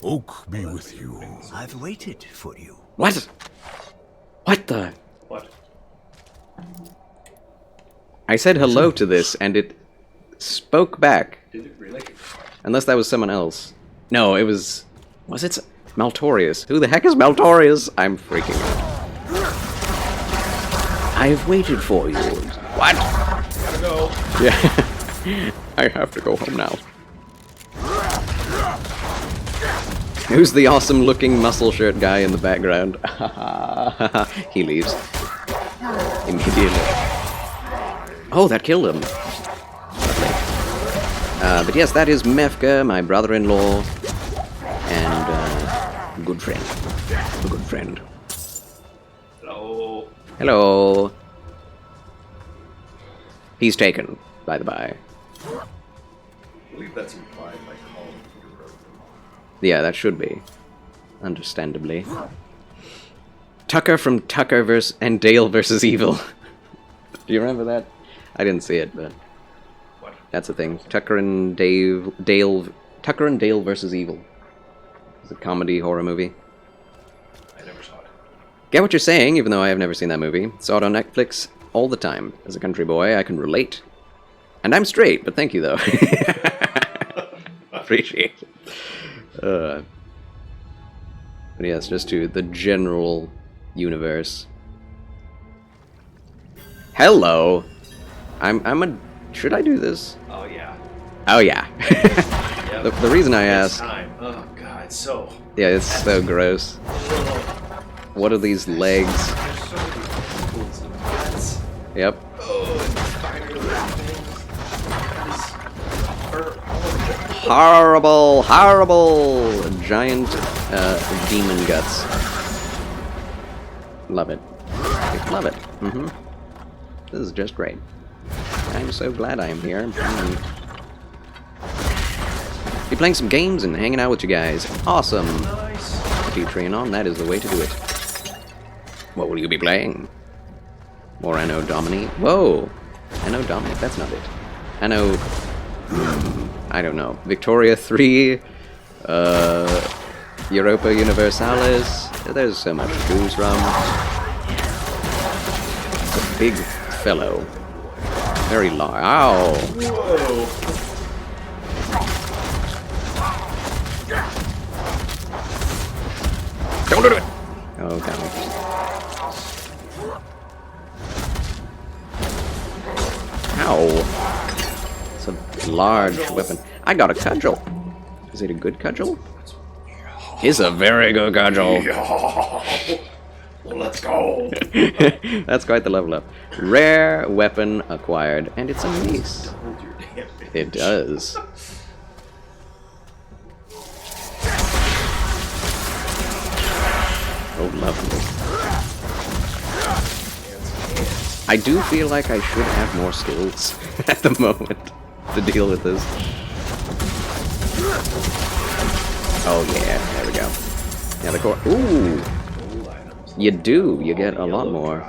Oak be with you. I've waited for you. What? What the? What? I said hello to this, and it spoke back. Did it really? Unless that was someone else. No, it was... Was it... Maltorius. Who the heck is Maltorius? I'm freaking out. I've waited for you. What? Gotta go. Yeah. I have to go home now. Who's the awesome-looking muscle shirt guy in the background? He leaves. Immediately. Oh, that killed him. But yes, that is Mefka, my brother-in-law, and good friend. A good friend. Hello. Hello. He's taken, by the by. I believe that's implied by calling your road. Yeah, that should be. Understandably. Tucker from Tucker and Dale versus Evil. Do you remember that? I didn't see it, but What? that's the thing. Tucker and Dale versus Evil. It's a comedy horror movie. I never saw it. Get what you're saying, even though I have never seen that movie. Saw it on Netflix all the time. As a country boy, I can relate. And I'm straight, but thank you, though. Appreciate it. But yes, just to the general universe. Hello! I'm a... Should I do this? Oh, yeah. Oh, yeah. Yep. The reason I It's asked... time. Oh, God, so... Yeah, it's so gross. What are these legs? There's so many tentacles and bats. Yep. Oh, and spider things. Horrible, horrible! Giant demon guts. Love it. Love it. Mm-hmm. This is just great. I'm so glad I am here. Be playing some games and hanging out with you guys. Awesome. Nice. Patreon on, that is the way to do it. What will you be playing? More Anno Domini? Whoa! Anno Domini, that's not it. Anno... I don't know. Victoria 3? Europa Universalis. There's so much to choose from. It's a big fellow. Very large. Ow! Whoa! Don't do it! Oh, God. Ow. It's a large weapon. I got a cudgel. Is it a good cudgel? It's a very good cudgel. Let's go. That's quite the level up. Rare weapon acquired, and it's a mace. It does. Oh, lovely. I do feel like I should have more skills at the moment to deal with this. Oh yeah, there we go. Yeah, the core. Ooh! You do. You get a lot more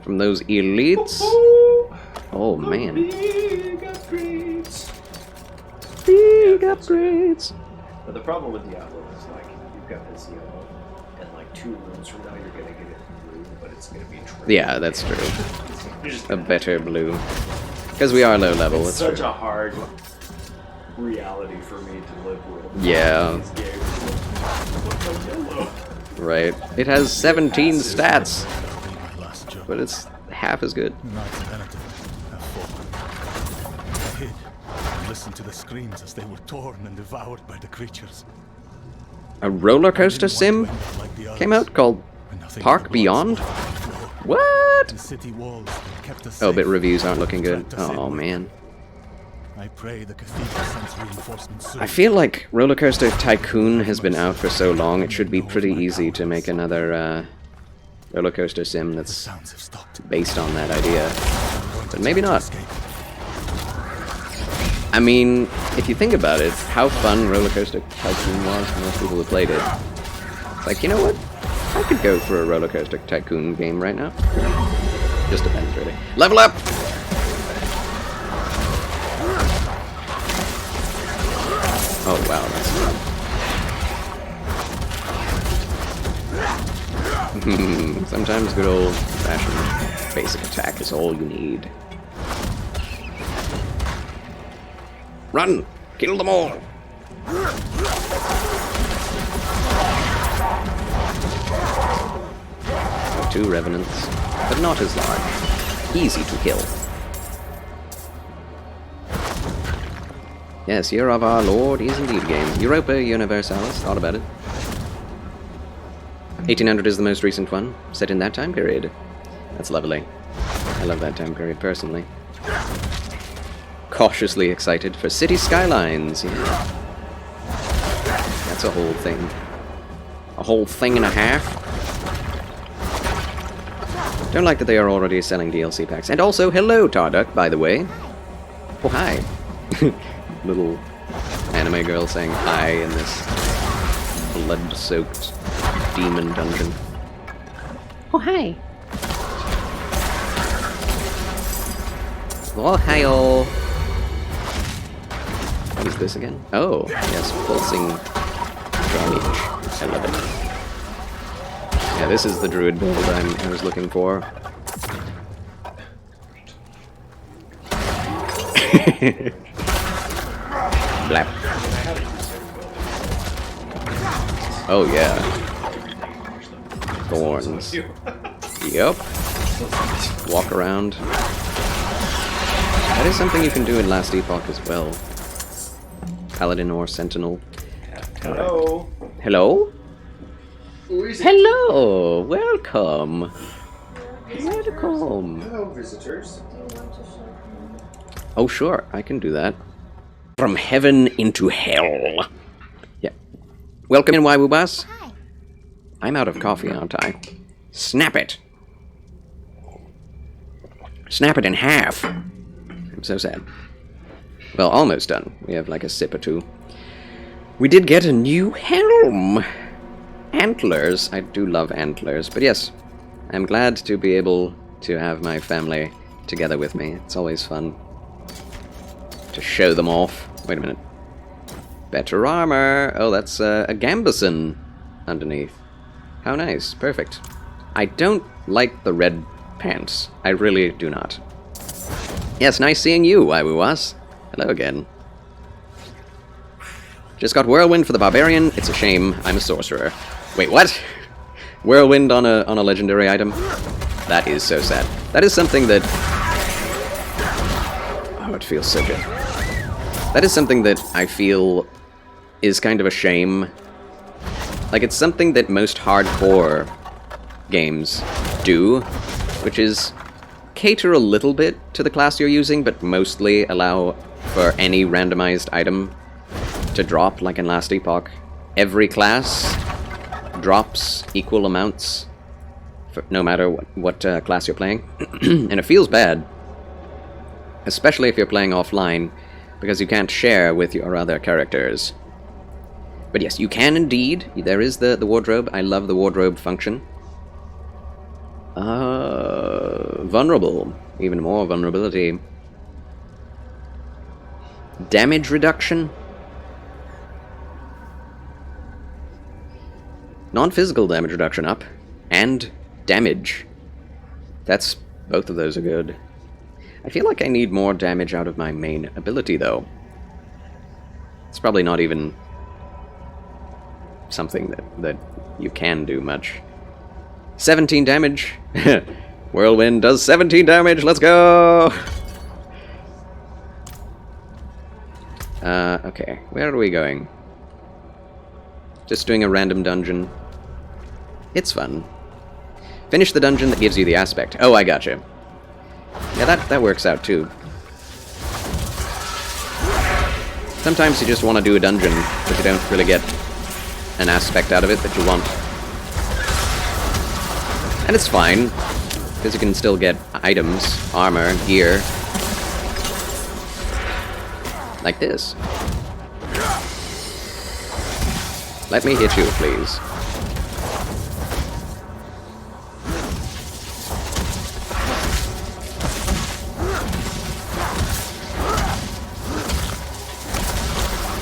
from those elites. Oh man. Big upgrades. Big upgrades. But the problem with Diablo is like you've got this yellow, and like 2 rooms from now you're gonna get it blue, but it's gonna be triple. Yeah, that's true. A better blue. Because we are low level. It's It's such true. a hard reality for me to live with. Yeah. These games. What's my yellow? Right. It has 17 stats, but it's half as good. Knights penitent have fallen. I hid and listened to the screams as they were torn and devoured by the creatures. A roller coaster sim came out called Park Beyond? What? The city walls kept us Oh, but safe, reviews aren't looking good. trapped us in Oh with- man. I pray the cathedral sends reinforcements soon. I feel like Roller Coaster Tycoon has been out for so long, it should be pretty easy to make another roller coaster sim that's Sounds have stopped. based on that idea. But maybe not. I mean, if you think about it, how fun Roller Coaster Tycoon was for most people who played it. It's like, you know what? I could go for a Roller Coaster Tycoon game right now. Just depends, really. Level up! Oh wow, that's fun. Sometimes good old-fashioned basic attack is all you need. Run! Kill them all! 2 revenants, but not as large. Easy to kill. Yes, Year of Our Lord is indeed a game. Europa Universalis, thought about it. 1800 is the most recent one, set in that time period. That's lovely. I love that time period personally. Cautiously excited for City Skylines, yeah. That's a whole thing. A whole thing and a half. Don't like that they are already selling DLC packs. And also, hello, Tarduck, by the way. Oh, hi. Little anime girl saying hi in this blood-soaked demon dungeon. Oh, hi. Oh, hi-oh. What is this again? Oh, yes, pulsing damage. I love it. Yeah, this is the Druid build I was looking for. Blap. Oh yeah. Thorns. Yep. Walk around. That is something you can do in Last Epoch as well. Paladin or Sentinel. Hello. Hello? Who is it? Hello! Welcome! Welcome! Hello, visitors. Oh sure, I can do that. From heaven into hell. Yeah. Welcome in, Waiwubas. Hi. I'm out of coffee, aren't I? Snap it! Snap it in half! I'm so sad. Well, almost done. We have like a sip or two. We did get a new helm! Antlers. I do love antlers. But yes, I'm glad to be able to have my family together with me. It's always fun to show them off. Wait a minute. Better armor. Oh, that's a gambeson underneath. How nice. Perfect. I don't like the red pants. I really do not. Yes, nice seeing you, Waiwuwas. Hello again. Just got Whirlwind for the Barbarian. It's a shame. I'm a sorcerer. Wait, what? Whirlwind on a legendary item? That is so sad. That is something that... Oh, it feels so good. That is something that I feel is kind of a shame. Like, it's something that most hardcore games do, which is cater a little bit to the class you're using, but mostly allow for any randomized item to drop, like in Last Epoch. Every class drops equal amounts, for no matter what class you're playing. And it feels bad, especially if you're playing offline, because you can't share with your other characters. But yes, you can indeed. There is the wardrobe. I love the wardrobe function. Vulnerable. Even more vulnerability. Damage reduction. Non-physical damage reduction up. And damage. Both of those are good. I feel like I need more damage out of my main ability, though. It's probably not even something that you can do much. 17 damage! Whirlwind does 17 damage, let's go! Okay, where are we going? Just doing a random dungeon. It's fun. Finish the dungeon that gives you the aspect. Oh, I gotcha. Yeah, that works out too. Sometimes you just want to do a dungeon, but you don't really get an aspect out of it that you want. And it's fine, because you can still get items, armor, gear. Like this. Let me hit you, please.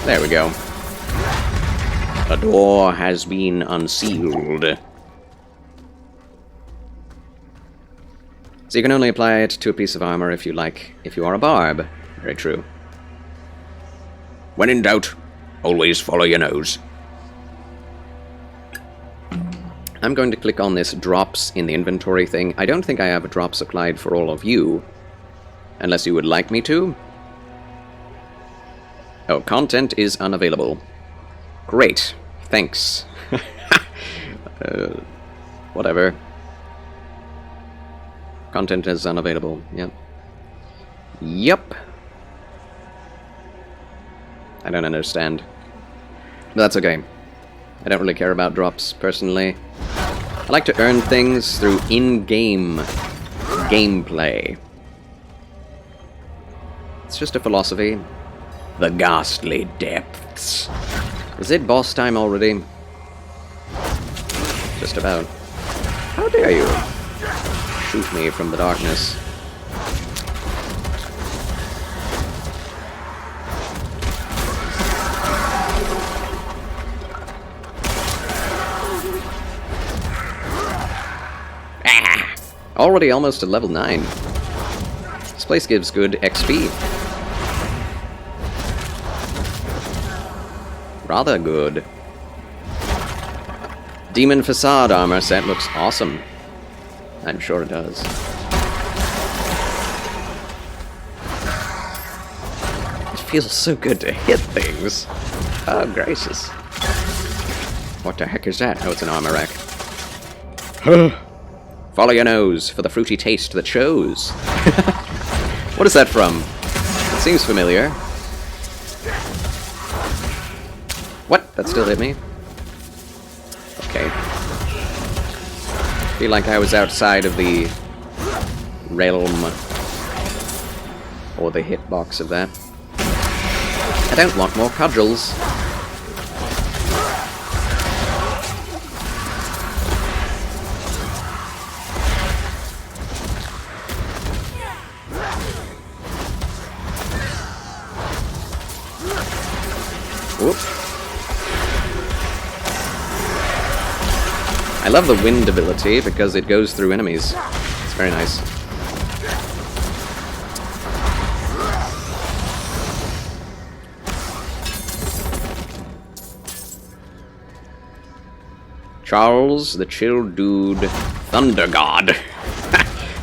There we go. A door has been unsealed. So you can only apply it to a piece of armor if you are a barb. Very true. When in doubt, always follow your nose. I'm going to click on this drops in the inventory thing. I don't think I have drops applied for all of you. Unless you would like me to. Oh, content is unavailable. Great. Thanks. Whatever. Content is unavailable. Yep. Yep. I don't understand. But that's okay. I don't really care about drops, personally. I like to earn things through in-game gameplay. It's just a philosophy. The ghastly depths. Is it boss time already? Just about. How dare you shoot me from the darkness? Ah! Already almost at level 9. This place gives good XP. Rather good. Demon Facade armor set looks awesome. I'm sure it does. It feels so good to hit things. Oh, gracious. What the heck is that? Oh, it's an armor rack. Follow your nose for the fruity taste that shows. What is that from? It seems familiar. What? That still hit me? Okay. Feel like I was outside of the realm or the hitbox of that. I don't want more cudgels. Whoop. I love the wind ability because it goes through enemies. It's very nice. Charles, the Chill Dude, Thunder God.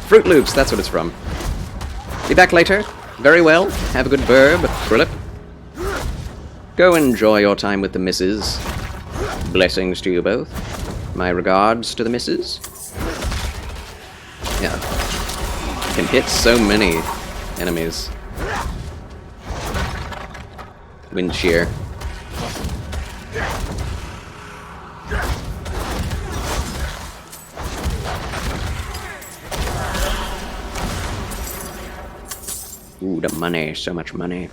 Fruit Loops, that's what it's from. Be back later. Very well. Have a good burb, Philip. Go enjoy your time with the missus. Blessings to you both. My regards to the missus. Yeah. Can hit so many enemies. Wind shear. Ooh, the money, so much money.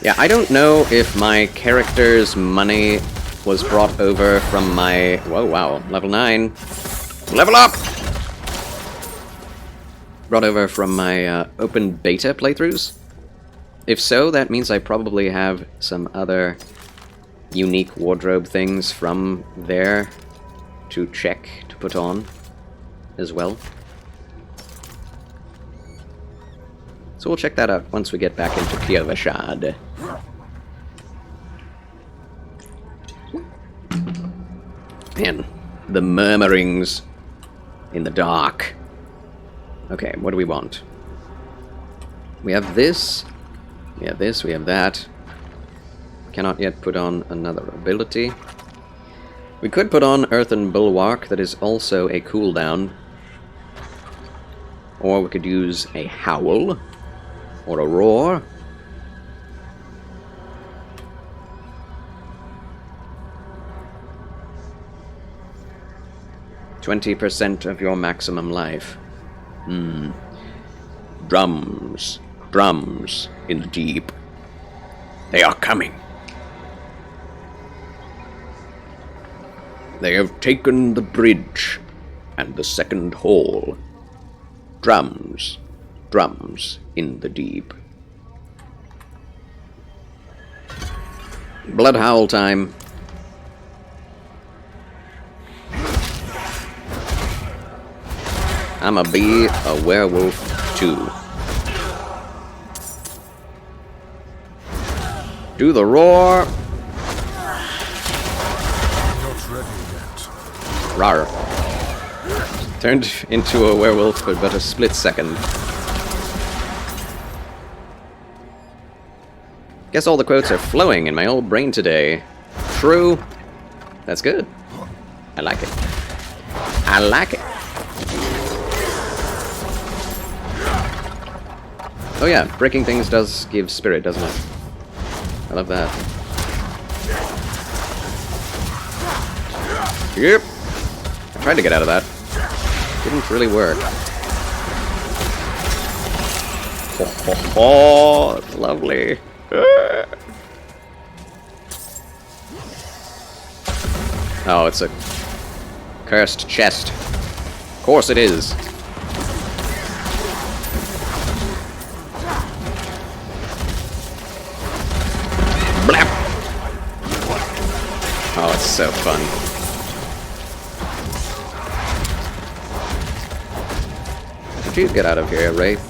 Yeah, I don't know if my character's money was brought over from my... Whoa, wow, level 9. Level up! Brought over from my open beta playthroughs. If so, that means I probably have some other unique wardrobe things from there to check, to put on as well. So we'll check that out once we get back into Kiovashad. Man, the murmurings in the dark. Okay, what do we want? We have this, we have this, we have that. Cannot yet put on another ability. We could put on Earthen Bulwark, that is also a cooldown. Or we could use a Howl. Or a Roar. %20 of your maximum life. Drums. Drums in the deep. They are coming. They have taken the bridge and the second hall. Drums. Drums in the deep. Blood howl time. I'ma be a werewolf too. Do the roar. Not ready yet. Rawr. Turned into a werewolf for but a split second. Guess all the quotes are flowing in my old brain today. True. That's good. I like it. I like it. Oh yeah, breaking things does give spirit, doesn't it? I love that. Yep. I tried to get out of that. Didn't really work. Oh, it's lovely. Oh, it's a cursed chest. Of course it is. Blap! Oh, it's so fun. Did you get out of here, Wraith?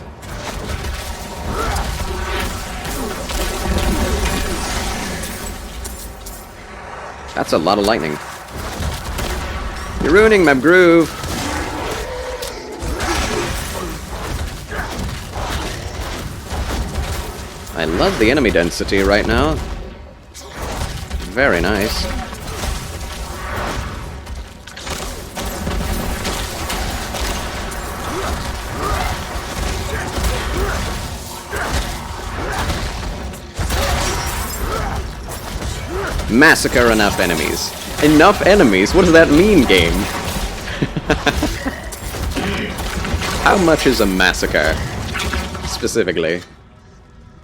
That's a lot of lightning. You're ruining my groove. I love the enemy density right now. Very nice. Massacre enough enemies. Enough enemies? What does that mean, game? How much is a massacre? Specifically.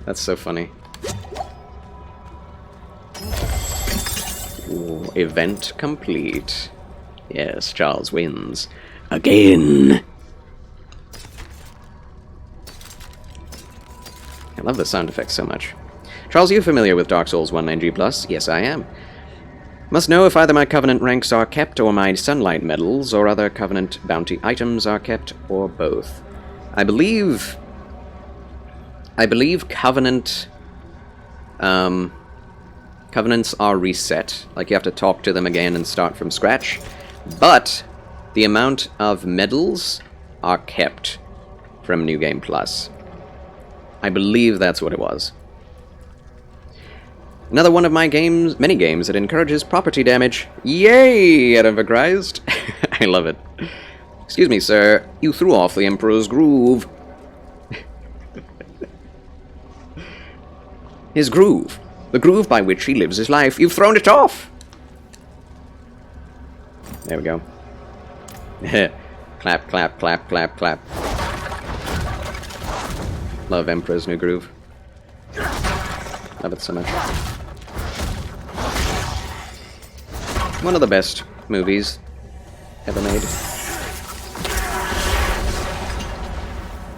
That's so funny. Ooh, event complete. Yes, Charles wins. Again! I love the sound effects so much. Charles, are you familiar with Dark Souls 1 9G+? Yes, I am. Must know if either my Covenant ranks are kept or my Sunlight medals or other Covenant bounty items are kept or both. I believe Covenant... Covenants are reset. Like, you have to talk to them again and start from scratch. But the amount of medals are kept from New Game Plus. I believe that's what it was. Another one of my games, many games that encourages property damage. Yay, Edinburgh Christ. I love it. Excuse me, sir. You threw off the Emperor's groove. His groove. The groove by which he lives his life. You've thrown it off! There we go. Clap, clap, clap, clap, clap. Love Emperor's New Groove. Love it so much. One of the best movies ever made.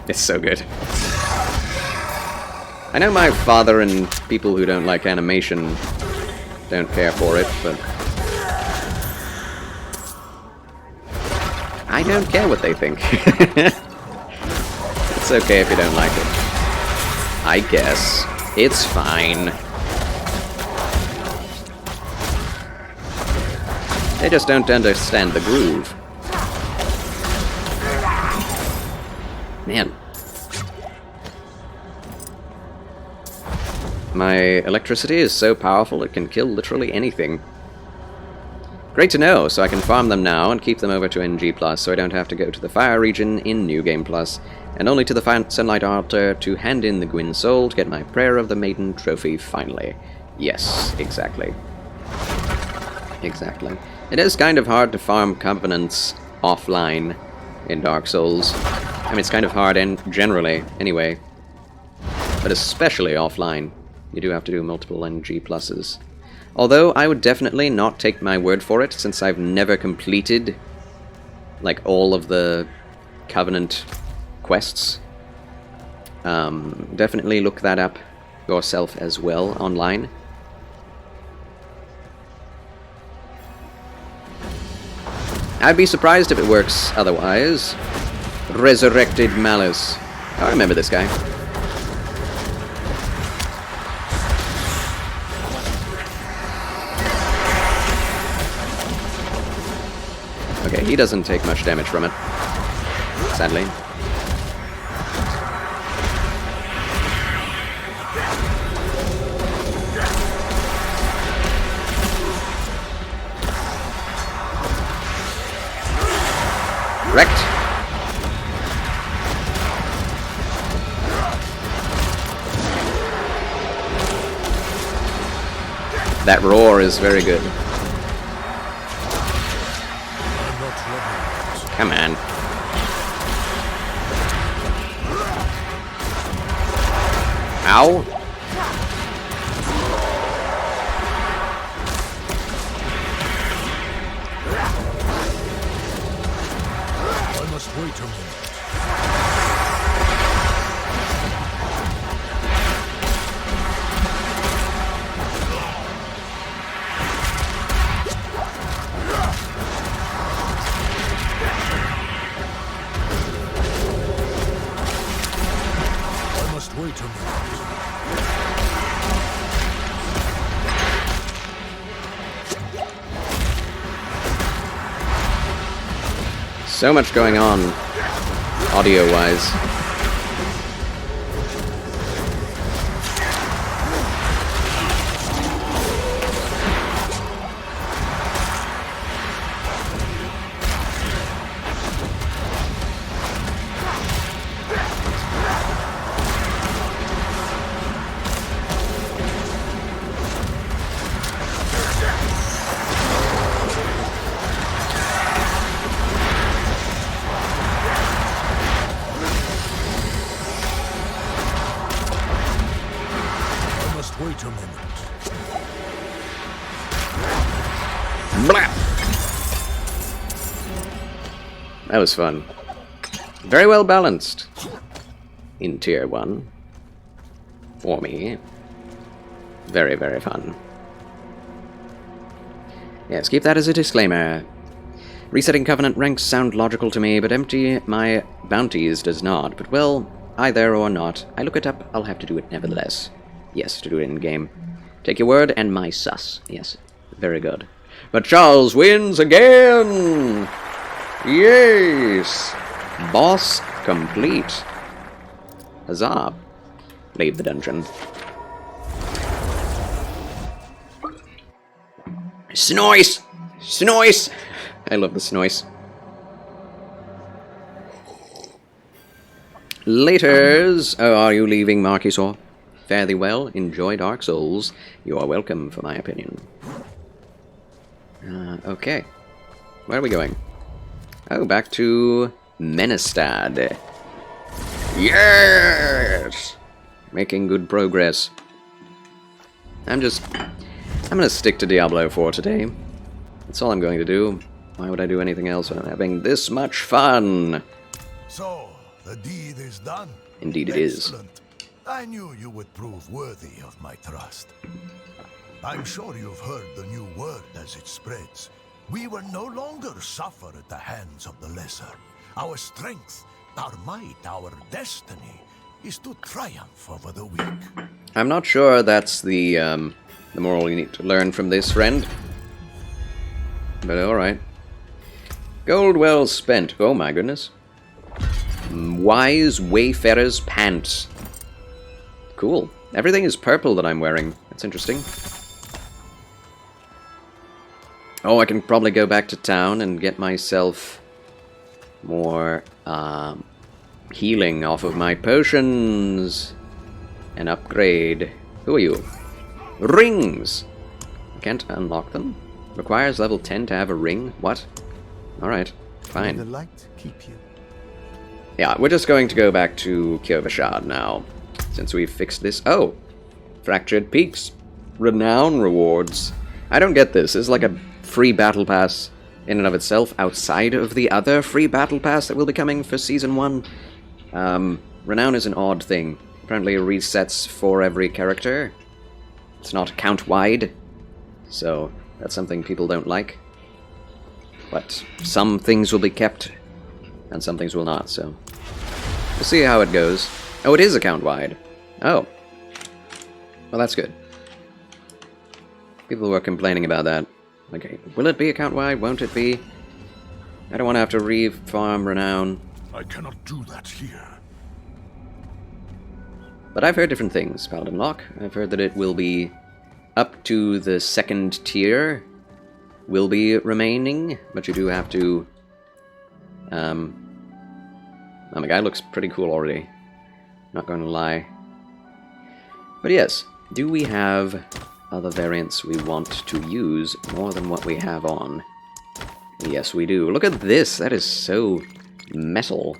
It's so good. I know my father and people who don't like animation don't care for it, but I don't care what they think. It's okay if you don't like it. I guess. It's fine. They just don't understand the groove. Man. My electricity is so powerful it can kill literally anything. Great to know, so I can farm them now and keep them over to NG+, so I don't have to go to the Fire region in New Game Plus, and only to the Sunlight Altar to hand in the Gwyn Soul to get my Prayer of the Maiden trophy finally. Yes, exactly. Exactly. It is kind of hard to farm Covenants offline in Dark Souls. I mean, it's kind of hard generally, anyway. But especially offline. You do have to do multiple NG pluses. Although, I would definitely not take my word for it, since I've never completed, like, all of the Covenant quests. Definitely look that up yourself as well, online. I'd be surprised if it works otherwise. Resurrected Malice. Oh, I remember this guy. Okay, he doesn't take much damage from it, sadly. Wrecked. That roar is very good. Come on. Ow. I must wait a moment. Wait a minute. So much going on, audio-wise. Wait a moment. Blah. That was fun. Very well balanced. In Tier 1. For me. Very, very fun. Yes, keep that as a disclaimer. Resetting Covenant ranks sound logical to me, but empty my bounties does not. But well, either or not. I look it up, I'll have to do it nevertheless. Yes, to do it in-game. Take your word and my sus. Yes, very good. But Charles wins again! Yes! Boss complete. Huzzah. Leave the dungeon. Snoise! Snoise! I love the snoise. Laters! Oh, are you leaving, Marquisor? Fare thee well. Enjoy Dark Souls. You are welcome, for my opinion. Okay. Where are we going? Oh, back to Menestad. Yes! Making good progress. I'm gonna stick to Diablo 4 today. That's all I'm going to do. Why would I do anything else when I'm having this much fun? So, the deed is done. Indeed it is. Excellent. I knew you would prove worthy of my trust. I'm sure you've heard the new word as it spreads. We will no longer suffer at the hands of the lesser. Our strength, our might, our destiny is to triumph over the weak. I'm not sure that's the moral you need to learn from this, friend. But alright. Gold well spent. Oh my goodness. Wise Wayfarer's Pants. Cool. Everything is purple that I'm wearing. That's interesting. Oh, I can probably go back to town and get myself more healing off of my potions. And upgrade. Who are you? Rings! Can't unlock them. Requires level 10 to have a ring? What? Alright, fine. May the light keep you. Yeah, we're just going to go back to Kjovashad now, since we've fixed this. Oh! Fractured Peaks. Renown rewards. I don't get this. It's like a free battle pass in and of itself, outside of the other free battle pass that will be coming for Season 1. Renown is an odd thing. Apparently it resets for every character. It's not count-wide, so that's something people don't like. But some things will be kept, and some things will not, so we'll see how it goes. Oh, it is account-wide. Oh. Well, that's good. People were complaining about that. Okay, will it be account-wide? Won't it be? I don't want to have to re-farm Renown. I cannot do that here. But I've heard different things, Paladin Lock. I've heard that it will be up to the 2nd tier, will be remaining, but you do have to... Oh, my guy looks pretty cool already. Not going to lie. But yes, do we have other variants we want to use more than what we have on? Yes, we do. Look at this! That is so metal.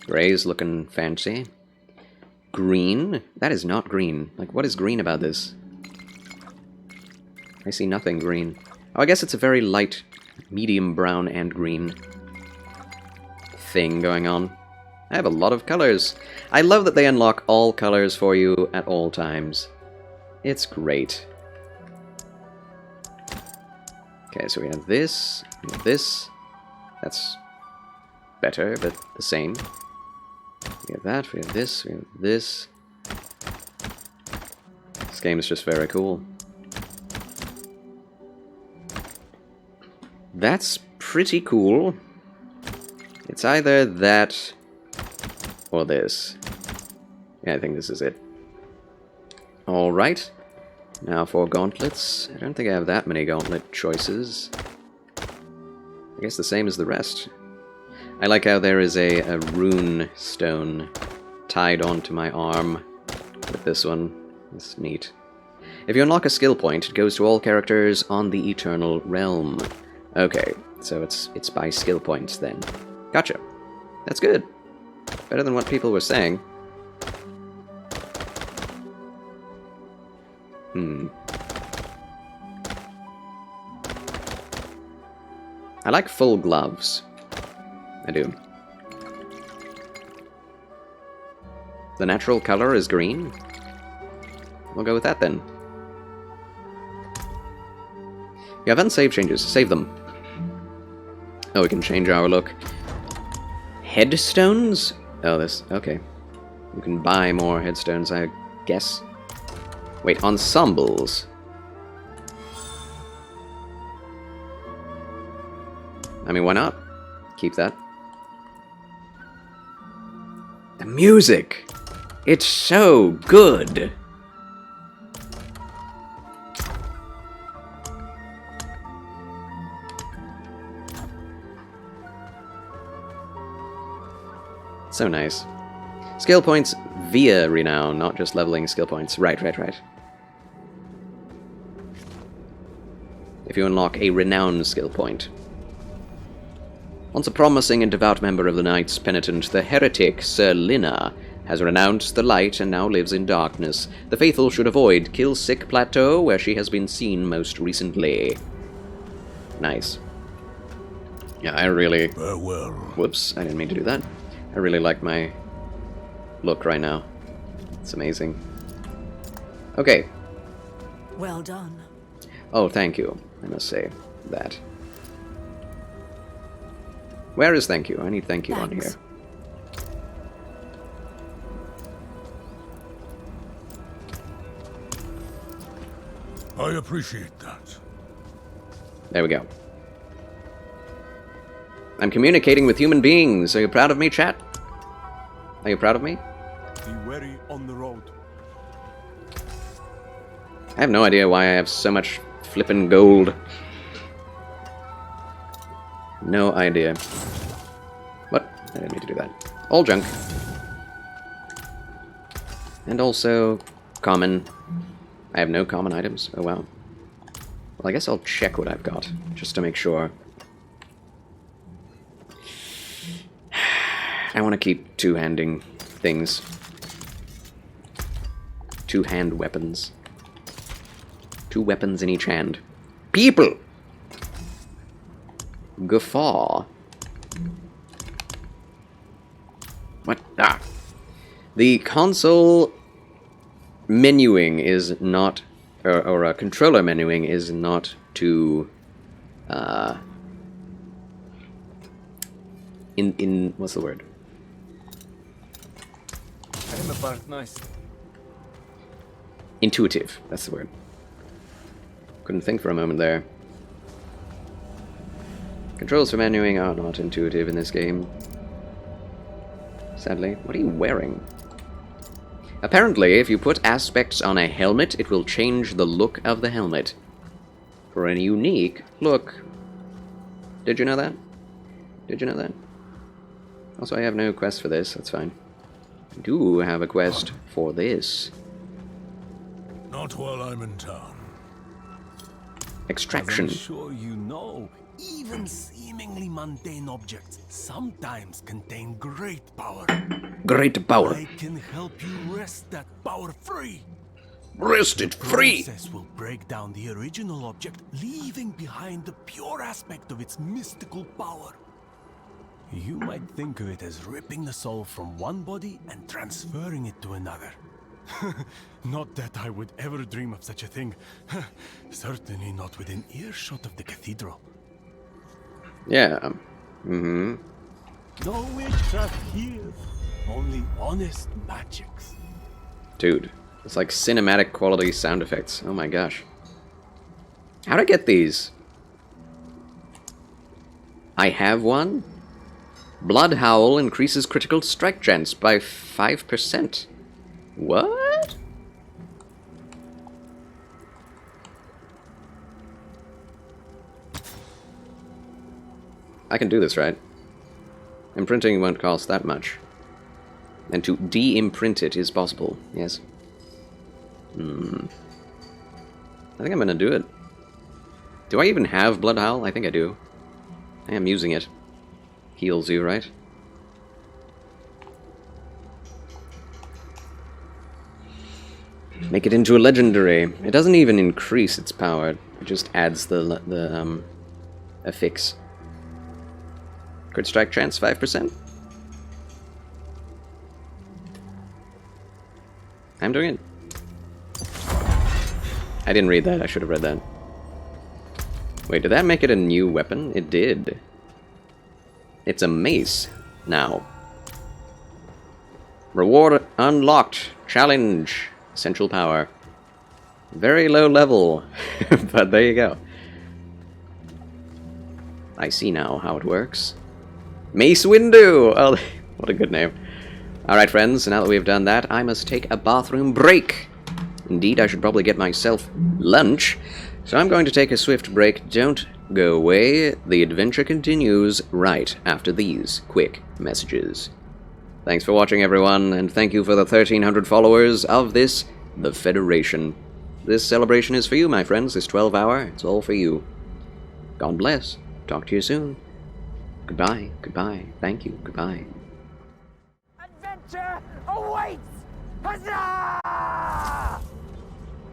Gray's looking fancy. Green? That is not green. Like, what is green about this? I see nothing green. Oh, I guess it's a very light, medium brown and green thing going on. I have a lot of colors. I love that they unlock all colors for you at all times. It's great. Okay, so we have this, we have this. That's better, but the same. We have that, we have this, we have this. This game is just very cool. That's pretty cool. It's either that or this. Yeah, I think this is it. Alright. Now for gauntlets. I don't think I have that many gauntlet choices. I guess the same as the rest. I like how there is a rune stone tied onto my arm with this one. It's neat. If you unlock a skill point, it goes to all characters on the Eternal Realm. Okay, so it's by skill points then. Gotcha. That's good. Better than what people were saying. I like full gloves. I do. The natural color is green. We'll go with that then. You have unsaved changes. Save them. Oh, we can change our look. Headstones? Oh, this... Okay. You can buy more headstones, I guess. Wait, ensembles. I mean, why not? Keep that. The music! It's so good! So nice. Skill points via renown, not just leveling skill points. Right. If you unlock a renown skill point. Once a promising and devout member of the Knights Penitent, the heretic Sir Lina has renounced the light and now lives in darkness. The faithful should avoid Killsick Plateau, where she has been seen most recently. Nice. Yeah, I really... Farewell. Whoops, I didn't mean to do that. I really like my look right now. It's amazing. Okay. Well done. Oh, thank you. I must say that. Where is thank you? I need thank you on here. I appreciate that. There we go. I'm communicating with human beings. Are you proud of me, chat? Are you proud of me? Be wary on the road. I have no idea why I have so much flippin' gold. No idea. What? I didn't mean to do that. All junk. And also, common. I have no common items. Oh, wow. Well, I guess I'll check what I've got, just to make sure. I want to keep two-handing things. Two-hand weapons. 2 weapons in each hand. People! Guffaw. What? Ah. The console menuing is not, or controller menuing is not too, what's the word? Nice. Intuitive, that's the word. Couldn't think for a moment there. Controls for menuing are not intuitive in this game. Sadly. What are you wearing? Apparently, if you put aspects on a helmet, it will change the look of the helmet. For a unique look. Did you know that? Did you know that? Also, I have no quest for this, that's fine. I do have a quest for this. Not while I'm in town. Extraction. As I'm sure you know, even seemingly mundane objects sometimes contain great power. Great power. I can help you wrest that power free. Wrest it free! The process will break down the original object, leaving behind the pure aspect of its mystical power. You might think of it as ripping the soul from one body and transferring it to another. Not that I would ever dream of such a thing. Certainly not within earshot of the cathedral. Yeah. Mm-hmm. No witchcraft here. Only honest magics. Dude, it's like cinematic quality sound effects. Oh my gosh. How'd I get these? I have one. Blood Howl increases critical strike chance by 5%. What? I can do this, right? Imprinting won't cost that much. And to de-imprint it is possible, yes. I think I'm gonna do it. Do I even have Blood Howl? I think I do. I am using it. Heals you, right? Make it into a legendary. It doesn't even increase its power. It just adds the affix. Crit strike chance 5%. I'm doing it. I didn't read that. I should have read that. Wait, did that make it a new weapon? It did. It's a mace now. Reward unlocked. Challenge. Essential power. Very low level, but there you go. I see now how it works. Mace Windu! Oh, what a good name. Alright friends, now that we've done that, I must take a bathroom break. Indeed, I should probably get myself lunch. So I'm going to take a swift break. Don't go away. The adventure continues right after these quick messages. Thanks for watching, everyone, and thank you for the 1,300 followers of this, the Federation. This celebration is for you, my friends. This 12-hour, it's all for you. God bless. Talk to you soon. Goodbye. Goodbye. Thank you. Goodbye. Adventure awaits! Huzzah!